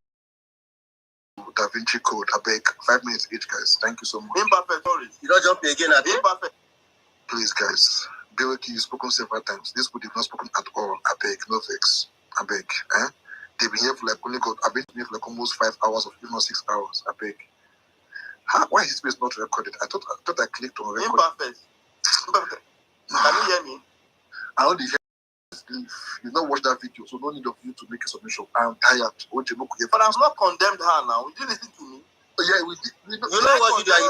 Da Vinci Code. Abek. 5 minutes each, guys. Thank you so much. Imperfect, sorry. You don't jump me again, Imperfect. Please, guys. Bewaki, you've spoken several times. This would have not spoken at all. Abeg, no vex. Abeg, They've been here for like I've been here for like almost 5 hours, or even 6 hours. Abeg. Why is this place not recorded? I thought I clicked on record. Imperfect. Can you hear me? I only hear you. You don't watch that video, so no need of you to make a submission. I'm tired. But I've not condemned her now. Did you listen to me? Yeah, we did. You know what you did?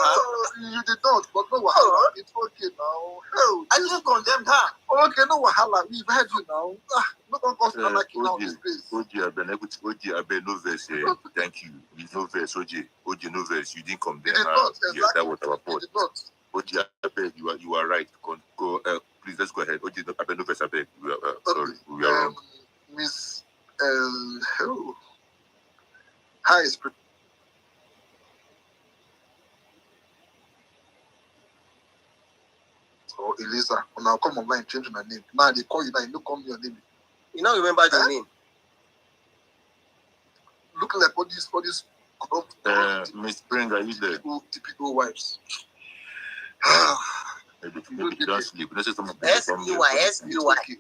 You did not, but no wahala. It's okay now. Hell, I didn't condemn her. Okay, no wahala. We've heard you now. No one cause anarchy now in this place. OG, no verse here. Thank you. No verse, OG, no verse. You didn't condemn her. Exactly. Yes, that was our point. You did not. OG, you are right. Go. Please, let's go ahead. OG, no verse. Sorry, we are wrong. Miss Hi, Spirit. Or Eliza, and I'll come online, change my name. Now they call you now, you don't call me your name. You don't remember your name. Looking like all these corrupt Miss Spring, are you there? Typical wives. Maybe you don't sleep. Let's say some of SUI.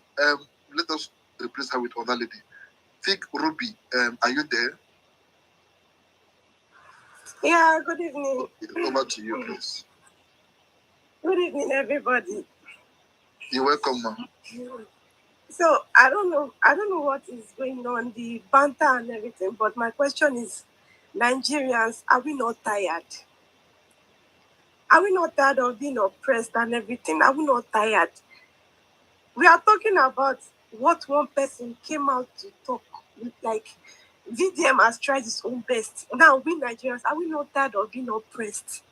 Let us replace her with other lady. Thick Ruby, are you there? Yeah, good evening. Over to you, please. Good evening, everybody. You're welcome, ma'am. So I don't know what is going on, the banter and everything, but my question is, Nigerians, are we not tired? Are we not tired of being oppressed and everything? Are we not tired? We are talking about what one person came out to talk, like VDM has tried his own best. Now we Nigerians, are we not tired of being oppressed?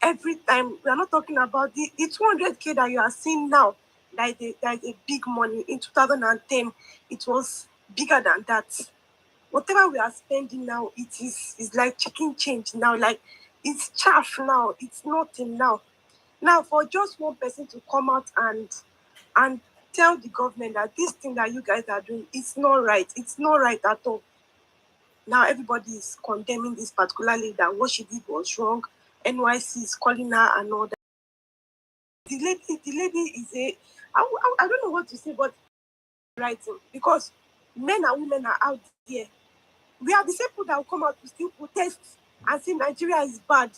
Every time, we are not talking about the 200K that you are seeing now, that is a big money. In 2010, it was bigger than that. Whatever we are spending now, it is like chicken change now. Like, it's chaff now. It's nothing now. Now, for just one person to come out and tell the government that this thing that you guys are doing, it's not right. It's not right at all. Now, everybody is condemning this particular lady that what she did was wrong. NYSC is calling her and all that. The lady is I don't know what to say, but right, because men and women are out there. We are the same people that will come out to still protest and say Nigeria is bad.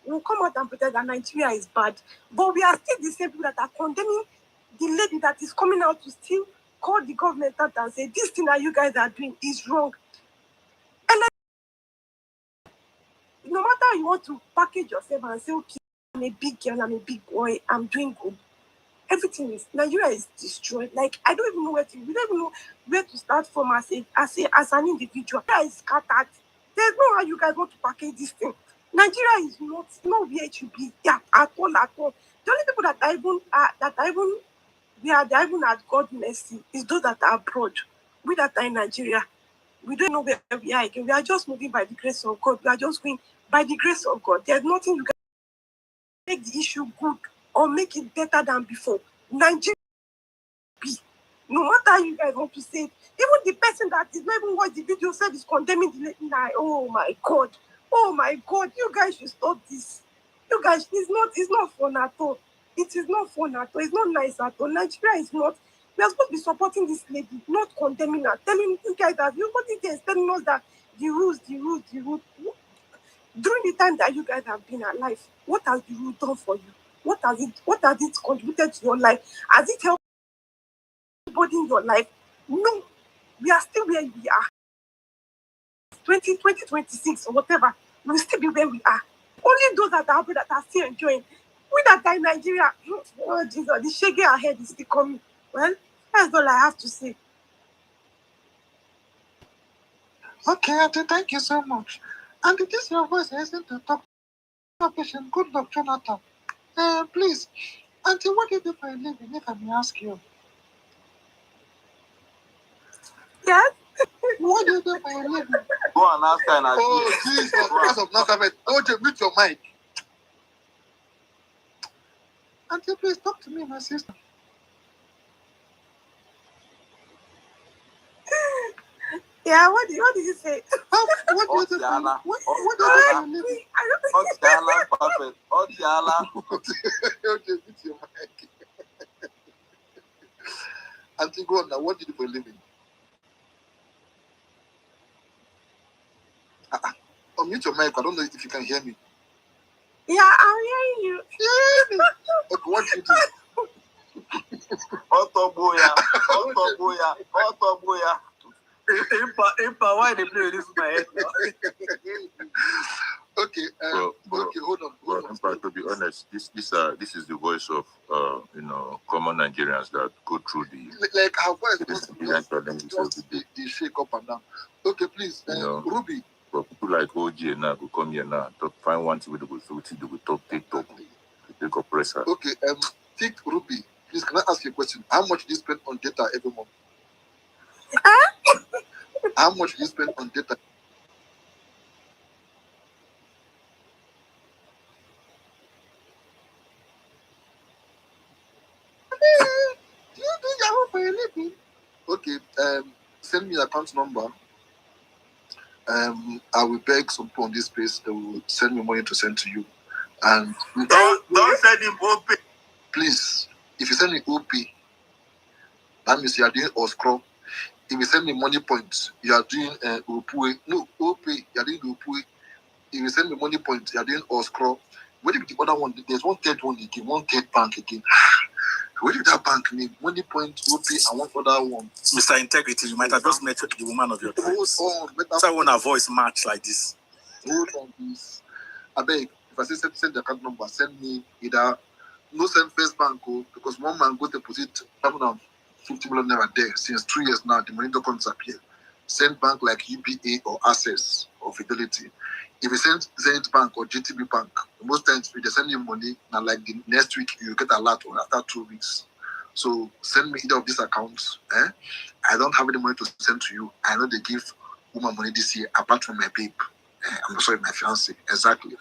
We will come out and protest that Nigeria is bad. But we are still the same people that are condemning the lady that is coming out to still call the government out and say, this thing that you guys are doing is wrong. And no matter how you want to package yourself and say, okay, I'm a big girl, I'm a big boy, I'm doing good. Everything is, Nigeria is destroyed. Like, I don't even know we don't even know where to start from as an individual. Nigeria is scattered. There's no how you guys want to package this thing. Nigeria is not where it should be. Yeah, at all. The only people that are even at God's mercy is those that are abroad. We that are in Nigeria, we don't know where we are again. We are just moving by the grace of God. We are just going by the grace of God. There's nothing you can make the issue good or make it better than before. Nigeria, no matter how you guys want to say it, even the person that is not even watch the video said is condemning the lady. Oh my God, you guys should stop this. You guys, it's not fun at all. It is not fun at all. It's not nice at all. Nigeria is not. We are supposed to be supporting this lady, not condemning her, telling you guys that nobody there is telling us that the rules. During the time that you guys have been alive, what has the rule done for you? What has it contributed to your life? Has it helped anybody in your life? No. We are still where we are. 2026 or whatever, we'll still be where we are. Only those that are happy that are still enjoying. We that are in Nigeria, oh Jesus, the shaking ahead is still coming. Well, that's all I have to say. Okay, Auntie, thank you so much. And this your voice isn't to talk patient. Good luck, Jonathan. Please, Auntie, what do you do for a living, if I may ask you? Yes? What do you do for a living? Go and ask her. Oh, Jesus, because of Nazareth. OJ, mute your mic. Auntie, please talk to me, my sister. Yeah, what did you say? What do you do for a living? Perfect. OJ, mute your mic. Auntie, go on now. What do you do for a living? Mute your mic. I don't know if you can hear me. Yeah, I'm hearing you. Okay, what do you do? Otoboya. Impa, why they play this in my head now? Okay, hold on. Impa, to be honest, this is the voice of common Nigerians that go through like her voice just they shake up and down. Okay, please, Ruby. But people like OG now go come here now, find one thing they go so they will talk TikTok, take oppressor. Okay, Tick Ruby, please can I ask you a question? How much do you spend on data every month? How much do you spend on data? Do you do Yahoo for a living? Okay, send me your account number. I will beg some people on this space. They will send me money to send to you. And don't send him OP. Please, if you send me OP, that means you are doing Oscro. If you send me money points, you are doing Opue. No, OP, you are doing Opue. If you send me money points, you are doing Oscro. What if the other one? There's one third one again, one third bank again. What if that bank name? Money point, OP, and one other one. Mr. Integrity, you might have just met the woman of your dreams. Hold on. So I want a voice match like this. Hold on, please. I beg, if I say send the account number, send me either no send first bank because one man go deposit 50 million naira there since 3 years now. The money don't disappear. Send bank like UBA or Access or Fidelity. If you send Zenith Bank or GTB Bank, most times if they send you money, now like the next week you get a lot or after 2 weeks. So send me either of these accounts. I don't have any money to send to you. I know they give woman money this year apart from my babe. I'm sorry, my fiance. Exactly.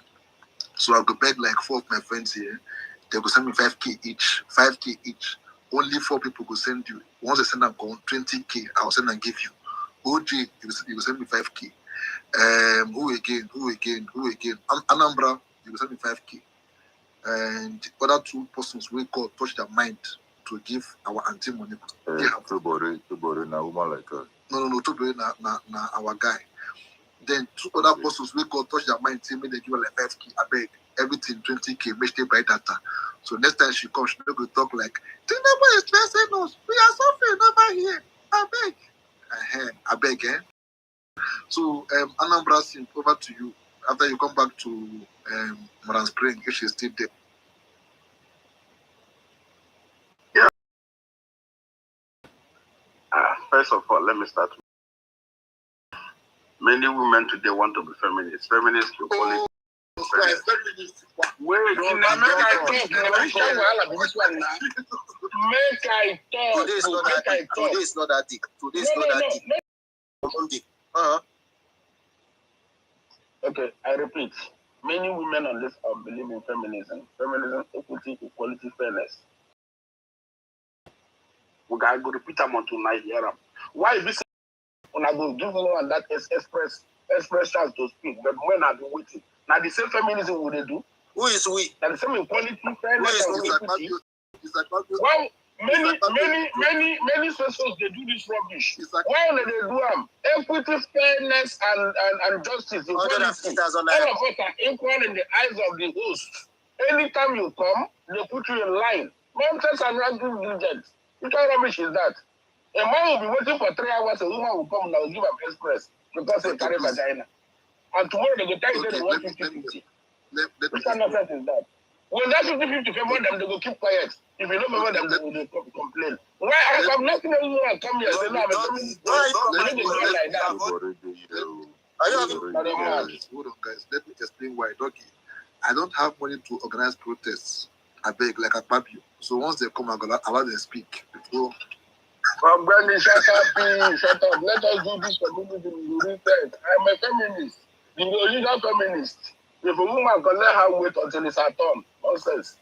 So I'll go beg like 4 of my friends here. They will send me 5K each. 5K each. Only 4 people will send you. Once they send them 20K, I'll send and give you. OJ, you will send me 5K. Who again? Anambra, you will send me 5K. and other two persons we God touch their mind to give our auntie money. Everybody na woman like her. No, na our guy. Then two other persons we God touch their mind, say me they give her like 5K. I beg everything 20K, make they buy data. So next time she comes, she no go talk like the number is stressing us. We are suffering over here. I beg, eh? So Anambra Sim, over to you. After you come back to Moran Spring, if she's still there. First of all, let me start. Many women today want to be feminists. Feminists to police. Wait, make I talk. Today is not that deep. Today is not that deep. Monday. Okay, I repeat. Many women on this earth believe in feminism. Feminism, equity, equality, fairness. We gotta go to Peter tonight here. Why this? When I go give one that express chance to speak, but when I've been waiting. Now the same feminism would they do? Who is we? Now the same equality, fairness, and equity. Why many socials they do this rubbish? Why do they do equity, fairness, and justice? Equality. All of us are equal in the eyes of the host. Anytime you come, they put you in line. Mountains and ranking diligence. What kind of rubbish is that? A man will be waiting for 3 hours, a woman will come and will give an express because they carry vagina. And tomorrow they will tell you they want 50-50. What kind of sense is that? When that 50-50 favor them, they will keep quiet. If you don't favor them, they will complain. Why I have nothing everyone come here say no, I'm coming. They need to go like that. Hold on, guys. Let me explain why. Doggy, I don't have money to organize protests. I beg, like a papi. So once they come, I'm gonna allow them to speak. So, Granny, shut up, shut up. Let us do this community reset. I'm a feminist. The original feminist. If a woman can let her wait until it's her turn, nonsense.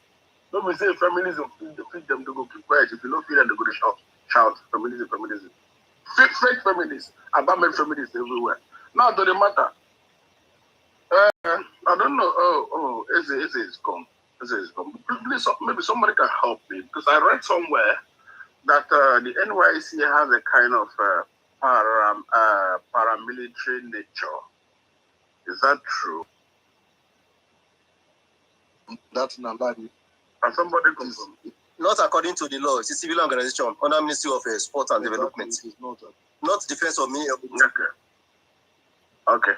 Don't be say feminism, feed them to go keep quiet. If you don't feed them, they go to shout. Feminism. Fake feminists, abandoned feminists everywhere. Now to the matter. I don't know. Eze is gone. Please, maybe somebody can help me because I read somewhere that the NYSC has a kind of paramilitary nature. Is that true? That's not bad. And somebody confirm. Not according to the law. It's a civil organization under Ministry of Sport and Development. Not defense of me. Okay.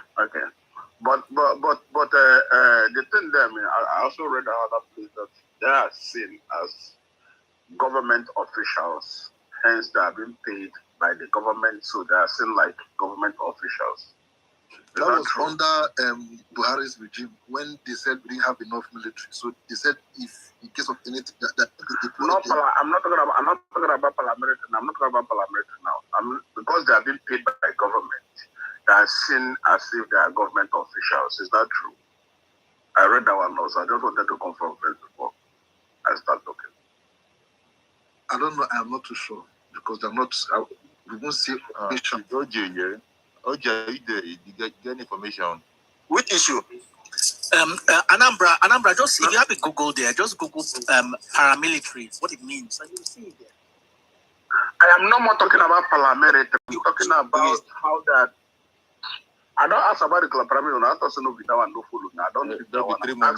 But the thing there, I mean, I also read another place that they are seen as government officials, hence they are being paid by the government, so they are seen like government officials. That was under Buhari's regime when they said we didn't have enough military. So they said if in case of anything I'm not talking about paramilitary. I'm not talking about paramilitary now. Because they are being paid by government, they are seen as if they are government officials. Is that true? I read that one also. I just wanted to confirm first before I start talking. I don't know. I'm not too sure because I'm not. We won't see. OJ, you get information. Which issue? Anambra, just if you have a Google there, just Google paramilitary, what it means, and you'll see it there. I am no more talking about paramilitary. I'm talking about how that. I don't ask about the paramilitary. I don't know that one no follow. I don't need that one. 3 more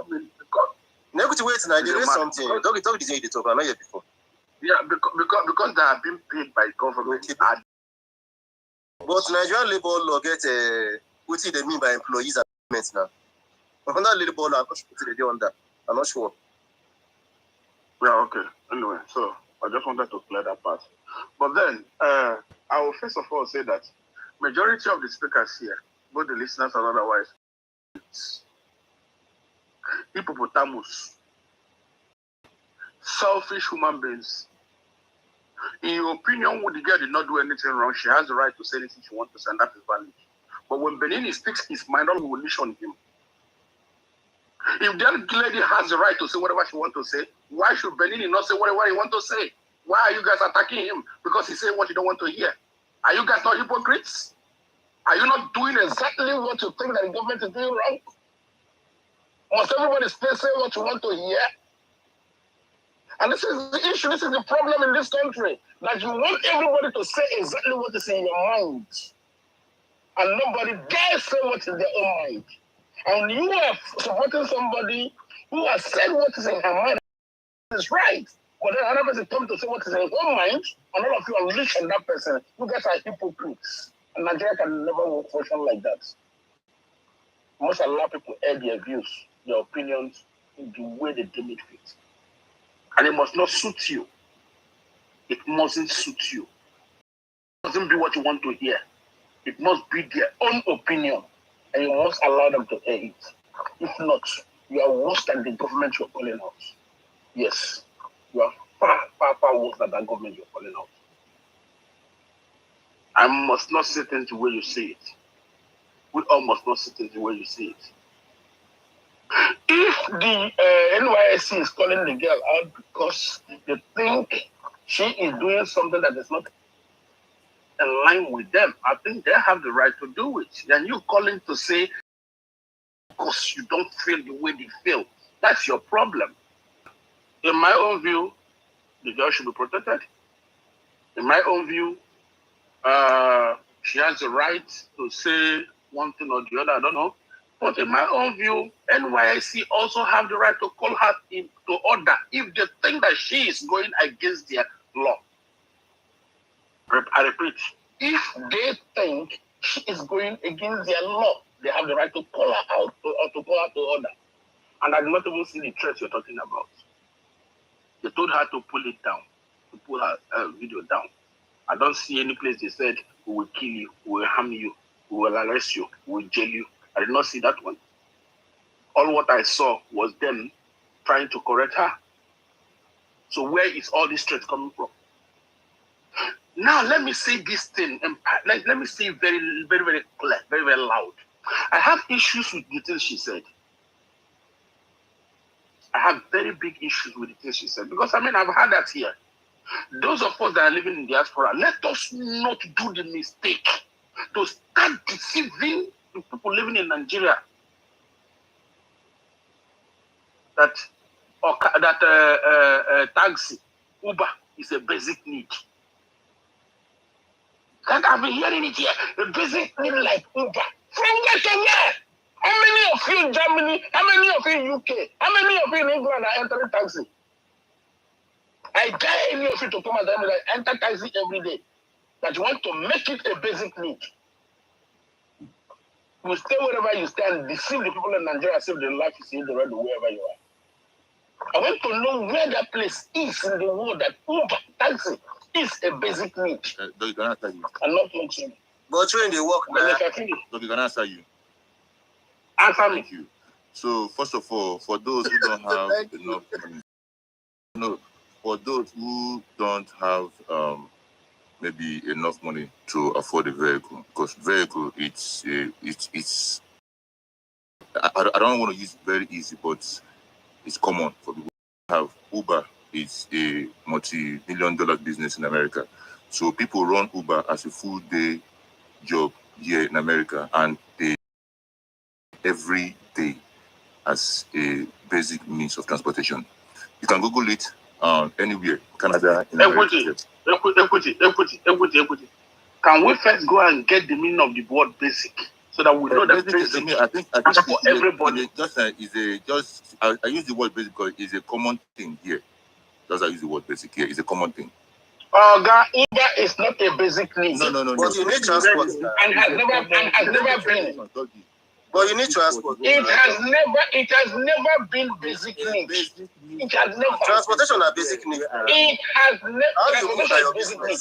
minutes. Wait, now there is something. Don't the say the talk. I'm not here before. Yeah, because they are being paid by government. But Nigerian labor law get what they mean by employees and government now. Under labor law, I'm not sure what they do on that. I'm not sure. Yeah, okay. Anyway, so I just wanted to clear that part. But then, I will first of all say that majority of the speakers here, both the listeners and otherwise, hippopotamus, selfish human beings. In your opinion, when the girl did not do anything wrong, she has the right to say anything she wants to say, and that is valid. But when Benini speaks his mind, all will leash on him. If that lady has the right to say whatever she wants to say, why should Benini not say whatever he wants to say? Why are you guys attacking him? Because he's saying what you don't want to hear. Are you guys not hypocrites? Are you not doing exactly what you think that the government is doing wrong? Must everybody say what you want to hear? And this is the issue, this is the problem in this country, that you want everybody to say exactly what is in your mind. And nobody dares say what is in their own mind. And you are supporting somebody who has said what is in her mind is right. But then another person comes to say what is in his own mind, and all of you unleash on that person. You guys are hypocrites. And Nigeria can never function like that. You must allow people to air their views, their opinions, in the way they deem it fit. And it must not suit you. It mustn't suit you. It mustn't be what you want to hear. It must be their own opinion. And you must allow them to air it. If not, you are worse than the government you're calling out. Yes, you are far, far, far worse than that government you're calling out. I must not sit in the way you see it. We all must not sit in the way you see it. If the NYSC is calling the girl out because they think she is doing something that is not in line with them, I think they have the right to do it. Then you calling to say, because you don't feel the way they feel, that's your problem. In my own view, the girl should be protected. In my own view, she has the right to say one thing or the other, I don't know. But in my own view, NYSC also have the right to call her into order if they think that she is going against their law. I repeat, if they think she is going against their law, they have the right to call her out or to call her to order. And I do not even see the threats you're talking about. They told her to pull it down, to pull her video down. I don't see any place they said, we will kill you, we will harm you, we will arrest you, we will jail you. I did not see that one. All what I saw was them trying to correct her. So where is all this threat coming from? Now let me say this thing, and let me say very, very, very clear, very, very loud. I have issues with the things she said. I have very big issues with the things she said. Because, I've had that here. Those of us that are living in diaspora, let us not do the mistake to start deceiving the people living in Nigeria that taxi, Uber is a basic need. And I've been hearing it here, a basic need like Uber. From where to where? How many of you in Germany? How many of you in UK? How many of you in England are entering taxi? I dare any of you to come and tell me that enter taxi every day. That you want to make it a basic need. You stay wherever you stay and deceive the people in Nigeria, save their life is in the road wherever you are. I want to know where that place is in the world that Uber taxi is a basic need. Doggy, can I answer you? And not luxury. But when they work now. Doggy, can I answer you? Answer me. Thank you. So first of all, for those who don't have enough money, for those who don't have maybe enough money to afford a vehicle, because vehicle it's I don't want to use very easy, but it's common for people to have. Uber is a multi-million-dollar business in America. So people run Uber as a full-day job here in America, and they every day as a basic means of transportation. You can Google it anywhere, Canada, in America. Equity. Can we first go and get the meaning of the word basic so that we know that basic I think for everybody? I use the word basic because it's a common thing here. That's I use the word basic here. It's a common thing. Uber is not a basic need. No. But you need transport. And has never been. But you need transport. It has never been basic need. It has never. Transportation are basic need. It has never. Transportation is basic need.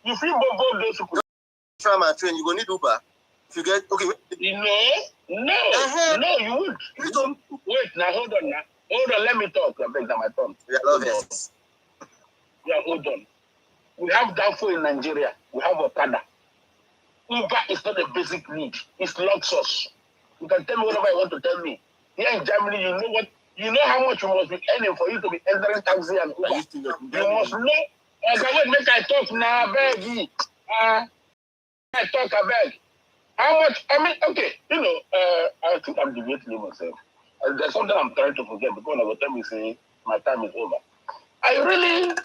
You feel Bobo those people. Tram and train, you go need Uber. If you get okay. No, you would. Wait, now hold on. Let me talk. I beg my turn. Yeah, hold on. We have Danfo in Nigeria. We have Okada. Uber is not a basic need. It's luxury. You can tell me whatever you want to tell me. Here in Germany, you know how much you must be earning for you to be entering taxi and Uber. You must know. Okay, wait, make I talk now, baby. I talk about how much. I mean, okay, I think I'm debating myself. There's something I'm trying to forget because I will tell me say my time is over. I really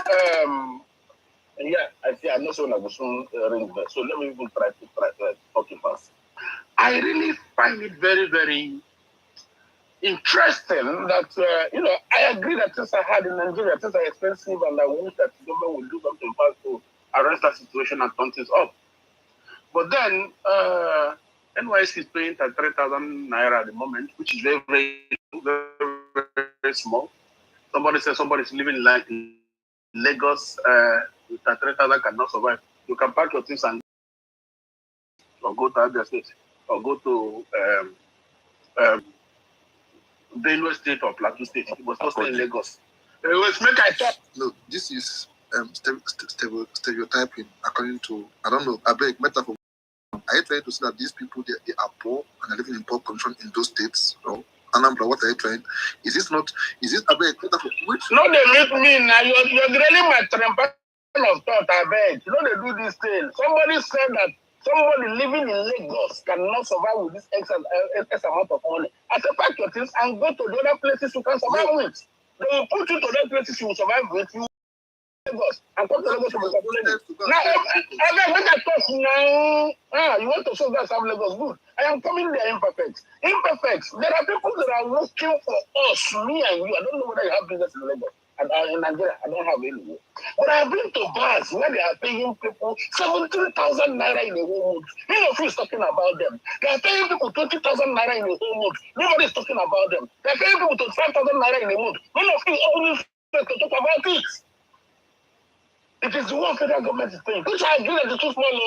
I see. I'm not sure I will soon ring that. So let me even try talking fast. I really find it very, very interesting that I agree that things are hard in Nigeria, things are expensive, and I wish that the government would do something fast to arrest that situation and turn things up. But then NYSC is paying 3,000 naira at the moment, which is very, very, very, very small. Somebody says somebody's living like Lagos with 3,000 cannot survive. You can pack your things and or go to other states or go to Benue State or Plateau State. You must not stay in Lagos. Make I talk. No, this is stereotyping according to, I don't know, I beg metaphor. Are you trying to say that these people, they are poor and are living in poor condition in those states? No? Anambra, what are you trying? Is it a beg metaphor? No, they make me now. You're really my tramp of thought, I beg. You know they do this thing. Somebody said that somebody living in Lagos cannot survive with this X amount of money. I said, pack your things and go to the other places you can survive with. They will put you to other places you will survive with. You Lagos and come to Lagos to now, when I talk now, you want to show guys have Lagos good. I am coming there imperfect. There are people that are working for us, me and you. I don't know whether you have business in Lagos. And in Nigeria, I don't have any. But I've been to bars where they are paying people 17,000 naira in a whole month. None of you is talking about them. They are paying people 20,000 naira in a whole month. Nobody is talking about them. They are paying people 25,000 naira in a month. None of you always to talk about it. It is the one federal government is paying, which I agree that it's too small.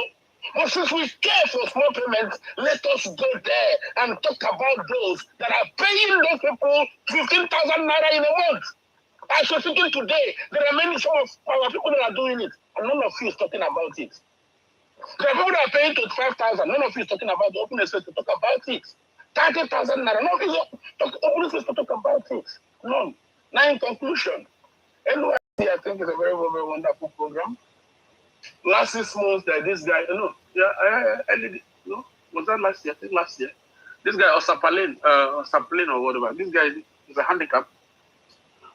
But since we care for small payments, let us go there and talk about those that are paying those people 15,000 naira in a month. As we're speaking today, there are many some of our people that are doing it, and none of you is talking about it. There are people that are paying 25,000, none of you is talking about the open space to talk about it. 30,000 naira, none of you is open space to talk about it. None. Now, in conclusion, NYSC, I think, is a very, very wonderful program. Last 6 months, that this guy, I did it, was that last year? I think last year. This guy, Osapalin or whatever, this guy is a handicap.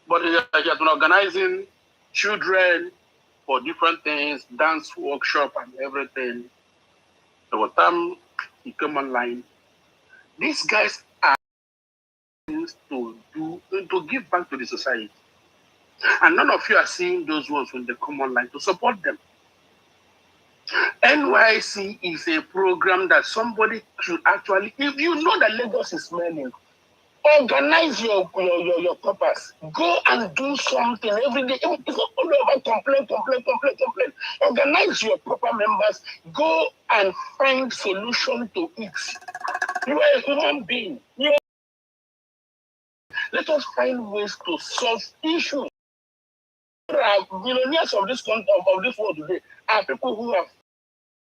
But he has been organizing children for different things, dance workshop and everything. So by the time he came online, these guys are things to give back to the society. And none of you are seeing those ones when they come online to support them. NYSC is a program that somebody should actually, if you know that Lagos is smelling, organize your corpus. Go and do something every day. It's not all about complain. Organize your proper members. Go and find solution to it. You are a human being. Let us find ways to solve issues. There are millionaires of this world today are people who have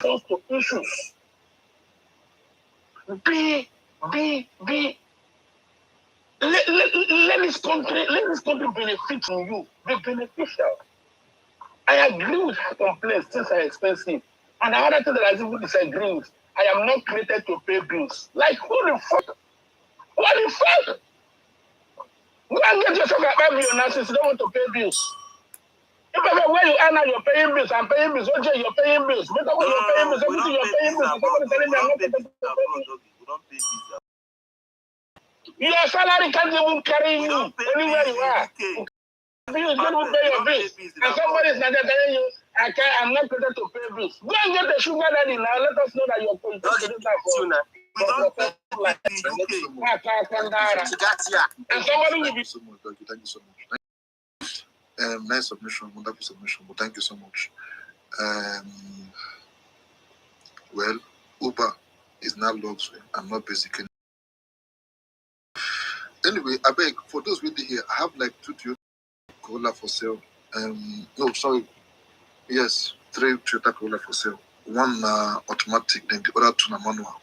solved to issues. Let this country benefit from you. Be beneficial. I agree with her complaints. Things are expensive. And another thing that I even disagree with, I am not created to pay bills. Like, who the fuck? What the fuck? Go and get yourself a millionaire since you don't want to pay bills. If ever where you are now, you're paying bills, I'm paying bills. OJ, you're paying bills. You're paying bills. Everything you're paying bills. Somebody telling me I'm not paying bills. We don't pay bills. Your salary can't even carry you anywhere you are. You don't pay your bills. And somebody is not telling you, I'm not prepared to pay bills. Go and get the sugar daddy now. Let us know that you're going to do that for you. We don't pay like and somebody will be. Thank you so much. Nice submission, wonderful submission, but thank you so much. Well, Uber is now luxury and not basic. Anyway, I beg, for those with here, I have like 2 Corolla for sale. No, sorry. Yes, 3 Toyota Corolla for sale. One automatic, then the other 2 manual.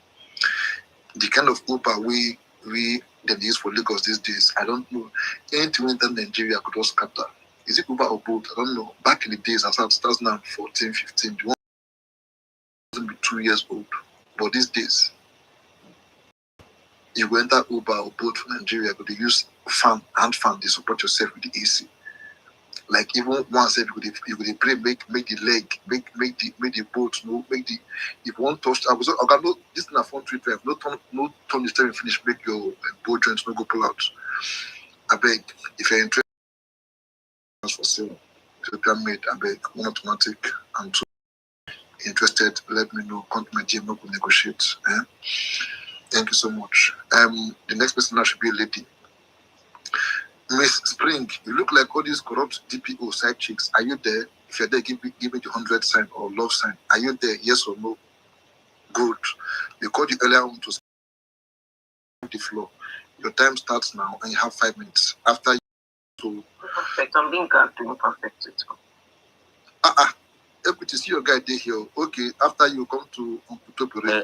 The kind of Uber we then use for Lagos these days, I don't know. Anything in Nigeria could just scatter. Is it Uber or both? I don't know. Back in the days, as 2014, 15, 2 years old. But these days, you go enter Uber or boat from Nigeria, but they use hand fan, they support yourself with the AC. Like even once if you could pray, make the leg, make the boat, if one touch, I got no this is a phone tree drive, no turn the steering finish, make your boat joints no go pull out. I beg, if you're interested for sale, if you're made, I beg, one automatic and two interested, let me know, come to my gym, no go negotiate. Thank you so much. The next person now should be a lady. Miss Spring, you look like all these corrupt DPO side chicks. Are you there? If you're there, give me the 100 sign or love sign. Are you there? Yes or no? Good. They called you earlier on to the floor. Your time starts now and you have 5 minutes. After you to perfect, I'm being perfect. Equity, see your guy there here. Okay, after you come to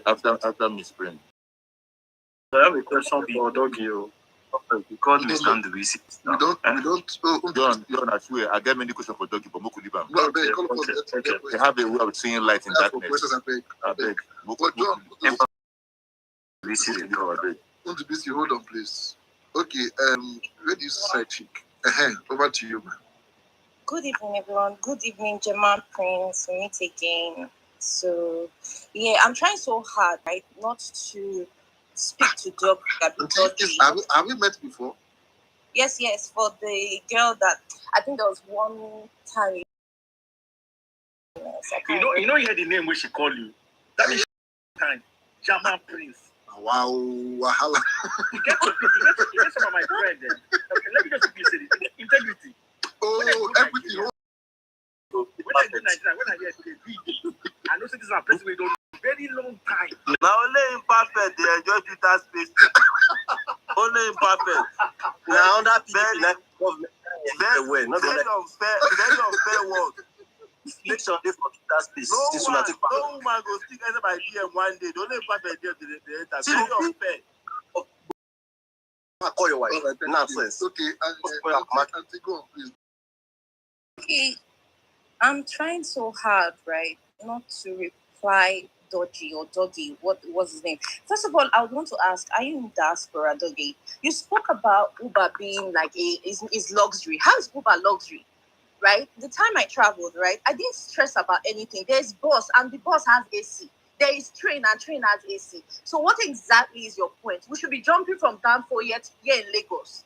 after Miss Spring. I have a question for Doggy. Because we stand the receipt. We don't. John, I swear, I get many questions for Doggy, but Moku Liban. Okay. They have a way of seeing light in darkness. I beg. But John, receipt. hold on, please. Okay, where is side chick? Over to you, man. Good evening, everyone. Good evening, Gemma Prince. We meet again. So, yeah, I'm trying so hard, right, not to speak to Doug. Have we met before? Yes, for the girl that I think there was one time. You know, you heard the name where she called you. That is time, Gemma Prince. Wow, wahala. You get some of my friends. Let me just say it. Integrity. Oh, everything. When I do Nigeria, when I hear today, I know this is a place we don't very long time. Now only imperfect they enjoy Twitter space. Only imperfect. Now under people like government. Very unfair work. Make sure they for Twitter space. No woman go stick as my DM one day. The only imperfect there they enter. Very unfair. I call your wife. Nonsense. Okay, and go on, please. Okay, I'm trying so hard, right, not to reply Dodgy or Doggy. What was his name? First of all, I would want to ask, are you in diaspora, Doggy? You spoke about Uber being like is luxury. How is Uber luxury, right? The time I traveled, right, I didn't stress about anything. There's bus and the bus has AC. There is train and train has AC. So what exactly is your point? We should be jumping from Danfo here in Lagos.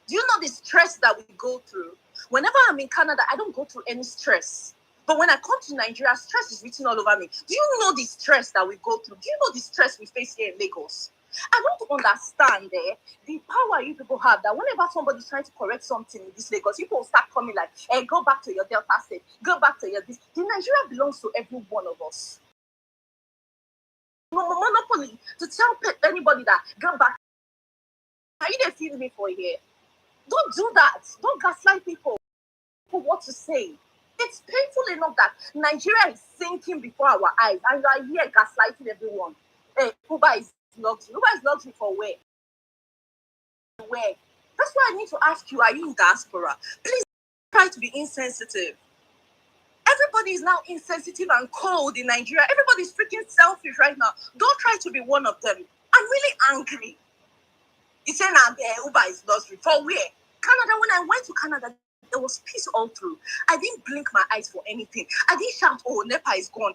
Do you know the stress that we go through? Whenever I'm in Canada, I don't go through any stress. But when I come to Nigeria, stress is written all over me. Do you know the stress that we go through? Do you know the stress we face here in Lagos? I don't understand the power you people have that whenever somebody's trying to correct something in this Lagos, people will start coming like, hey, go back to your Delta State, go back to your this. The Nigeria belongs to every one of us. No monopoly to tell anybody that go back. Are you there feeling me for here? Don't do that. Don't gaslight people for what to say. It's painful enough that Nigeria is sinking before our eyes and you are here gaslighting everyone. Hey, Uber is luxury. Uber is luxury for where? Where? That's why I need to ask you, are you in diaspora? Please try to be insensitive. Everybody is now insensitive and cold in Nigeria. Everybody's freaking selfish right now. Don't try to be one of them. I'm really angry. You say now Uber is luxury. For where? Canada, when I went to Canada, there was peace all through. I didn't blink my eyes for anything. I didn't shout, oh, NEPA is gone.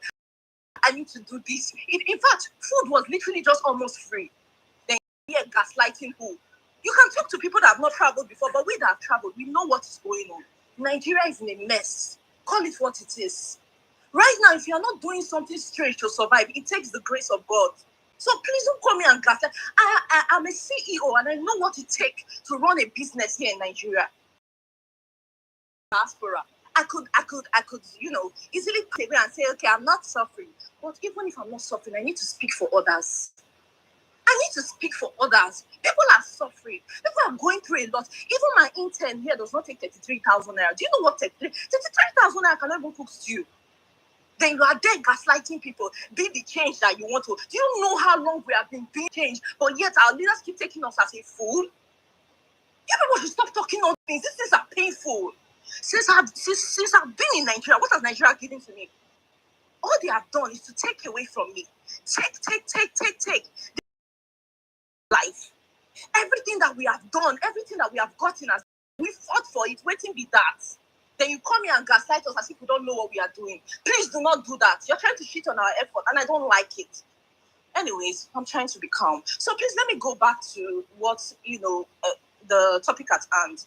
I need to do this. In fact, food was literally just almost free. Then here, gaslighting who? You can talk to people that have not traveled before, but we that have traveled, we know what is going on. Nigeria is in a mess. Call it what it is. Right now, if you're not doing something strange to survive, it takes the grace of God. So please don't call me and gaslight. I'm a CEO and I know what it takes to run a business here in Nigeria. Diaspora. I could, easily pay away and say, okay, I'm not suffering. But even if I'm not suffering, I need to speak for others. I need to speak for others. People are suffering. People are going through a lot. Even my intern here does not take 33,000 naira. Do you know what 33,000 naira cannot even cook stew? Then you are there gaslighting people. Be the change that you want to. Do you know how long we have been being changed? But yet our leaders keep taking us as a fool. You people should stop talking on things. These things are painful. Since I've been in Nigeria, what has Nigeria given to me? All they have done is to take away from me. Take life. Everything that we have done, everything that we have gotten, as we fought for it, waiting be that. Then you come here and gaslight us as if we don't know what we are doing. Please do not do that. You're trying to shit on our effort, and I don't like it. Anyways, I'm trying to be calm. So please let me go back to what, the topic at hand.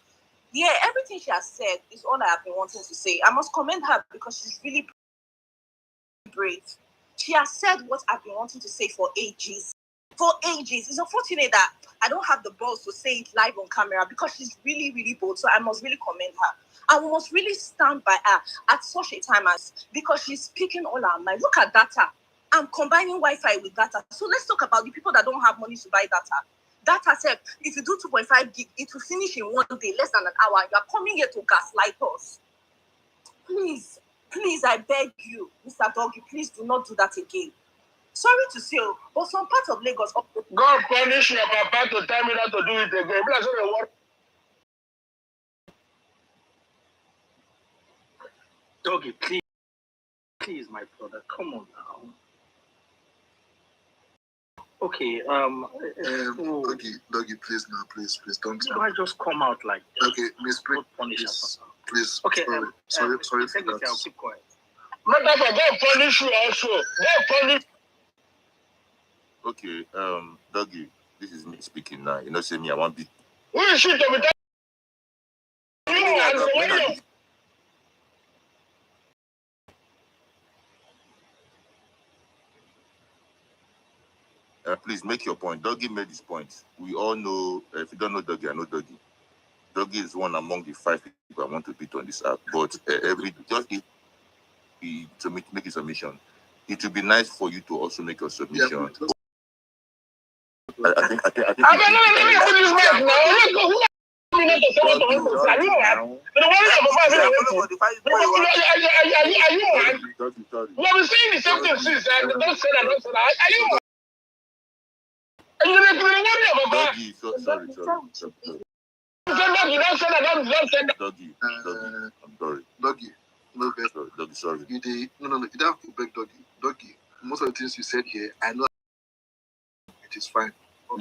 Yeah, everything she has said is all I have been wanting to say. I must commend her because she's really brave. She has said what I've been wanting to say for ages. It's unfortunate that I don't have the balls to say it live on camera because she's really, really bold. So I must really commend her. I must really stand by her at such a time as, because she's speaking all our mind. Look at data. I'm combining Wi-Fi with data. So let's talk about the people that don't have money to buy data. Data said, if you do 2.5 gig, it will finish in 1 day, less than an hour. You are coming here to gaslight us. Please, I beg you, Mr. Doggy, please do not do that again. Sorry to say, but some parts of Lagos... God punish your papa to tell me not to do it again. Doggy, please, my brother, come on now. Okay, Doggy, please, now, please, don't. Why just come out like that? Okay, Miss Spring, please. Okay, sorry for I'll that. keep quiet. Not that God punish you also. God punish. Okay, Doggy, this is me speaking now. You know, say me, I want to be. Who is she to be telling? Please make your point. Doggy made his point. We all know, if you don't know Doggy, I know Doggy. Doggy is one among the 5 people I want to beat on this app. But to make his submission, it would be nice for you to also make your submission. I Doggy, sorry. Doggy, I'm sorry. Doggy, no, Doggy, sorry. No, you don't have to beg Doggy. Doggy, most of the things you said here, I know it is fine.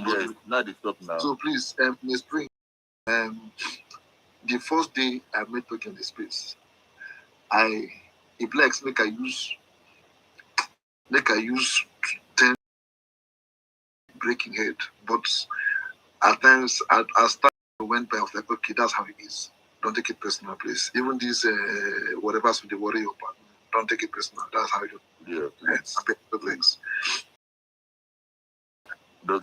Yes, now they stop now. So please, Ms. Spring, the first day I met Doggy in the space, if likes make I use 10 breaking head, but at times as time went by, I was like, okay, that's how it is. Don't take it personal, please. Even this whatever's with the worry about, don't take it personal. That's how you do. Yeah, thanks. We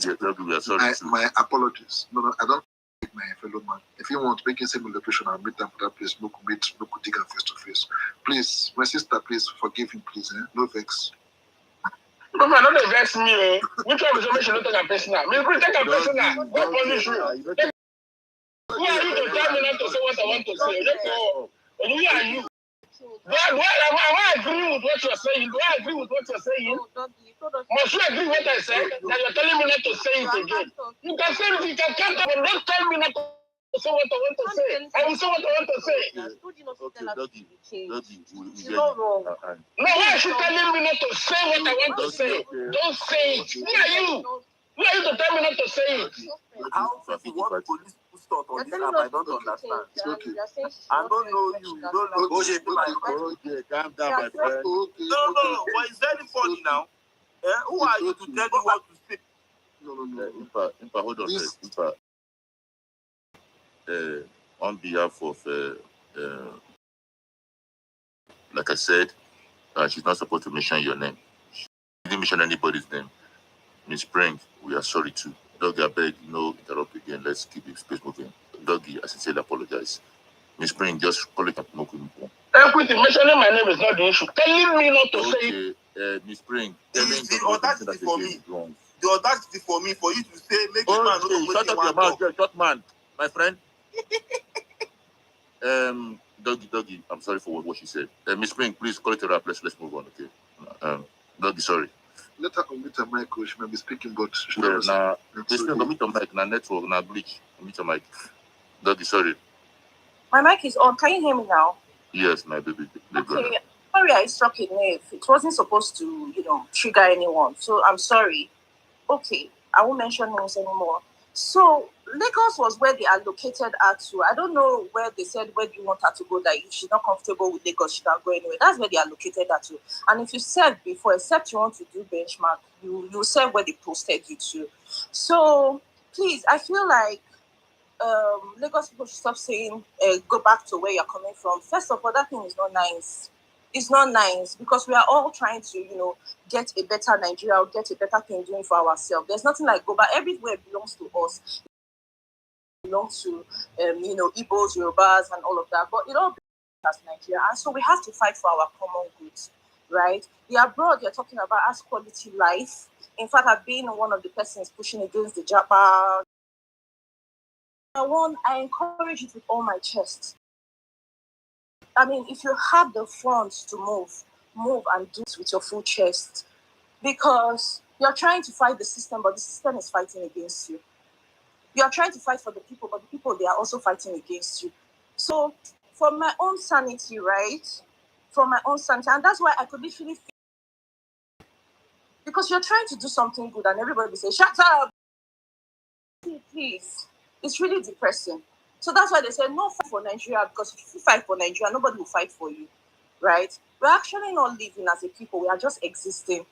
are sorry. My apologies. No, I don't take my fellow man. If you want to make a same location, I'll meet them for that place. No could dig her face to face. Please, my sister, please forgive him, please. No vex. No, don't vex me. Which one is information not take a personal? Me could take a personal. What punish you? Who are you to tell me not to say what I want to say? Who are you? Am I agreeing with what you're saying? Do I agree with what you're saying? Must you agree with what I said? That you're telling me not to say it again. You can say it, you can count up, but don't tell me not to say what I want to say. I will say what I want to say. Okay, Doggy, She's not wrong. No, why is she telling me not to say what I want to say? Don't say it. Who are you? Who are you to tell me not to say it? How what police start on this app? I don't understand. Okay. I don't know you. You don't know. Okay, calm down, my friend. No. But it's very funny now. Who are you to tell me what to say? No. Impa, hold on. Impa, on behalf of, like I said, she's not supposed to mention your name. She didn't mention anybody's name. Miss Spring, we are sorry too. Doggy, I beg, interrupt again. Let's keep the space moving. Doggy, I sincerely apologize. Miss Spring, just call it up. Equity, mentioning my name is not the issue. Telling me not to say it. Miss Spring, the audacity for me. The audacity for me, for you to say, make a man shut up your mouth, short man, my friend. Doggy, I'm sorry for what she said. Miss Spring, please call it a wrap. Let's move on, okay? Doggy, sorry. Let her unmute her mic, she may be speaking, but she unmute your mic, network, glitch. Unmute your mic. Doggy, sorry. My mic is on. Can you hear me now? Yes, my baby. Okay. Sorry, I struck a nerve. It wasn't supposed to, trigger anyone. So I'm sorry. Okay, I won't mention names anymore. So Lagos was where they allocated her to. I don't know where they said, where do you want her to go, that if she's not comfortable with Lagos, she can go anywhere. That's where they allocated her to. And if you served before, except you want to do benchmark, you serve where they posted you to. So please, I feel like Lagos people should stop saying, go back to where you're coming from. First of all, that thing is not nice. It's not nice because we are all trying to, get a better Nigeria or get a better thing doing for ourselves. There's nothing like go back. Everywhere belongs to us. It belongs to, Igbos, Yorubas, and all of that. But it all belongs as Nigeria. And so we have to fight for our common goods, right? The abroad you're talking about has quality life. In fact, I've been one of the persons pushing against the Japan. I encourage it with all my chest. I mean, if you have the front to move and do it with your full chest. Because you're trying to fight the system, but the system is fighting against you. You're trying to fight for the people, but the people, they are also fighting against you. So, for my own sanity, right? For my own sanity, and that's why I could literally feel, because you're trying to do something good and everybody will say, shut up! Please. It's really depressing. So that's why they say no fight for Nigeria, because if you fight for Nigeria, nobody will fight for you, right? We're actually not living as a people. We are just existing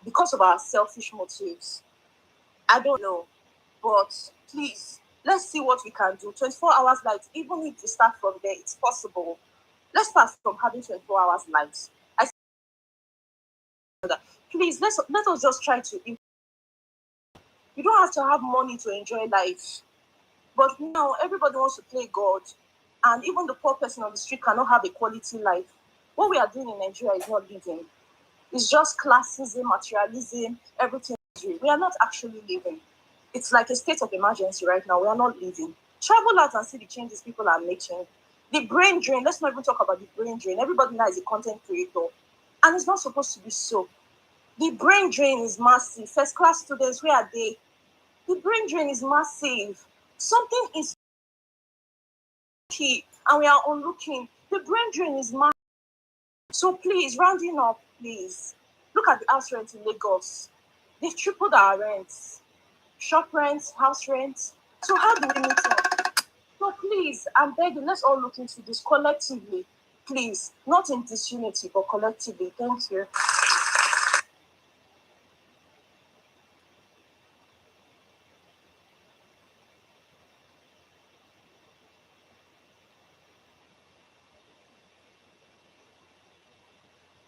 because of our selfish motives. I don't know, but please, let's see what we can do. 24 hours light, even if we start from there, it's possible. Let's start from having 24 hours light. Please, let us just try to. You don't have to have money to enjoy life. But now everybody wants to play God, and even the poor person on the street cannot have a quality life. What we are doing in Nigeria is not living. It's just classism, materialism, everything. We are not actually living. It's like a state of emergency right now. We are not living. Travel out and see the changes people are making. The brain drain, let's not even talk about the brain drain. Everybody now is a content creator. And it's not supposed to be so. The brain drain is massive. First class students, where are they? The brain drain is massive. Something is key, and we are unlooking. The brain drain is massive. So please, rounding up, please. Look at the house rent in Lagos. They've tripled our rents. Shop rents, house rents. So how do we meet up? So please, I'm begging, let's all look into this collectively. Please, not in disunity, but collectively. Thank you.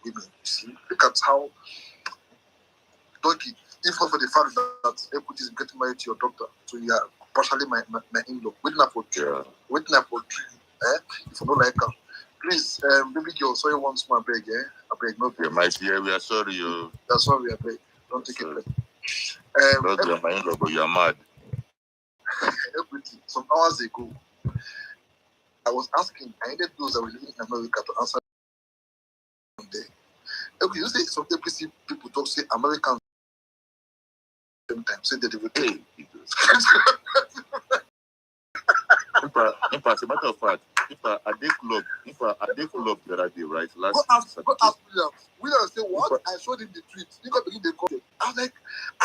Women, you see, look at how, Doggy, if not for the fact that equity is getting married to your doctor, so you are partially my in-law, waiting up for you, waiting up for you, if you don't like her. Please, baby girl, sorry once more, I beg, I beg, no beg. My dear, we are sorry, you. That's sorry, I beg. Don't take it. Not you are my in-law, but you are mad. Equity, some hours ago, I was asking, I needed those that were living in America to answer there. Okay, you say some APC people talk, say Americans same time, say that they will take. In fact, as a matter of fact, if a day club the other day, right? Last go ask William say what? I showed him the tweet. You got begin the comment. I was like,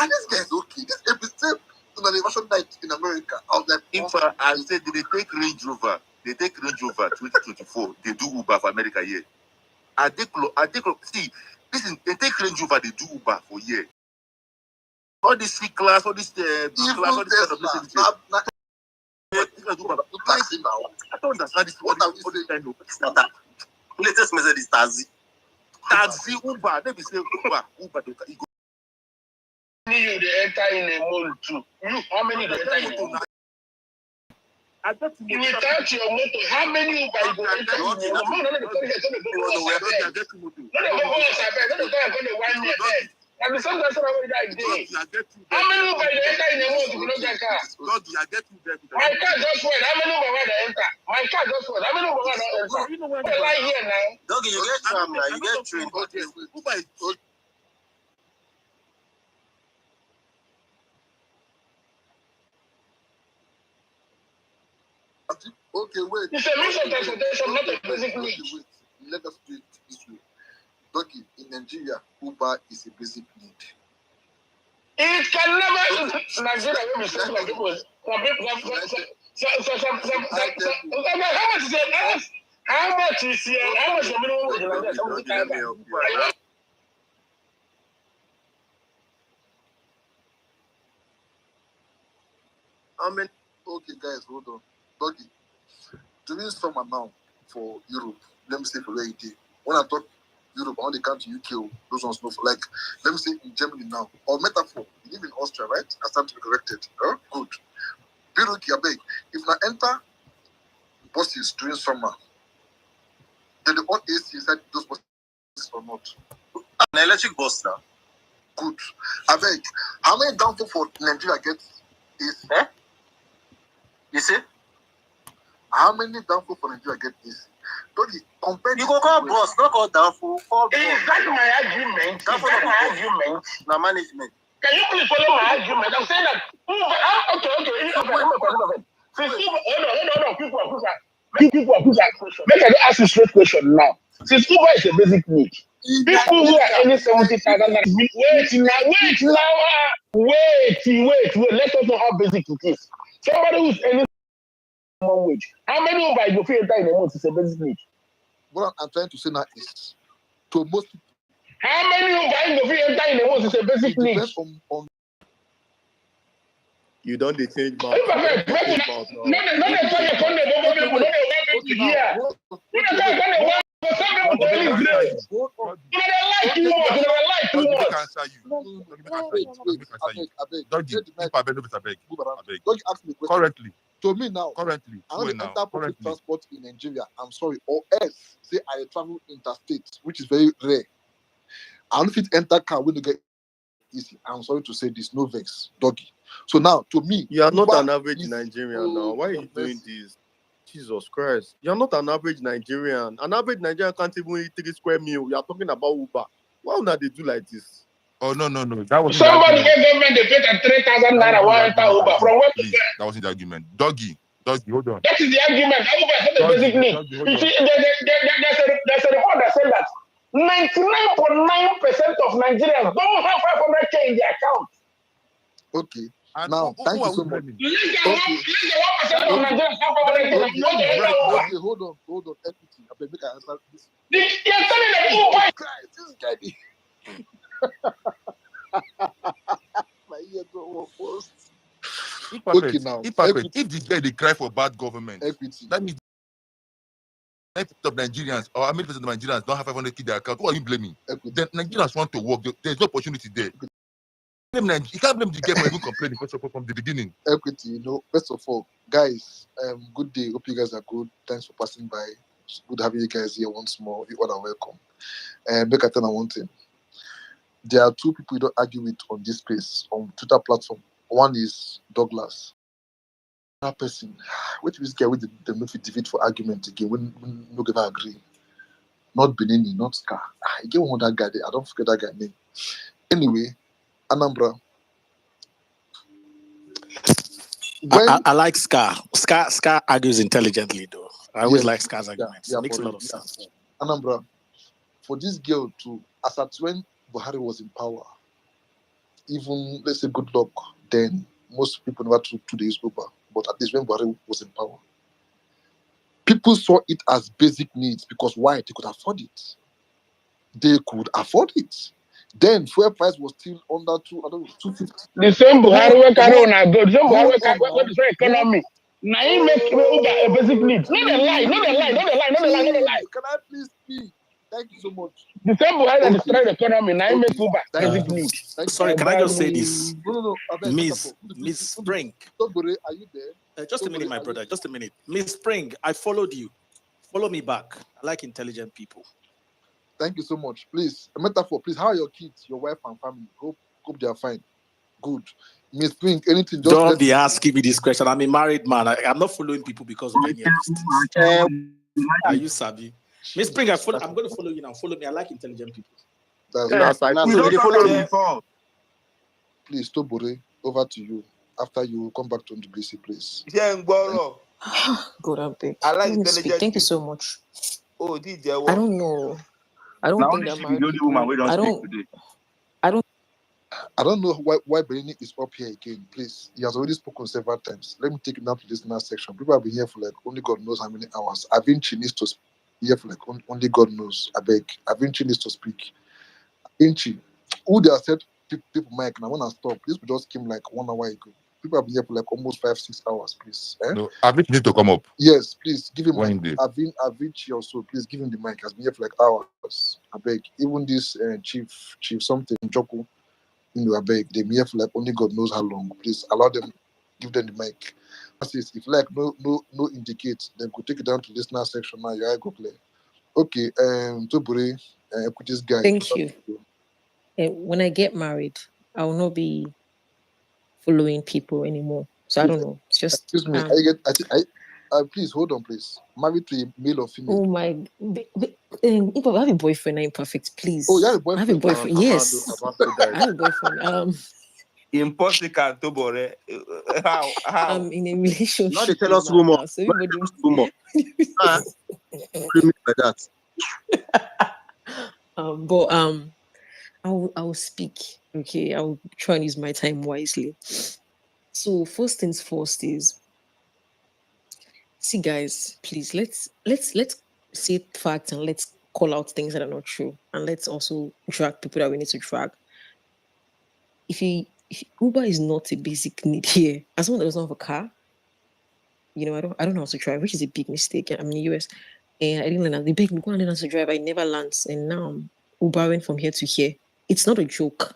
and this guy is okay. This episode on an animation night in America. I was like, in fact, I said they take Range Rover. They take Range Rover 2024. They do Uber for America here. I take see, listen, they take Range Rover, they do Uber for year. All this C class, all this class, all this kind of places. I don't understand this. What are we saying? Latest message is Taxi, Uber. Let me say Uber. How many they enter in a mall too? You, how many they enter in a mall? You will touch your motor. How many Uber you go enter in a mall? And the same person already died there. How many Uber you enter in a month if you don't get car? My car just went. How many Uber they enter? My car just went. How many Uber they enter? You know what I lie here now? Doggy, you get tram now. You get train. Uber is okay, wait. It's a means of transportation, not a basic need. Let us do it this way. Doggy, in Nigeria, Uber is a basic need. It can never Nigeria will be something like people. How much is it? How much is here? How much is the minimum wage in Nigeria? Okay, guys, hold on. Doggy, during summer now for Europe, let me say for where you did. When I talk Europe, I want to come to UK, those ones know for like, let me say in Germany now, or metaphor, you live in Austria, right? I stand to be corrected. Good. Biruki, I beg. If I enter buses during summer, then the on AC inside those buses or not? An electric bus now. Good. I beg. How many downfall for Nigeria get AC? You see? How many downfall for Nigeria get AC? Don't you compare? You go call boss, not call downfall. Call boss. Is that my argument? That's not my argument. Now management. Can you please follow my argument? I'm saying that. Okay. Make I ask you straight question now. Since Uber is a basic need, people who are earning 70,000 wait. Let us know how basic it is. Somebody who's earning minimum wage. How many Uber you feel enter in a month is a basic need? What I'm trying to say now is, to most people, how many Uber you feel enter in a month is a basic need? On you don't change mouth. Currently, to me now, currently, I want to enter public transport in Nigeria. I'm sorry, or else say I travel interstate, which is very rare. I don't fit enter car when you get easy. I'm sorry to say this, no vex, doggy. So now, to me, you are not an average Nigerian now. Why are you doing this? Jesus Christ. You're not an average Nigerian. An average Nigerian can't even eat 3 square meal. You are talking about Uber. Why would they do like this? Oh, no. That was somebody get government, they pay at 3,000 naira one enter Uber. From where? Please, that wasn't the argument. Doggy, hold on. That is the argument. Uber is not a basic need. You see, there's a report that said that 99.9% of Nigerians don't have 500K in their account. Okay. And now, thank you so much. Okay, hold on. Equity. I beg, make I answer this. You're telling the this guy. My ear don't work first. Okay, now. If the guy they cry for bad government, equity. That means 90% of Nigerians or 80% of Nigerians don't have 500K in their account. Who are you blaming? Equity. Then Nigerians want to work. There's no opportunity there. You can't blame the guy for even complaining from the beginning. Equity, first of all, guys, good day. Hope you guys are good. Thanks for passing by. It's good having you guys here once more. You all are welcome. And make I tell you one thing. There are 2 people you don't argue with on this space, on Twitter platform. One is Douglas. That person, wait till this guy with the movie defeat for argument again when no gonna agree. Not Benini, not Scar. I get one that guy there. I don't forget that guy name. Anyway, Anambra. I like Scar. Scar argues intelligently, though. I always like Scar's arguments. It makes a lot of sense. Anambra, for this girl to, as at when Buhari was in power, even, let's say, good luck, then most people never took 2 days Uber. But at least when Buhari was in power, people saw it as basic needs because why? They could afford it. Then fuel price was still under 250. The same Buhari we carry on our good. The same Buhari we destroy economy. Now he make Uber a basic need. No they lie. Can I please speak? Thank you so much. The same Buhari that destroy the economy. Now he make Uber basic need. Sorry, can I just say this? No. Miss Spring. Are you there? Just a minute, my brother. Just a minute. Miss Spring, I followed you. Follow me back. I like intelligent people. Thank you so much. Please, a metaphor. Please, how are your kids, your wife and family? Hope they are fine. Good. Miss Spring, anything? Just don't be asking me this question. I'm a married man. I'm not following people because of any of these things. Are you savvy? Miss Spring, I'm going to follow you now. Follow me. I like intelligent people. Please, Tobore, over to you. After you come back to NYSC, please. God, I'm big. I like intelligent. Thank you so much. I don't know. I don't Now think only that she be married the only woman people. we don't I speak don't. today. I don't know why Benini is up here again. Please, he has already spoken several times. Let me take him down to this last section. People have been here for like only God knows how many hours. Avinci needs to speak here for like only God knows. I beg. Avinci needs to speak. Avinci, who they have said people mic now when I stop. This just came like 1 hour ago. People have been here for like almost 5-6 hours, please. No, Avich need to come up. Yes, please give him When mic. did? Avinci also, please give him the mic. Has been here for like hours. I beg. Even this chief something Joko. I beg them here for like only God knows how long. Please allow them, give them the mic. If like no indicate, then go take it down to listener section now. Your eye go play. Okay, Tobure, equities guy. Thank you. When I get married, I will not be following people anymore. So I don't know. It's just Excuse me. Please hold on, please. Married to a male or female? Oh my! If I have a boyfriend, I'm imperfect. Please. Oh, you have a boyfriend? I have a boyfriend. Yes. I have a boyfriend. Impossible, Tobore. How? I'm in a relationship. Now they tell us rumor. Now, so everybody. Rumor. Like that. But I will speak. Okay, I will try and use my time wisely. So first things first is, see, guys, please let's say facts and let's call out things that are not true, and let's also drag people that we need to drag. If Uber is not a basic need here, as someone that doesn't have a car, I don't know how to drive, which is a big mistake. I'm in the US, and I didn't learn how. They beg me go and learn how to drive. I never learned, and now I'm Ubering from here to here. It's not a joke.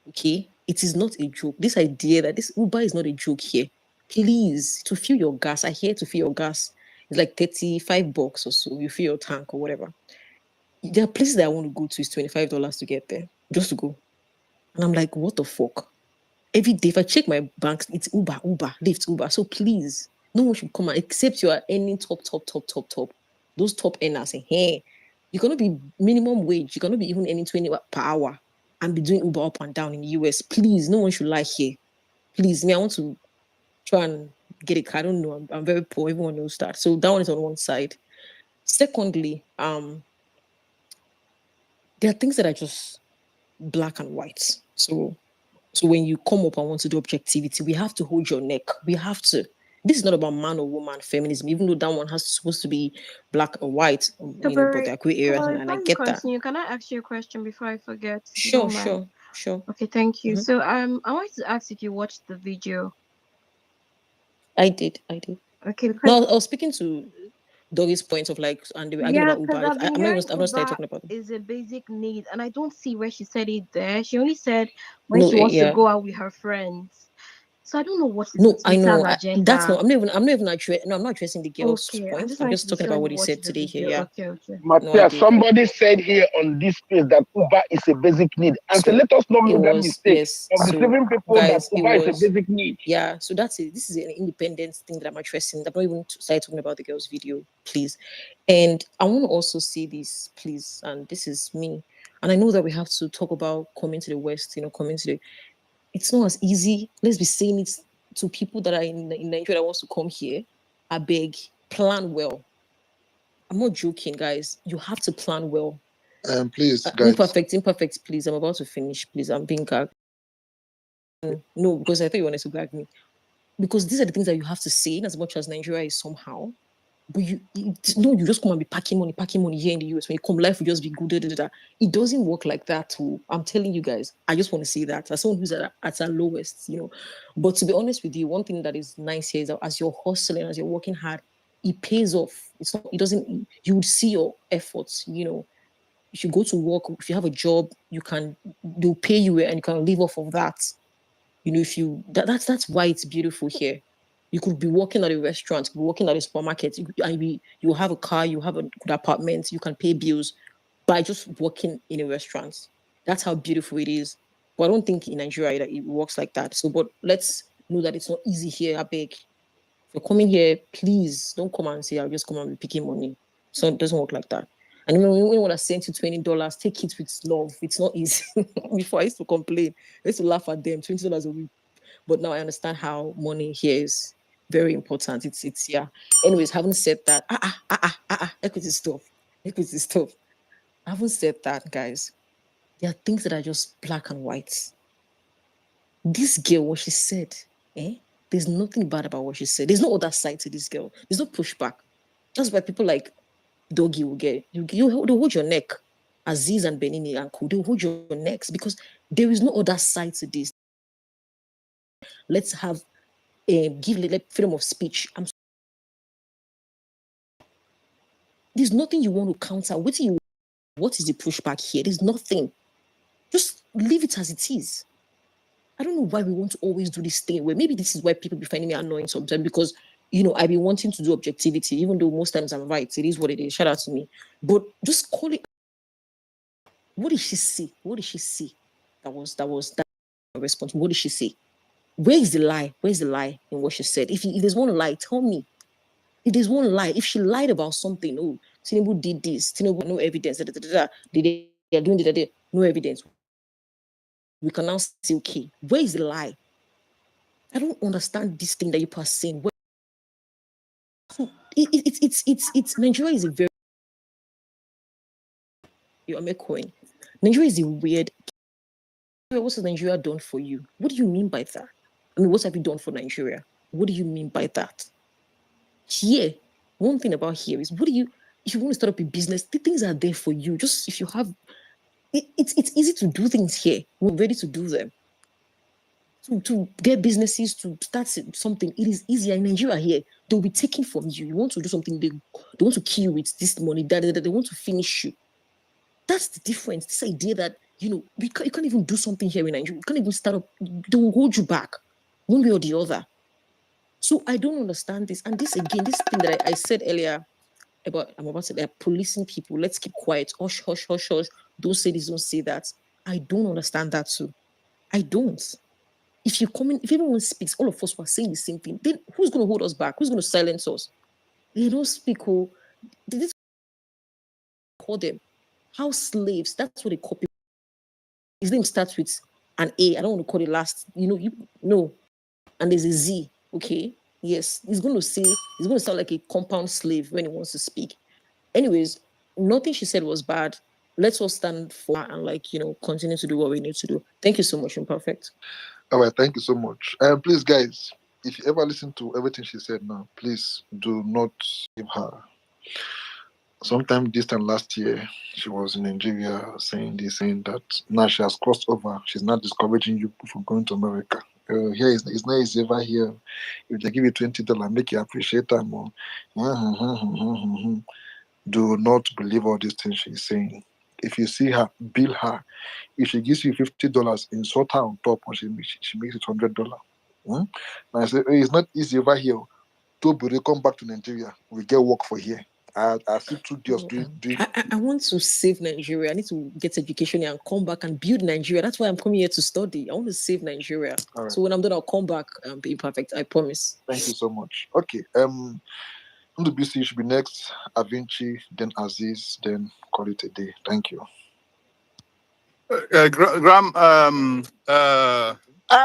Okay, it is not a joke. This idea that this Uber is not a joke here. Please, to fill your gas, I hear to fill your gas. It's like $35 or so. You fill your tank or whatever. There are places that I want to go to. It's $25 to get there, just to go. And I'm like, what the fuck? Every day, if I check my banks, it's Uber, Lyft, Uber. So please, no one should come out except you are earning top. Those top earners, hey, you're gonna be minimum wage. You're gonna be even earning 20 per hour and be doing Uber up and down in the US. Please, no one should lie here. Please, me, I want to try and get a car. I don't know. I'm very poor. Everyone knows that. So that one is on one side. Secondly, there are things that are just black and white. So when you come up and want to do objectivity, we have to hold your neck. We have to. This is not about man or woman feminism, even though that one has supposed to be black and white, but there are gray areas, and I get that. Can I ask you a question before I forget? Sure. Okay, thank you. So I wanted to ask if you watched the video. I did. Okay. No, I was speaking to Doggie's point of like, and they were arguing about Uber. I'm not starting talking about it. Is a basic need, and I don't see where she said it there. She only said when she wants to go out with her friends. So I don't know what is no, I know agenda. that's not. I'm not even addressing. No, I'm not addressing the girl's point. I'm just talking about what he said today here. Yeah. Okay. Matthias, somebody said here on this page that Uber is a basic need, and so let us not make that mistake of deceiving people guys, that Uber is a basic need. Yeah, so that's it. This is an independent thing that I'm addressing. I'm not even started talking about the girl's video, please. And I want to also say this, please. And this is me. And I know that we have to talk about coming to the West. Coming to the. It's not as easy. Let's be saying it to people that are in Nigeria that wants to come here. I beg, plan well. I'm not joking, guys. You have to plan well. Please, guys. Imperfect, please. I'm about to finish, please. I'm being gagged. No, because I thought you wanted to gag me. Because these are the things that you have to say, in as much as Nigeria is somehow. But you just come and be packing money here in the US. When you come, life will just be good. It doesn't work like that. Too. I'm telling you guys. I just want to say that as someone who's at her lowest, But to be honest with you, one thing that is nice here is that as you're hustling, as you're working hard, it pays off. It's not. It doesn't. You would see your efforts. If you go to work, if you have a job, they'll pay you and you can live off of that. That's why it's beautiful here. You could be working at a restaurant, working at a supermarket, you have a car, you have a good apartment, you can pay bills by just working in a restaurant. That's how beautiful it is. But I don't think in Nigeria that it works like that. So, but let's know that it's not easy here. I beg. If you're coming here, please don't come and say, I'll just come and be picking money. So it doesn't work like that. And when we want to send you $20, take it with love. It's not easy. Before I used to complain, I used to laugh at them, $20 a week. But now I understand how money here is very important. It's. Anyways, having said that, equity stuff. I haven't said that, guys. There are things that are just black and white. This girl, what she said, there's nothing bad about what she said. There's no other side to this girl. There's no pushback. That's why people like Doggy will get they'll hold your neck. Aziz and Benini and Kudu hold your necks because there is no other side to this. Let's have give freedom of speech. There's nothing you want to counter. What is the pushback here? There's nothing. Just leave it as it is. I don't know why we want to always do this thing where maybe this is why people be finding me annoying sometimes because I've been wanting to do objectivity, even though most times I'm right. It is what it is. Shout out to me. But just call it. What did she say? What did she say? That was that response. What did she say? Where is the lie? Where's the lie in what she said? If there's one lie, tell me. If there's one lie, if she lied about something, Tinubu did this, Tinubu, no evidence, they are doing that, no evidence. We can now say, okay, where is the lie? I don't understand this thing that you are saying. It's Nigeria is a very coin. Nigeria is a weird. What has Nigeria done for you? What do you mean by that? I mean, what have you done for Nigeria? What do you mean by that? Here, one thing about here is if you want to start up a business, the things are there for you. Just if you have it's easy to do things here. We're ready to do them. To get businesses, to start something, it is easier. In Nigeria here, they'll be taken from you. You want to do something, they want to kill you with this money, that they want to finish you. That's the difference. This idea that, you can't even do something here in Nigeria. You can't even start up. They will hold you back one way or the other. So I don't understand this. And this thing that I said earlier, I'm about to say, policing people. Let's keep quiet. Hush, hush, hush, hush. Don't say this, don't say that. I don't understand that too. I don't. If everyone speaks, all of us were saying the same thing, then who's going to hold us back? Who's going to silence us? They don't speak. They call them house slaves. That's what they call people. His name starts with an A. I don't want to call it last. No. And there's a Z. Okay. Yes. He's going to sound like a compound slave when he wants to speak. Anyways, nothing she said was bad. Let's all stand for her and continue to do what we need to do. Thank you so much, Imperfect. All right, thank you so much. Please, guys, if you ever listen to everything she said now, please do not give her. Sometime this time last year, she was in Nigeria saying that now she has crossed over. She's not discouraging you from going to America. Here it's not easy over here. If they give you $20, make you appreciate them more. Do not believe all these things she's saying. If you see her, bill her. If she gives you $50, insult her on top, or she makes it $100. And I say, it's not easy over here. To come back to Nigeria, we get work for here. I see 2 girls doing. I want to save Nigeria. I need to get education here and come back and build Nigeria. That's why I'm coming here to study. I want to save Nigeria. Right. So when I'm done, I'll come back and be perfect. I promise. Thank you so much. Okay. On the BC should be next. Avinci, then Aziz, then call it a day. Thank you. Graham, I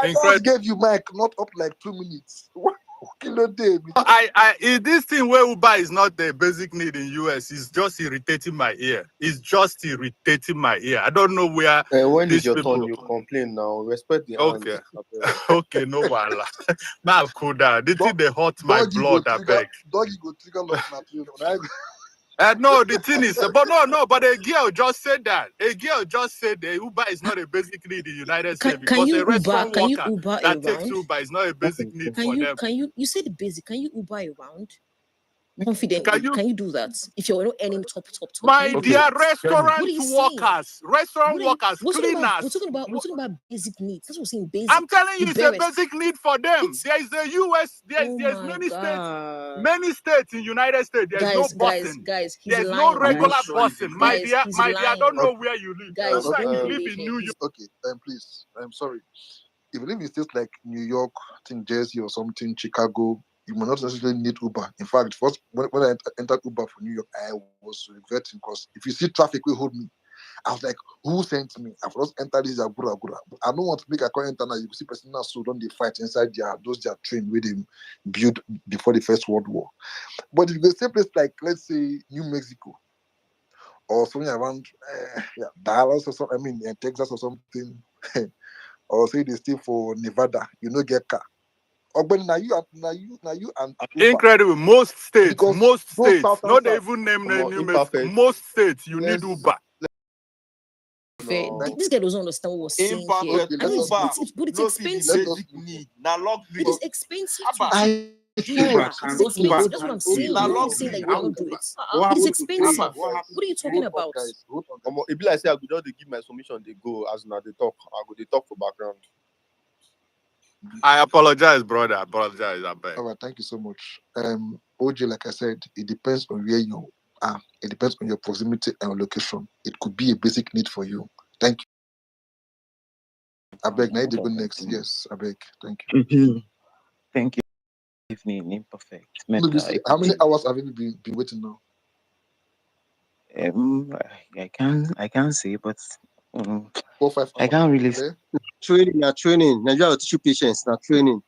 just gave you mic, not up like 2 minutes. This thing where Uber is not the basic need in US is just irritating my ear. It's just irritating my ear. I don't know where. When is your turn? You complain now. Respect the okay. Okay, no wala. Now cool down. The thing they hurt my blood. I beg. Doggy go trigger lock na no, the thing is, but a girl just said that. A girl just said that Uber is not a basic need in the United States because a restaurant worker that takes Uber is not a basic need for them. You said the basic. Can you Uber around? Confidently, can you do that? If you're not earning top. My dear, restaurant workers, cleaners. We're talking about basic needs. That's what we're saying. Basic. I'm telling you, it's a basic need for them. There is the US. There's many states in the United States. There's no busing. Guys, there's no regular busing. My dear, I don't know where you live. Guys, you live in New York. Okay, please. I'm sorry. If you live in states like New York, I think Jersey or something, Chicago, you might not necessarily need Uber. In fact, first when I entered Uber for New York, I was regretting because if you see traffic will hold me. I was like, who sent me? I've just entered this Agura. I don't want to make a current now. You see person now so don't they fight inside their train where they built before the First World War. But if you go to a place like, let's say, New Mexico or something around Dallas or something. I mean, in Texas or something, or say they stay for Nevada. You know, get car. Or but now you and Uber. Incredible. Most states, Because not even name most states, you need Uber. No. This guy doesn't understand what we're saying here. Okay, but it's expensive. Now It is expensive to I do Uber. It's expensive. That's what I'm saying. I'm not saying that you cannot do it. It is expensive. What are you talking about? Guys, hold on. It be like say I go just give my submission. They go as now they talk. I go they talk for background. I apologize, brother. I apologize. I beg. All right, thank you so much. OJ, like I said, it depends on where you are. It depends on your proximity and location. It could be a basic need for you. Thank you. I beg. Now you go next. Yes, I beg. Thank you. Thank you. Evening, imperfect. How many hours have you been waiting now? I can't say, but 4 or 5 hours. I can't really say. Training. Nigeria teach you patience. Now training.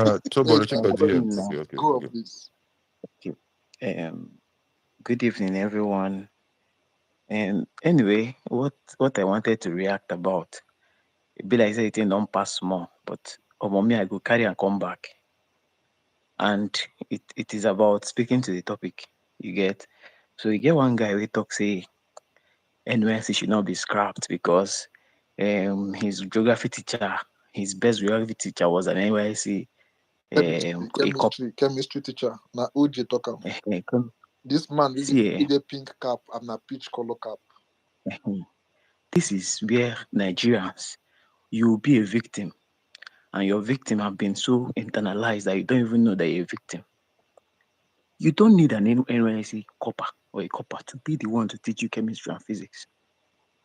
Go on, please. Okay. Good evening, everyone. And anyway, what I wanted to react about, it be like say it don't pass more, but me I go carry and come back. And it is about speaking to the topic. You get, so you get one guy we talk say NYSC should not be scrapped because his geography teacher, his best geography teacher was an NYSC chemistry teacher. Now OJ talk. This man with the pink cap and a peach color cap. This is where Nigerians, you will be a victim, and your victim have been so internalized that you don't even know that you're a victim. You don't need an NYSC copper or a copper to be the one to teach you chemistry and physics.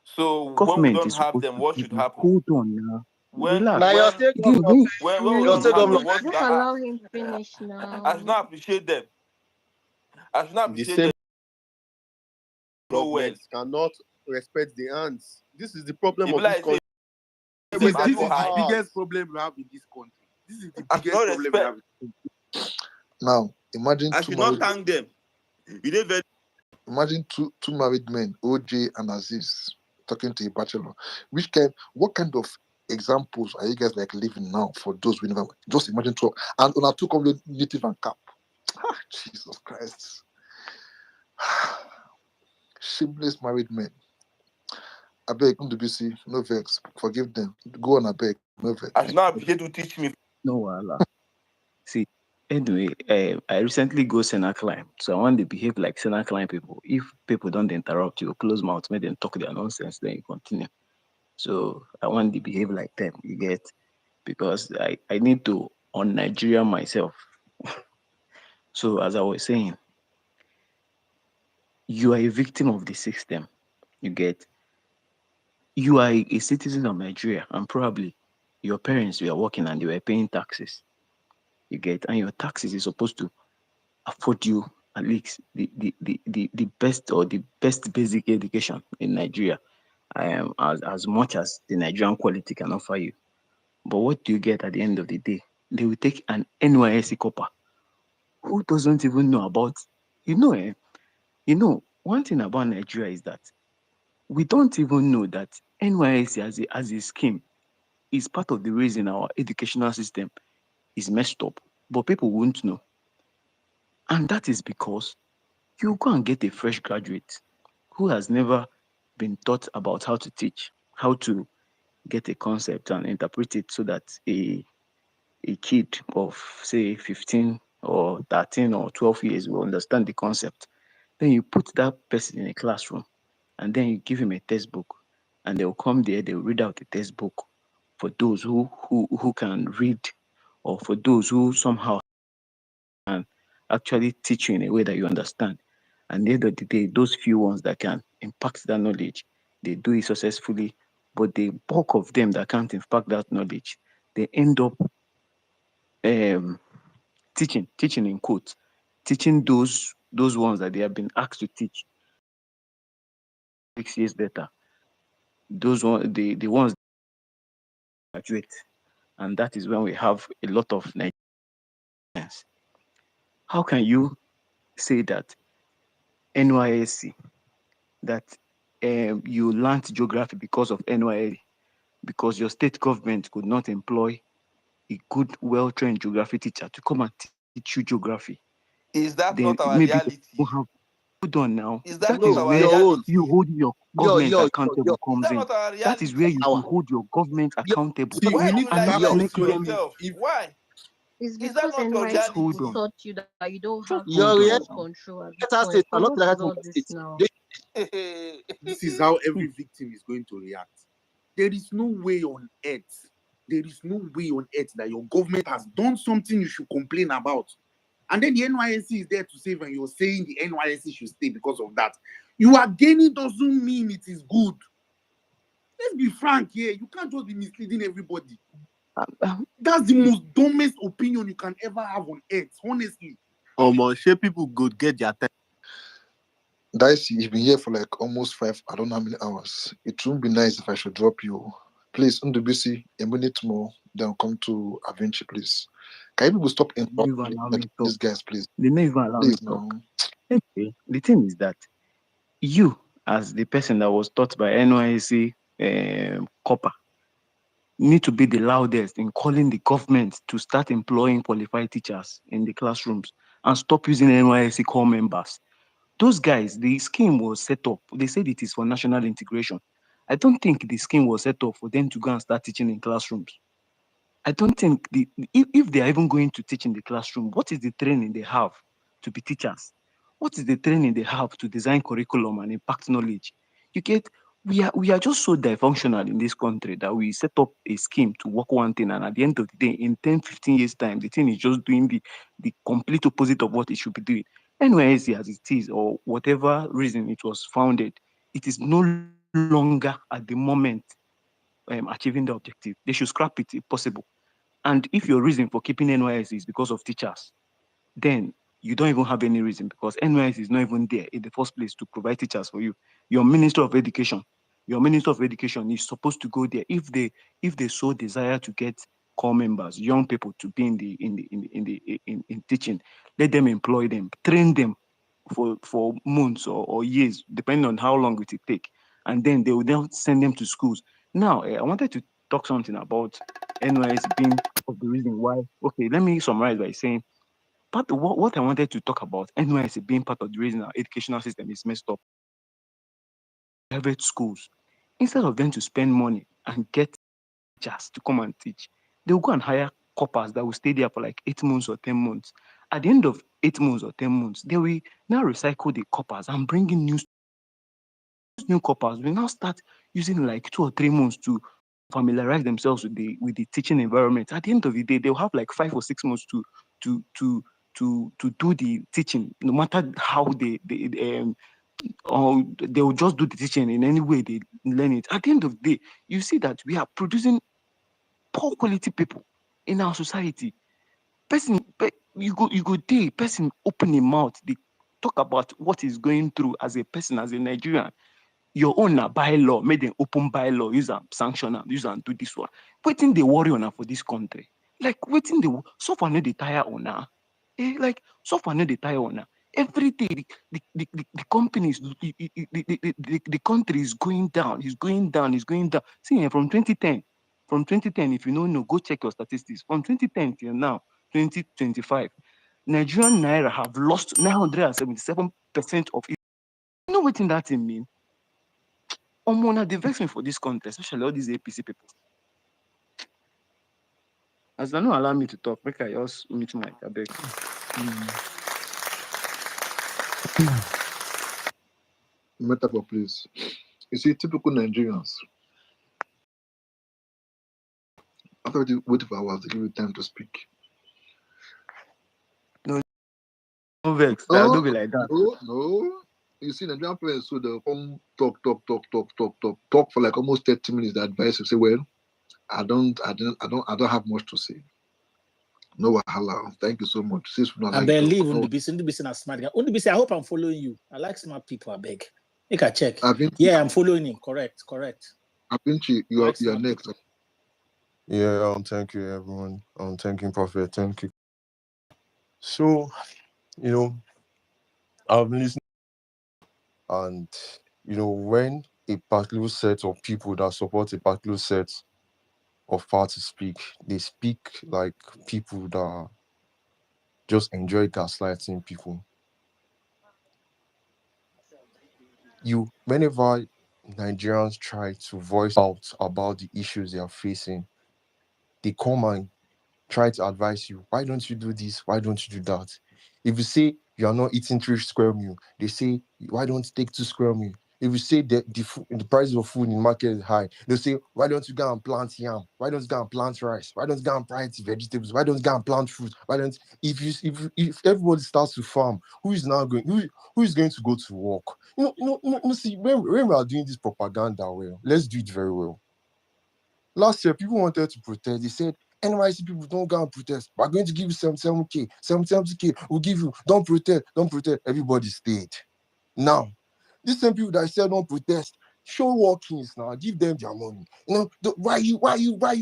So government when we don't have them, what should happen? Hold on now. When Relax. we don't have them, what should Just allow him finish now. I should not appreciate them. I should not appreciate them. Government cannot respect the ants. This is the problem of like this country. This is the biggest problem we have in this country. This is the biggest problem we have. Now, imagine I should not thank them. Imagine two married men, OJ and Aziz, talking to a bachelor. What kind of examples are you guys like living now for those we never? Just imagine two, and on our two native and cap. Jesus Christ. Shameless married men. I beg, WC, no vex. Forgive them. Go on, I beg. No vex. I should not appreciate to teach me. No, Allah. See, anyway, I recently go Senna climb, so I want to behave like Senna climb people. If people don't interrupt you, close mouth, make them talk their nonsense, then you continue. So I want to behave like them, you get, because I need to on Nigeria myself. So as I was saying, you are a victim of the system, you get. You are a citizen of Nigeria, and probably your parents were working and they were paying taxes, you get, and your taxes is supposed to afford you at least the best or the best basic education in Nigeria, as much as the Nigerian quality can offer you. But what do you get at the end of the day? They will take an NYSC copper who doesn't even know about, one thing about Nigeria is that we don't even know that NYSC as a scheme is part of the reason our educational system is messed up, but people won't know. And that is because you go and get a fresh graduate who has never been taught about how to teach, how to get a concept and interpret it so that a kid of, say, 15 or 13 or 12 years will understand the concept. Then you put that person in a classroom and then you give him a textbook, and they'll come there, they'll read out the textbook for those who can read, or for those who somehow can actually teach you in a way that you understand. And at the end of the day, those few ones that can impact that knowledge, they do it successfully. But the bulk of them that can't impact that knowledge, they end up teaching in quotes, teaching those ones that they have been asked to teach 6 years later. Those ones, the ones graduate, and that is when we have a lot of Nigerians. How can you say that NYSC that you learned geography because of NYSC, because your state government could not employ a good, well-trained geography teacher to come and teach you geography. Is that Then not our maybe reality? we'll have hold on now. Is that That not is our where reality? you hold your government accountable Is comes that in. not our That is where reality? you should hold your government accountable. See, Why we do need you to And like not calm lying make to down. them yourself? Why? It's Is that because not your just NYC reality? hold on. taught you that you don't Just have hold on self now. control at this Delta point. State, So not what like is all Delta this State. now? This is how every victim is going to react. There is no way on earth. There is no way on earth that your government has done something you should complain about. And then the NYSC is there to save, and you're saying the NYSC should stay because of that. You are gaining doesn't mean it is good. Let's be frank here. You can't just be misleading everybody. That's the most dumbest opinion you can ever have on earth, honestly. Sure, people good get their time. Dicey, you've been here for like almost 5, I don't know how many hours. It wouldn't be nice if I should drop you. Please, Ndubisi, a minute more, then come to Avinci, please. Can you people stop Never interrupting allow me these talk. guys, please? They never allow me Please, talk. now. Okay. The thing is that you, as the person that was taught by NYSC copper, need to be the loudest in calling the government to start employing qualified teachers in the classrooms and stop using NYSC core members. Those guys, the scheme was set up. They said it is for national integration. I don't think the scheme was set up for them to go and start teaching in classrooms. I don't think if they are even going to teach in the classroom, what is the training they have to be teachers? What is the training they have to design curriculum and impact knowledge? You get we are just so dysfunctional in this country that we set up a scheme to work one thing, and at the end of the day, in 10, 15 years' time, the thing is just doing the complete opposite of what it should be doing. NYSC as it is, or whatever reason it was founded, it is no longer at the moment achieving the objective. They should scrap it if possible. And if your reason for keeping NYS is because of teachers, then you don't even have any reason, because NYS is not even there in the first place to provide teachers for you. Your Minister of Education is supposed to go there if they so desire to get core members, young people to be in teaching. Let them employ them, train them for months or years, depending on how long it will take, and then they will then send them to schools. Now, I wanted to talk something about NYS being of the reason why. Okay, let me summarize by saying what I wanted to talk about NYS being part of the reason our educational system is messed up. Private schools, instead of them to spend money and get teachers to come and teach, they will go and hire coppers that will stay there for like 8 months or 10 months. At the end of 8 months or 10 months, they will now recycle the coppers and bring in new coppers. Will now start using like 2 or 3 months to familiarize themselves with the teaching environment. At the end of the day, they'll have like 5 or 6 months to to to do the teaching, no matter how or they will just do the teaching in any way they learn it. At the end of the day, you see that we are producing poor quality people in our society. You go day, person open a mouth, they talk about what is going through as a person, as a Nigerian. Your own na bylaw, make them open bylaw, use and sanction am, use and do this one. Wetin dey worry una for this country? Like wetin dey suffer no dey tire una? Like suffer no dey tire una? Every day the companies, the country is going down, is going down, is going down. See, from 2010, if you don't know, go check your statistics. From 2010 till now, 2025, Nigerian naira have lost 977% of it. You know wetin that thing mean? Now they vex me for this country, especially all these APC people. As they don't allow me to talk, make I just mute my beg. Metaphor, please. You see, typical Nigerians. After waiting for hours, they give you time to speak. No vex, don't be like that. No. You see, Nigerian parents, so they'll come talk for like almost 30 minutes. The advice will say, well, I don't have much to say. No wahala. Thank you so much. I believe Ndubisi na smart guy. Ndubisi, I hope I'm following you. I like smart people, I beg. Make a check. Yeah, I'm following him. Correct. Avinci, you are next. People. Yeah, thank you everyone. Thank you, Prophet. Thank you. So, I've been listening, and when a particular set of people that support a particular set of parties speak, they speak like people that just enjoy gaslighting people. Whenever Nigerians try to voice out about the issues they are facing, they come and try to advise you. Why don't you do this? Why don't you do that? If you say you are not eating 3 square meal, they say, why don't you take 2 square meal? If you say that the price of food in the market is high, they say, why don't you go and plant yam? Why don't you go and plant rice? Why don't you go and plant vegetables? Why don't you go and plant fruit? Why don't if everybody starts to farm, who is going to go to work? See, when we are doing this propaganda well, let's do it very well. Last year, people wanted to protest. They said, NYC people don't go and protest. We're going to give you 77K, 70K. We'll give you, don't protest. Everybody stayed. Now, these same people that said don't protest, show workings now, give them their money. Why you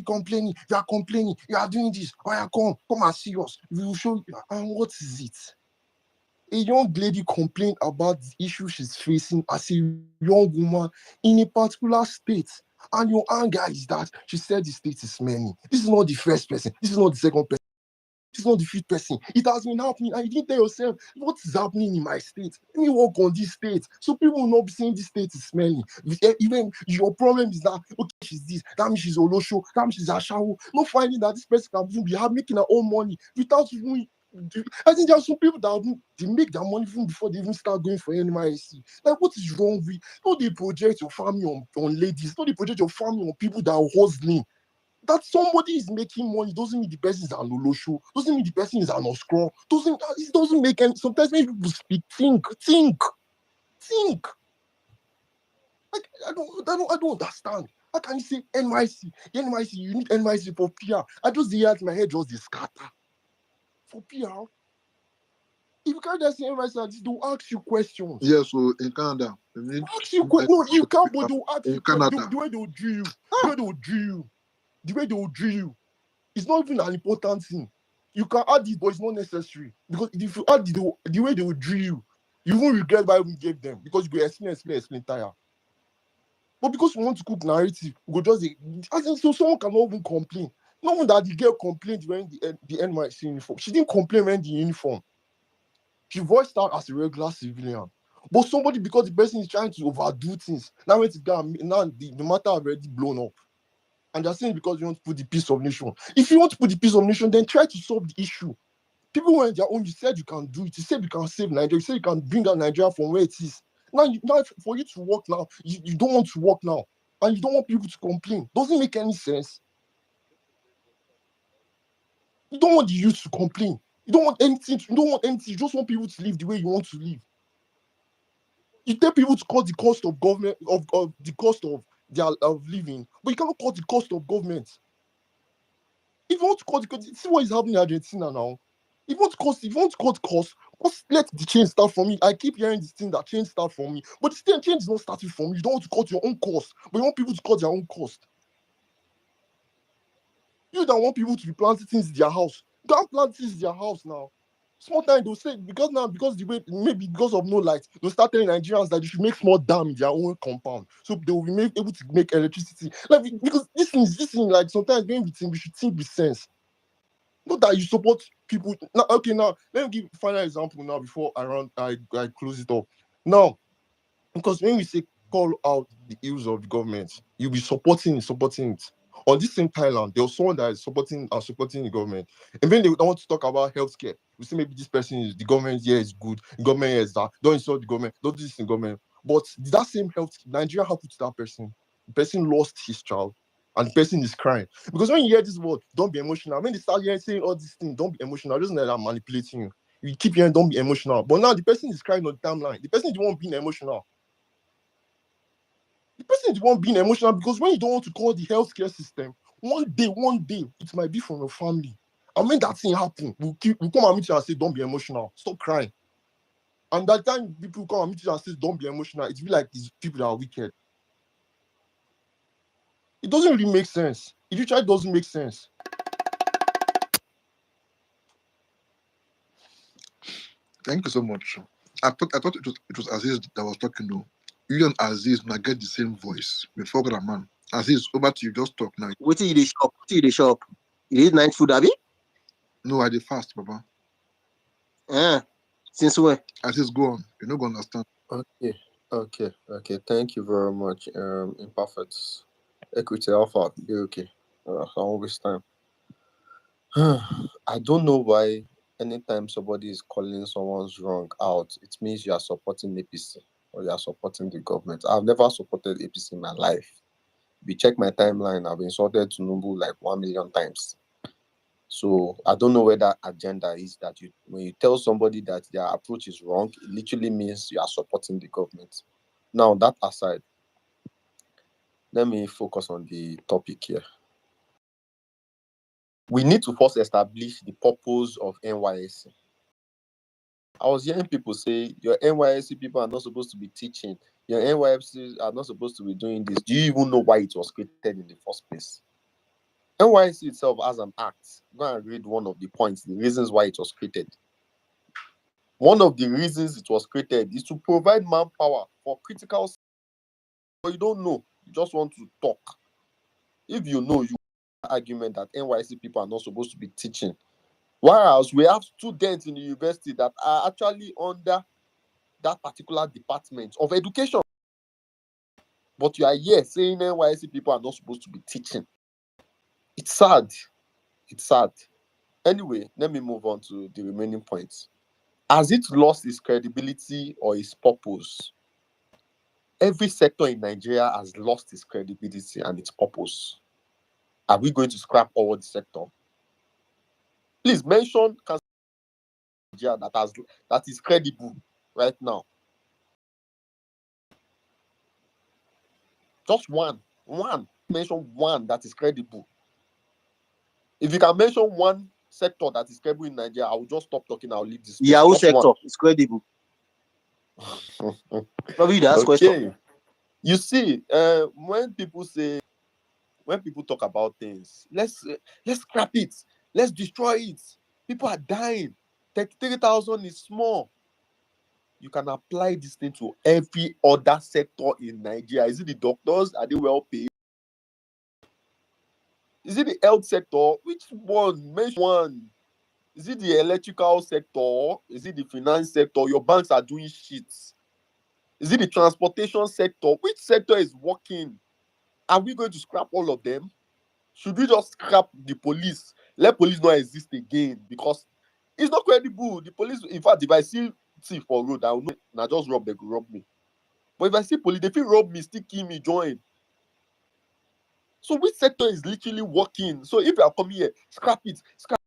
complaining? You are complaining. You are doing this. Why come and see us? We will show you. And what is it? A young lady complained about the issue she's facing as a young woman in a particular state. And your anger is that she said the state is many. This is not the first person. This is not the second person. This is not the fifth person. It has been happening. And you didn't tell yourself what is happening in my state. Let me work on this state. So people will not be saying this state is smelly. Even your problem is that, okay, she's this. That means she's Olosho. That means she's Ashawo. Not finding that this person can even be making her own money without even. I think there are some people that they make their money even before they even start going for NYSC. Like, what is wrong with? Don't they project your family on ladies? Don't they project your family on people that are hustling? That somebody is making money doesn't mean the person is an Olosho. Doesn't mean the person is an Oscro. It doesn't make any. Sometimes when people speak, think. Like, I don't understand. How can you say NYC? NYC, you need NYC for PR. I just hear my head just scatter. For PR. If you can't just say NYC, they'll ask you questions. Yeah, so in Canada, ask you questions. No, you can't, but they'll ask you questions. Canada. The way they'll drill you. The way they'll drill you. It's not even an important thing. You can add it, but it's not necessary. Because if you add the way they will drill you, you won't regret why we gave them. Because you go explain tire. But because we want to cook narrative, we go just so someone cannot even complain. No one that the girl complained wearing the NYC uniform. She didn't complain wearing the uniform. She voiced out as a regular civilian. But somebody, because the person is trying to overdo things, now the matter already blown up. And they're saying because you want to put the peace of nation. If you want to put the peace of nation, then try to solve the issue. People went their own. You said you can do it. You said you can save Nigeria. You said you can bring out Nigeria from where it is. Now for you to work now, you don't want to work now. And you don't want people to complain. Doesn't make any sense. You don't want the youth to complain. You don't want anything. You don't want anything. You just want people to live the way you want to live. You tell people to cut the cost of government of the cost of their living, but you cannot cut the cost of government. If you want to cut the cost, see what is happening in Argentina now. If you want to cut costs, just let the change start from me. I keep hearing this thing that change start from me, but the change is not starting from me. You don't want to cut your own cost, but you want people to cut their own cost. You don't want people to be planting things in their house. Don't plant things in their house now. Small time they'll say because the way maybe because of no light, they'll start telling Nigerians that they should make small dam in their own compound, so they will be able to make electricity. Like because this thing like sometimes when we should think with sense. Not that you support people. Now, okay, now let me give a final example now before I close it up. Now, because when we say call out the ills of the government, you'll be supporting it. On this same Thailand, there was someone that is supporting the government. And when they don't want to talk about healthcare, we say maybe this person is the government here is good, the government here is that. Don't insult the government, don't do this in government. But that same health, Nigeria happened to that person. The person lost his child, and the person is crying. Because when you hear this word, don't be emotional. When they start saying all these things, don't be emotional. Just know that I'm manipulating you. You keep hearing, don't be emotional. But now the person is crying on the timeline. The person is the one being emotional. The person is the one being emotional because when you don't want to call the healthcare system, one day, it might be from your family. And when that thing happens, we'll come and meet you and say, don't be emotional. Stop crying. And that time people come and meet you and say, don't be emotional, it's be like these people that are wicked. It doesn't really make sense. If you try, it doesn't make sense. Thank you so much. I thought it was Aziz that was talking though. You and Aziz now get the same voice. Before God, man. Aziz, over to you. Just talk now. What did the shop? What did the shop? You eat night food, Abby? No, I did fast, Papa. Since when? Aziz, go on. You're not going to understand. Okay. Thank you very much. Imperfect. Equity Alpha. You're okay. I won't waste time. I don't know why anytime somebody is calling someone's wrong out, it means you are supporting APC or you are supporting the government. I've never supported APC in my life. If you check my timeline, I've insulted Tinubu like 1 million times. So I don't know where that agenda is that when you tell somebody that their approach is wrong, it literally means you are supporting the government. Now, that aside, let me focus on the topic here. We need to first establish the purpose of NYSC. I was hearing people say, your NYSC people are not supposed to be teaching. Your NYSC are not supposed to be doing this. Do you even know why it was created in the first place? NYSC itself has an act. Go and read one of the points, the reasons why it was created. One of the reasons it was created is to provide manpower for critical. But you don't know. You just want to talk. If you know, you argument that NYSC people are not supposed to be teaching. Whereas we have students in the university that are actually under that particular department of education. But you are here saying NYSC people are not supposed to be teaching. It's sad. It's sad. Anyway, let me move on to the remaining points. Has it lost its credibility or its purpose? Every sector in Nigeria has lost its credibility and its purpose. Are we going to scrap all the sector? Please mention Nigeria that is credible right now. Just one. Mention one that is credible. If you can mention one sector that is credible in Nigeria, I will just stop talking. I'll leave this space. Yahoo sector is credible. Probably the question. You see, when people talk about things, let's scrap it, let's destroy it. People are dying. 33,000 is small. You can apply this thing to every other sector in Nigeria. Is it the doctors? Are they well paid? Is it the health sector? Which one? Mention one. Is it the electrical sector? Is it the finance sector? Your banks are doing shit. Is it the transportation sector? Which sector is working? Are we going to scrap all of them? Should we just scrap the police? Let police not exist again because it's not credible. The police, in fact, if I see thief for road, I will know. Now just rob, they could rob me. But if I see police, they feel rob me, still kill me, join. So which sector is literally working? So if you are coming here, scrap it, scrap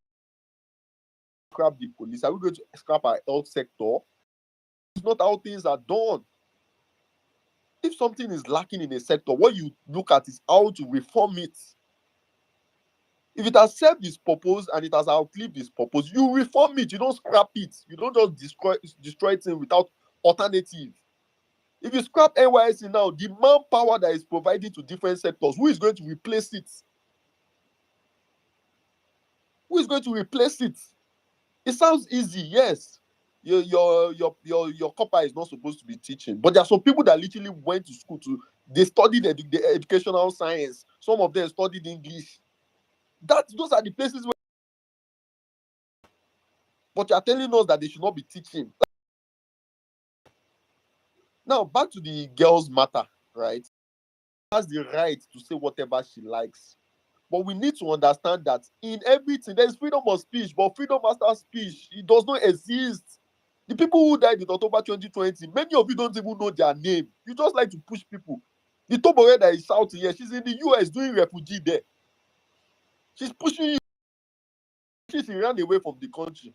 the police. Are we going to scrap our health sector? It's not how things are done. If something is lacking in a sector, what you look at is how to reform it. If it has served its purpose and it has outlived its purpose, you reform it. You don't scrap it. You don't just destroy it without alternative. If you scrap NYSC now, the manpower that is provided to different sectors, who is going to replace it? Who is going to replace it? It sounds easy, yes. Your copper is not supposed to be teaching, but there are some people that literally went to school they studied the educational science. Some of them studied English. Those are the places where. But you are telling us that they should not be teaching. Now back to the girls' matter, right? She has the right to say whatever she likes. But we need to understand that in everything, there is freedom of speech, but freedom after speech, it does not exist. The people who died in October 2020, many of you don't even know their name. You just like to push people. The Tobore that is shouting here, she's in the US doing refugee there. She's pushing you. She ran away from the country.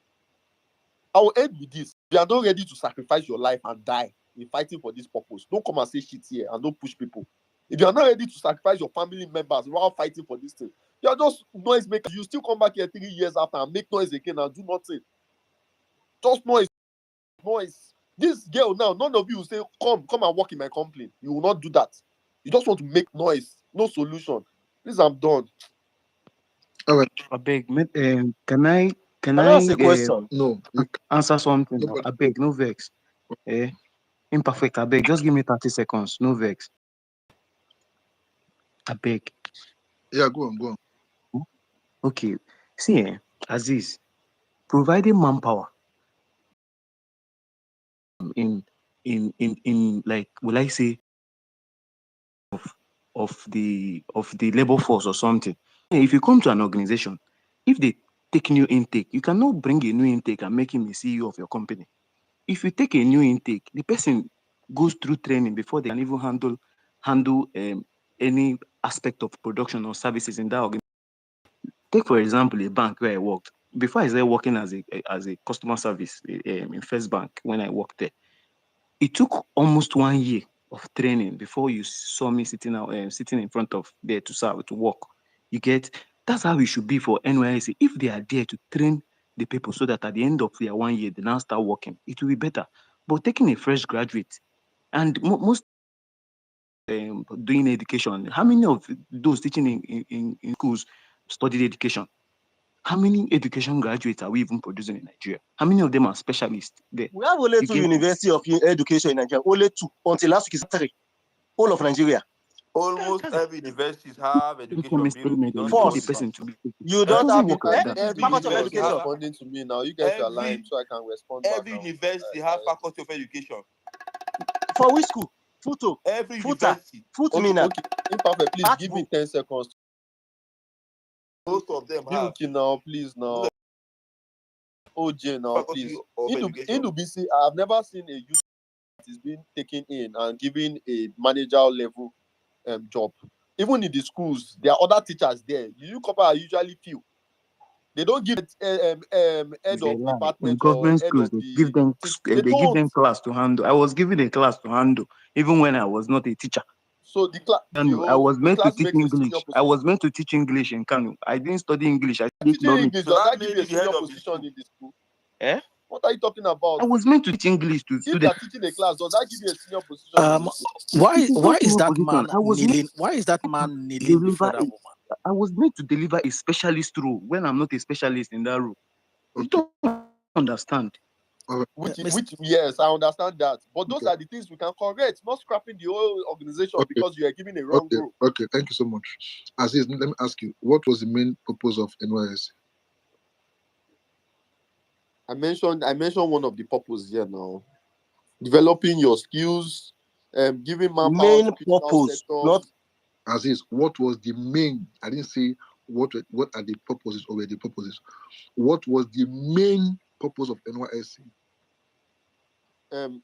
I will end with this. If you are not ready to sacrifice your life and die in fighting for this purpose, don't come and say shit here and don't push people. If you are not ready to sacrifice your family members while fighting for this thing, you are just noise makers. You still come back here 3 years after and make noise again and do nothing. Just noise. This girl now, none of you will say, come and work in my company. You will not do that. You just want to make noise. No solution. Please, I'm done. All right. I beg, can I ask a question? No. answer something? Nobody. I beg, no vex. Imperfect, I beg. Just give me 30 seconds. No vex. I beg. Yeah, go on. Okay. See, Aziz, providing manpower in like, will I say, of the labor force or something. If you come to an organization, if they take new intake, you cannot bring a new intake and make him a CEO of your company. If you take a new intake, the person goes through training before they can even handle any aspect of production or services in that organization. Take for example a bank where I worked. Before I started working as a customer service in First Bank, when I worked there, it took almost 1 year of training before you saw me sitting in front of there to work. You get, that's how it should be for NYSC. If they are there to train the people so that at the end of their 1 year they now start working, it will be better. But taking a fresh graduate and most doing education, how many of those teaching in schools studied education? How many education graduates are we even producing in Nigeria? How many of them are specialists there? We have only 2 universities of education in Nigeria. Only 2. Until last week is 3. All of Nigeria. Almost every universities have education being done. Force. You don't have work like that. faculty of education. Responding to me now. You guys are lying, so I can respond back. Every university have faculty of education. For which school? Futo. Every university. Okay, Imperfect, please give me 10 seconds. Most of them have. Now, please, now. OJ, now, please. In BC, I've never seen a youth that is being taken in and given a managerial level job. Even in the schools, there are other teachers there. You couple are usually few. They don't give head of department in government schools. They give them class to handle. I was given a class to handle even when I was not a teacher. So the class, I was meant to teach English. I was meant to teach English in Kano. I didn't study English. I studied teaching English. Does that give you a senior position in the school? Eh? What are you talking about? I was meant to teach English to students. If you are teaching a class, does that give you a senior position? Why is that man kneeling? Why is that man kneeling before that woman? I was meant to deliver a specialist role when I'm not a specialist in that role. You don't understand. Which yes, I understand that. But those are the things we can correct, not scrapping the whole organization because you are giving a wrong role. Okay, thank you so much. Aziz, let me ask you, what was the main purpose of NYSC? I mentioned one of the purposes here now. Developing your skills, giving manpower. Main purpose, not Aziz, what was the main? I didn't say what are the purposes or the purposes. What was the main purpose of NYSC?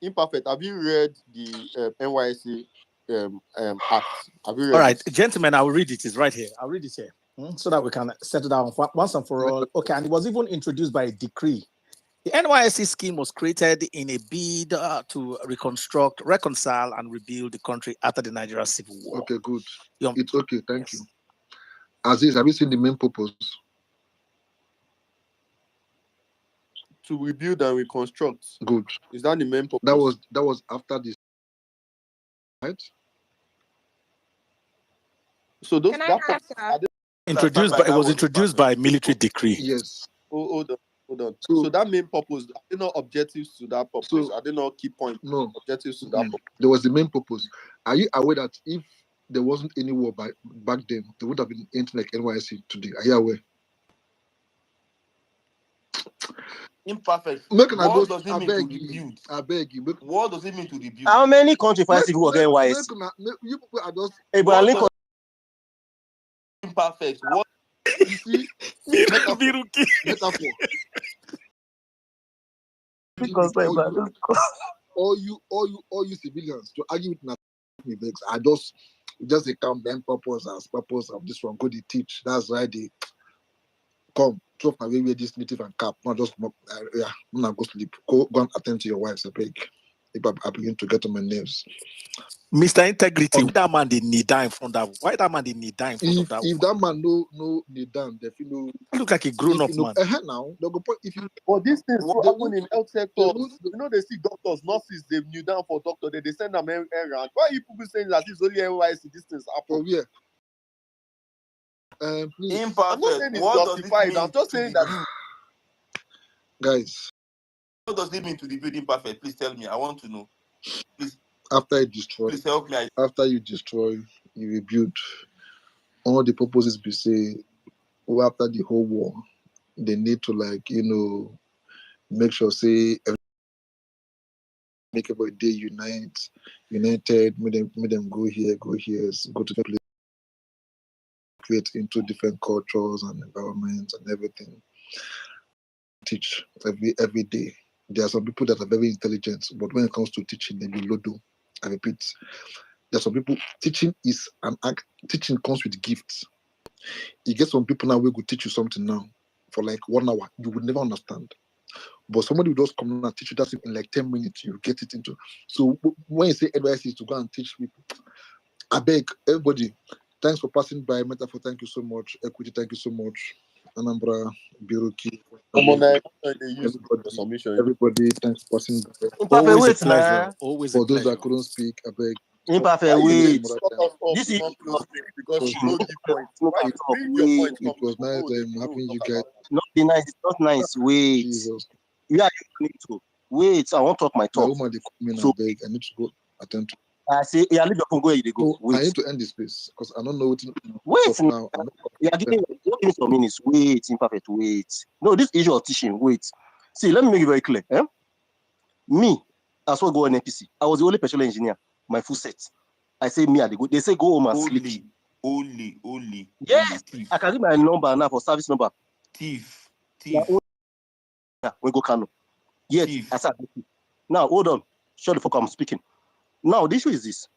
Imperfect. Have you read the NYSC Act? Have you read all right, it? Gentlemen, I will read it. It's right here. I'll read it here so that we can settle down once and for all. Okay, and it was even introduced by a decree. The NYSC scheme was created in a bid to reconstruct, reconcile, and rebuild the country after the Nigeria Civil War. Okay, good. It's okay. Thank you. Aziz, have you seen the main purpose? To rebuild and reconstruct. Good. Is that the main purpose? That was after this, right? So those it was introduced by military decree. Yes. Hold on. So that main purpose, are there no objectives to that purpose? Are there no key points? No. Objectives to that purpose? There was the main purpose. Are you aware that if there wasn't any war back then, there would have been anything like NYSC today? Are you aware? Imperfect. What does it mean to rebuild? I beg you. What does it mean to rebuild? How many countries fight civil war against NYSC? You people are just. Imperfect. What? You see? Metaphor. All you civilians to argue with me, I just they come then purpose of this one. Go to teach. That's why they come. Drop my way with this native and cap. Not just I'm not go sleep. Go and attend to your wives. I beg. If I begin to get on my nerves. Mr. Integrity, why that man didn't kneel down in front of why that man didn't kneel down in front of that if that man no kneel down, they feel look like a grown-up man. Now they'll go if you but these things will happen in health sector. You know they see doctors, nurses, they kneel down for doctor, they send them errand. Why are you people saying that it's only NYSC these things happen? Please. I'm not saying it's justified. I'm just saying that guys. What does it mean to the building perfect? Please tell me. I want to know. After you destroy, you rebuild. All the purposes be say, after the whole war, they need to make sure say make everybody day united, make them go here, go to the place, create into different cultures and environments and everything. Teach every day. There are some people that are very intelligent, but when it comes to teaching, they be lodo. I repeat, there are some people teaching is an act. Teaching comes with gifts. You get some people now who could teach you something now for like 1 hour, you would never understand. But somebody will just come and teach you that in like 10 minutes, you get it into. So when you say advice is to go and teach people, I beg everybody, thanks for passing by. Metaphor, thank you so much. Equity, thank you so much. Anambra, Biruki, everybody, thanks for passing by. Always a pleasure. Always a for those pleasure. that couldn't speak, I beg. Imperfect, wait. This is because no point. It was nice having you guys. Not be nice, it's not nice. Wait. Jesus. Yeah, you need to wait. I want to talk my My talk. woman, they call me now, beg. I need to go attend to. I say, yeah, leave your phone, go where you go. No, wait. I need to end this place because I don't know what to wait now. Yeah, give me some minutes. Wait, Imperfect, wait. No, this issue of teaching, wait. See, let me make it very clear. Me, as well go on NPC. I was the only petroleum engineer, my full set. I say me, they say go home and sleep. Only. Yes, I can give my number now for service number. Thief. We go Kano. Yes, I said. Now, hold on. Shut the fuck up, I'm speaking. Now, the issue is this.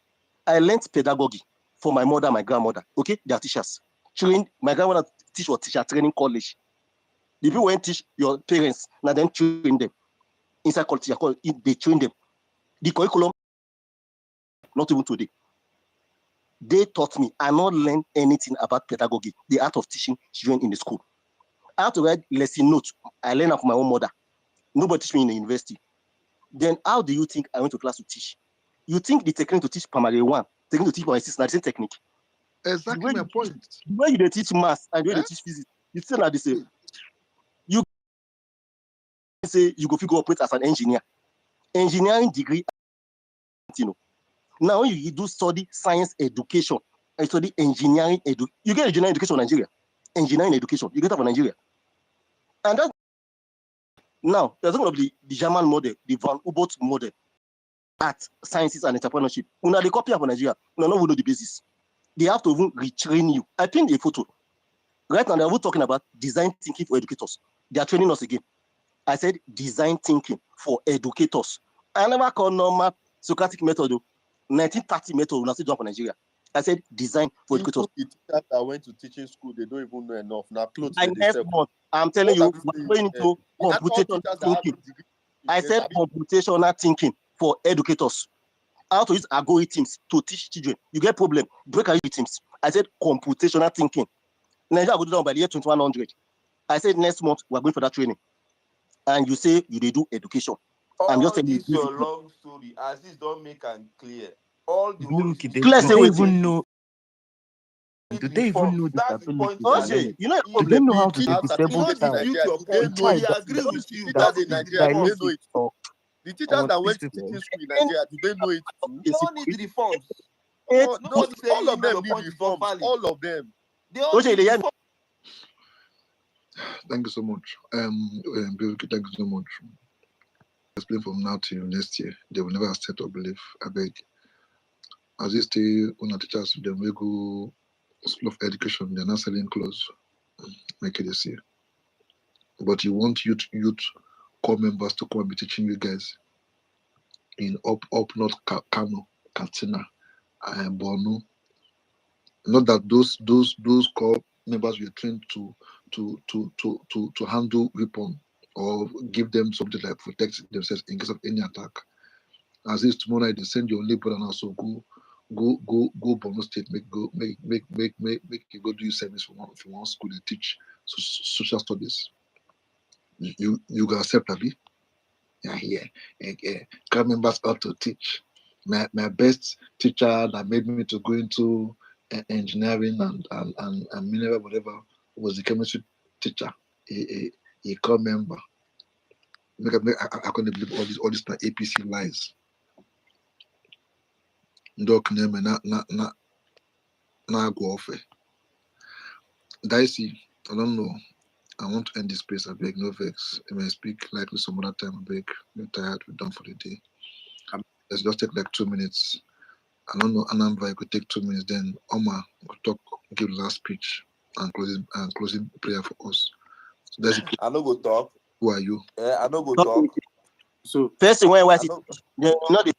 I learned pedagogy for my mother, my grandmother. Okay, they are teachers. My grandmother teach or teacher training college. The people when teach your parents, now then train them. Inside college, they train them. The curriculum, not even today. They taught me. I not learned anything about pedagogy, the art of teaching children in the school. I have to write lesson notes. I learned from my own mother. Nobody teach me in the university. Then how do you think I went to class to teach? You think the technique to teach primary 1, technique to teach primary 6, now the same technique? Exactly my point. The way you teach maths and the way they teach physics, it's still not the same. You say you go figure operate as an engineer. Engineering degree, Now when you do study science education, I study engineering you get engineering education in Nigeria. Engineering education, you get that from Nigeria. And that now there's one of the German model, the Van Ubot model at sciences and entrepreneurship. Una they copy of Nigeria, una no know the basis. They have to even retrain you. I pinned a photo. Right now, they're talking about design thinking for educators. They are training us again. I said design thinking for educators. I never call normal Socratic method, 1930 method, when I still jump for Nigeria. I said design for educators. The teachers that went to teaching school, they don't even know enough. Now, clothes I'm telling you, we're going into computational thinking. I said computational thinking for educators. How to use algorithms to teach children. You get problem, break algorithms. I said computational thinking. Nigeria will do down by the year 2100. I said next month we're going for that training. And you say you do education. I'm just saying this your long story. As this don't make it clear. All the whole clear say even know. Do they even know the ability? Okay, you know do they know how to disable child? The child agree with you. that the teachers that went to teaching school in Nigeria, do they know it too? They all need reforms. All of them need reforms. All of them. They all need reforms. Thank you so much. Thank you so much. Explain from now till next year. They will never accept or believe. I beg. As they stay on the teachers, they will go school of education. They're not selling clothes. Make it this year. But you want youth core members to come and be teaching you guys in up north Kano, Katsina, and Borno. Not that those core members were trained to handle weapon or give them something like protect themselves in case of any attack. As is tomorrow night, they send your labor and also go Borno State, make you go do service for one school they teach social studies. You can accept Abi? Yeah. Core members ought to teach. My best teacher that made me to go into engineering and mineral whatever was the chemistry teacher, a core member. I couldn't believe all these APC lies. Doc name na go off. Dicey, I don't know. I want to end this place. I beg, no vex. I may speak likely some other time. I beg, we're tired. We're done for the day. Let's just take like 2 minutes. I don't know. Anambra, I could take 2 minutes. Then Omar will talk, give last speech and closing prayer for us. So that's it. I no go talk. Who are you? I no go talk. So first thing when I see, you know the.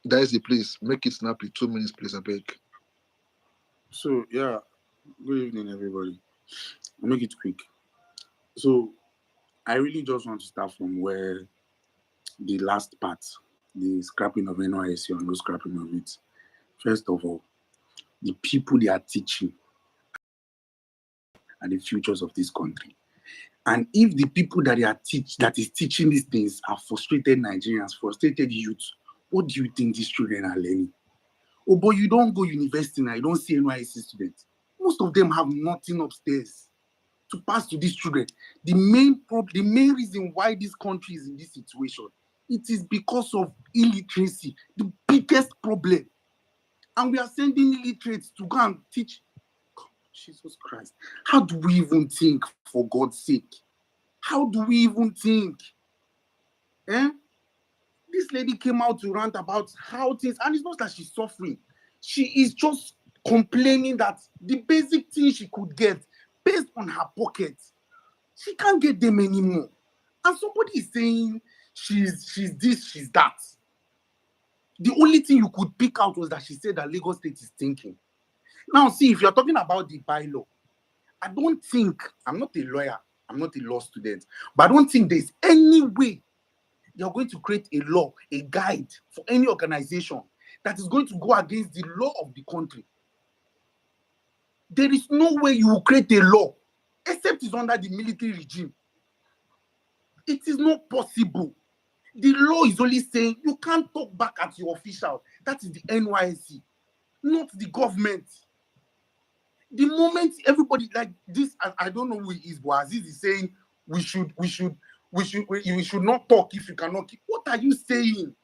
Dicey, please make it snappy. 2 minutes, please. I beg. So yeah, good evening, everybody. I'll make it quick. So I really just want to start from where the last part, the scrapping of NYSC or no scrapping of it. First of all, the people they are teaching are the futures of this country. And if the people that is teaching these things are frustrated Nigerians, frustrated youth, what do you think these children are learning? Oh, but you don't go university now, you don't see NYSC students. Most of them have nothing upstairs to pass to these children. The main reason why this country is in this situation, it is because of illiteracy, the biggest problem. And we are sending illiterates to go and teach. Jesus Christ. How do we even think, for God's sake? How do we even think? This lady came out to rant about how things, and it's not that she's suffering. She is just complaining that the basic things she could get based on her pocket, she can't get them anymore. And somebody is saying she's this, she's that. The only thing you could pick out was that she said that Lagos State is thinking. Now, see, if you're talking about the bylaw, I don't think, I'm not a lawyer, I'm not a law student, but I don't think there's any way you're going to create a law, a guide for any organization that is going to go against the law of the country. There is no way you will create a law, except it's under the military regime. It is not possible. The law is only saying you can't talk back at your official. That is the NYSC, not the government. The moment everybody like this, I don't know who he is, but Aziz is saying we should not talk if you cannot keep. What are you saying?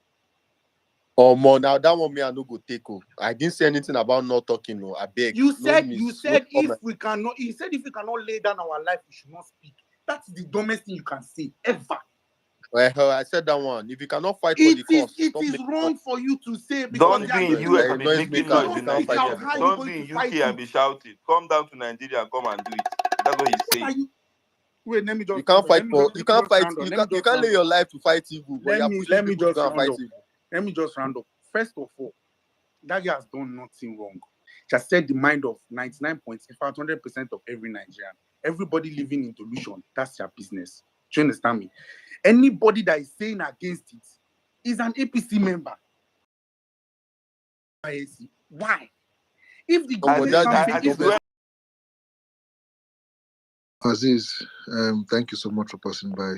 Oh man, now that one me I no go take. I didn't say anything about not talking. No, I beg. You said if we cannot. He said if we cannot lay down our life, we should not speak. That's the dumbest thing you can say ever. Well, I said that one. If you cannot fight for the cause, it is wrong for you to say because because don't be in US and be making noise in Nigeria. Don't be in UK and be shouting. Come down to Nigeria and come and do it. That's what he's saying. Wait, let me just. You can't fight for. You can't fight. You can't lay your life to fight evil. But let me just round up. First of all, that guy has done nothing wrong. She has said the mind of 99.5% of every Nigerian. Everybody living in delusion. That's their business. Do you understand me? Anybody that is saying against it is an APC member. Why? If the government Aziz, thank you so much for passing by.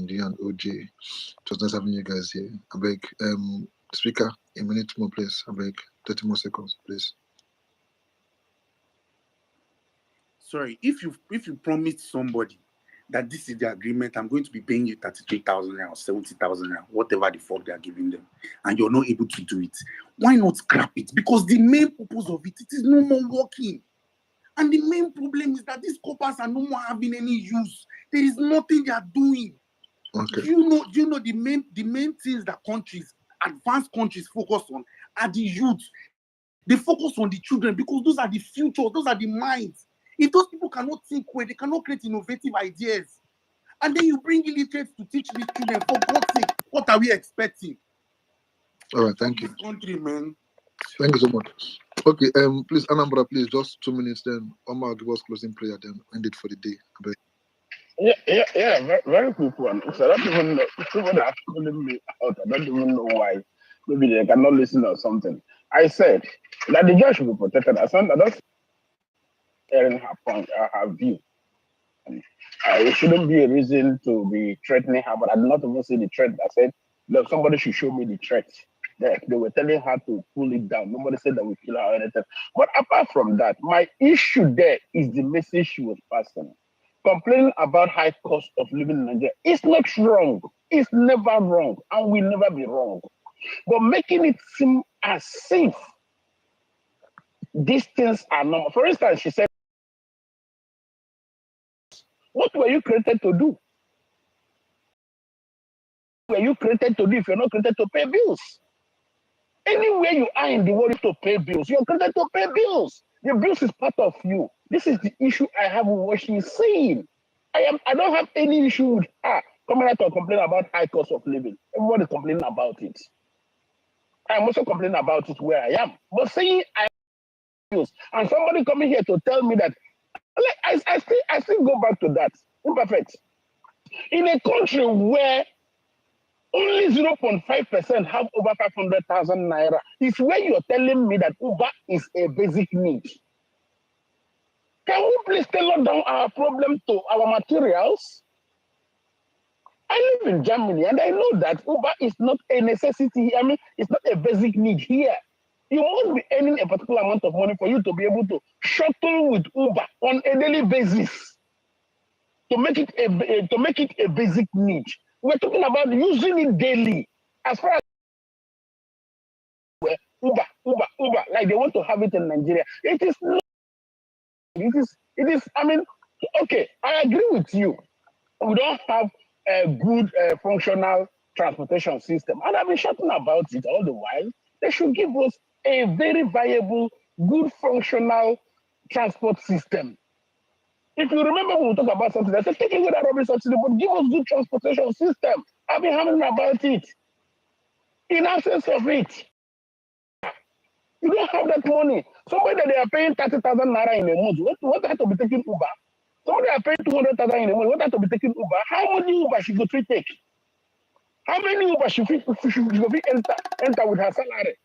You and OJ. It was nice having you guys here. I beg, speaker, a minute more, please. I beg, 30 more seconds, please. Sorry, if you promise somebody that this is the agreement, I'm going to be paying you 33,000 or 70,000, whatever the fuck they are giving them, and you're not able to do it, why not scrap it? Because the main purpose of it is no more working. And the main problem is that these coppers are no more having any use. There is nothing they are doing. Okay. Do you know the main things that advanced countries focus on are the youth. They focus on the children because those are the future, those are the minds. If those people cannot think well, they cannot create innovative ideas. And then you bring illiterates to teach these children, for God's sake, what are we expecting? All right, thank you. Country, man. Thank you so much. Okay, please, Anambra, please, just 2 minutes, then Omar give us closing prayer, then end it for the day. Yeah, very quick one. So I don't even know. People are calling me out. I don't even know why. Maybe they cannot listen or something. I said that the judge should be protected. I don't hearing her point, her view. It shouldn't be a reason to be threatening her, but I did not even see the threat. I said, look, somebody should show me the threat. They were telling her to pull it down. Nobody said that we kill her or anything. But apart from that, my issue there is the message she was passing. Complaining about high cost of living in Nigeria. It's not wrong. It's never wrong and will never be wrong. But making it seem as if these things are normal. For instance, she said, what were you created to do? What were you created to do if you're not created to pay bills? Anywhere you are in the world to pay bills, you're created to pay bills. The bills is part of you. This is the issue I have with what she's saying. I don't have any issue with her coming out to complain about high cost of living. Everyone is complaining about it. I'm also complaining about it where I am. But saying I bills and somebody coming here to tell me that, like, I still go back to that. Imperfect. In a country where only 0.5% have over 500,000 naira, it's where you're telling me that Uber is a basic need. Can we please tailor down our problem to our materials? I live in Germany and I know that Uber is not a necessity. I mean, it's not a basic need here. You must be earning a particular amount of money for you to be able to shuttle with Uber on a daily basis to make it a basic need. We're talking about using it daily. As far as Uber, like they want to have it in Nigeria, it is not. It is. I mean, okay, I agree with you. We don't have a good functional transportation system, and I've been shouting about it all the while. They should give us a very viable, good functional transport system. If you remember when we talk about something, they said take away that rubbish subsidy, but give us good transportation system. I've been having about it. In absence of it, you don't have that money. Somebody that they are paying 30,000 naira in a month, what have to be taking Uber? Somebody are paying 200,000 in a month, what have to be taking Uber? How many Uber should go to take? How many Uber should enter with her salary?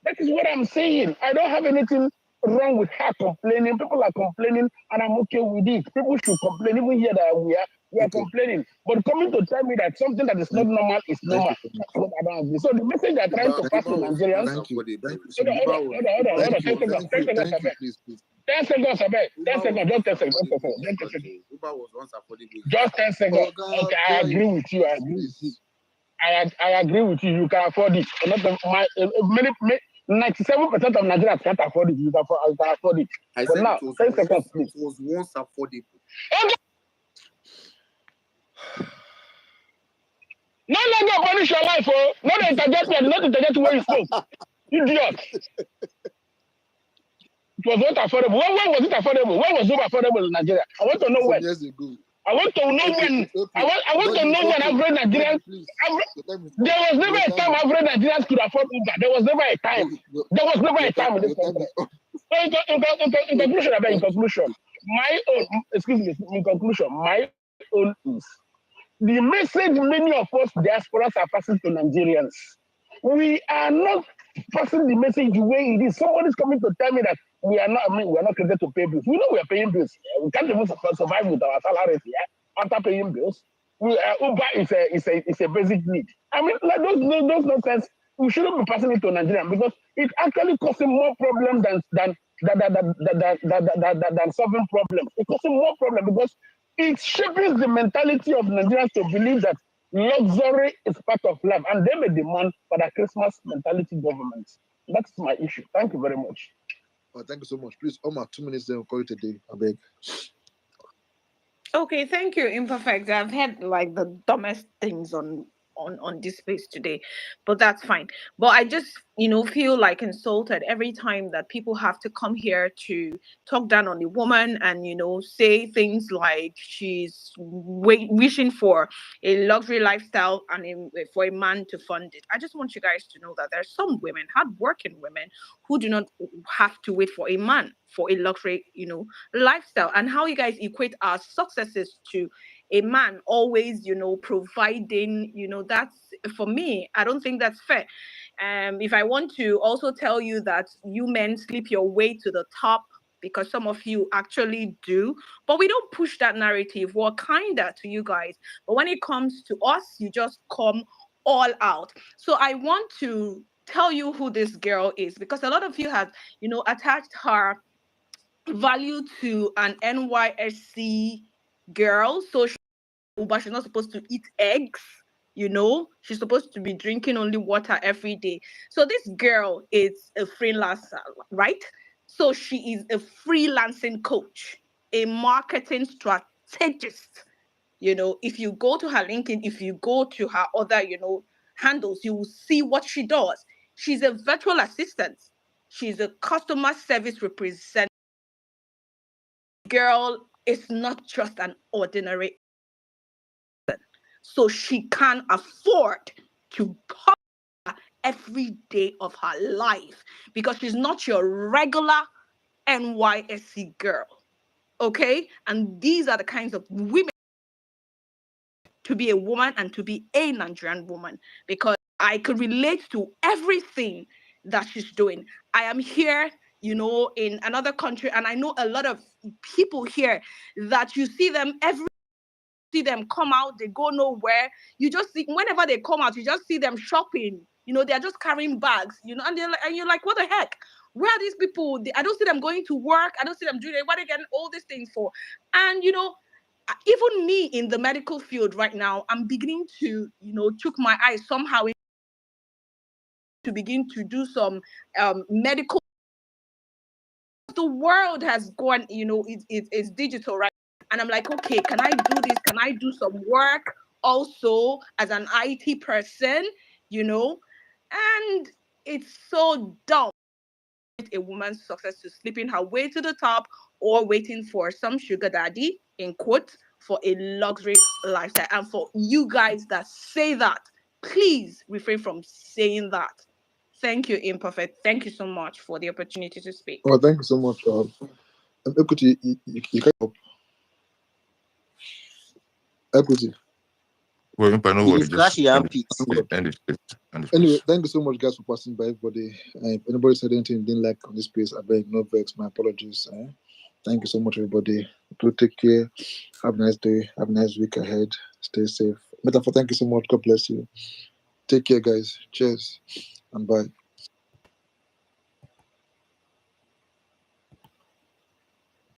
That is what I'm saying. I don't have anything wrong with her complaining. People are complaining, and I'm okay with it. People should complain. Even here that we are complaining. But coming to tell me that something that is not normal is normal, that's what I don't agree. So the message they're trying to pass to Nigerians. Thank you. Hold on. 10 seconds, Abel. 10 seconds. Just 10 seconds. Uber was once affordable. Just 10 seconds. Okay, I agree with you. I agree with you. You can afford it. Many 97% of Nigerians can't afford it. You can afford it. I but said now, 10 seconds, please. It was once affordable. No longer punish your life, oh. Not interject me. Not interject where you spoke. Idiot. It was not affordable. When was it affordable? When was it affordable in Nigeria? I want to know when. Years ago. I want to know when. I want to know when average Nigerians. There was never a time average Nigerians could afford Uber. There was never a time. There was never a time in this country. In conclusion, my own. Excuse me. In conclusion, my own is the message many of us diasporas are passing to Nigerians. We are not passing the message the way it is. Somebody's coming to tell me that we are not created to pay bills. We know we are paying bills. We can't even survive with our salaries here after paying bills. Uber is a basic need. I mean, like those nonsense. We shouldn't be passing it to Nigerians because it's actually causing more problems than solving problems. It's causing more problems because it shapes the mentality of Nigerians to believe that luxury is part of life, and they may demand for the Christmas mentality government. That's my issue. Thank you very much. Oh, thank you so much. Please, Omar, 2 minutes, then we'll call you today. I beg. Okay, thank you, Imperfect. I've had like the dumbest things on this space today, but that's fine. But I just feel like insulted every time that people have to come here to talk down on the woman and say things like she's wishing for a luxury lifestyle and for a man to fund it. I just want you guys to know that there's some women, hardworking women, who do not have to wait for a man for a luxury lifestyle. And how you guys equate our successes to a man always providing, that's, for me, I don't think that's fair. If I want to also tell you that you men sleep your way to the top, because some of you actually do, but we don't push that narrative. We're kinder to you guys, but when it comes to us, you just come all out. So I want to tell you who this girl is, because a lot of you have attached her value to an NYSC girl. So she's not supposed to eat eggs. You know, she's supposed to be drinking only water every day. So this girl is a freelancer, right? So she is a freelancing coach, a marketing strategist. You know, if you go to her LinkedIn, if you go to her other, handles, you will see what she does. She's a virtual assistant. She's a customer service representative. Girl is not just an ordinary person. So she can afford to cover every day of her life because she's not your regular NYSC girl. Okay? And these are the kinds of women to be a woman and to be a Nigerian woman, because I could relate to everything that she's doing. I am here, in another country, and I know a lot of people here that you see them come out, they go nowhere. You just see, whenever they come out, you just see them shopping. They're just carrying bags, and you're like, what the heck? Where are these people? I don't see them going to work. I don't see them doing it. What are they getting all these things for? And even me in the medical field right now, I'm beginning to, took my eyes somehow to begin to do some medical. The world has gone, it's digital, right? And I'm like, okay, can I do this? Can I do some work also as an IT person, And it's so dumb. A woman's success to sleeping her way to the top or waiting for some sugar daddy, in quotes, for a luxury lifestyle. And for you guys that say that, please refrain from saying that. Thank you, Imperfect. Thank you so much for the opportunity to speak. Well, thank you so much. Equity, you can help. Equity. Well, if I know what just Anyway, thank you so much, guys, for passing by. Everybody, if anybody said anything you didn't like on this space, I beg no vex. My apologies. Thank you so much, everybody. Do take care. Have a nice day. Have a nice week ahead. Stay safe. Metaphor, thank you so much. God bless you. Take care, guys. Cheers and bye.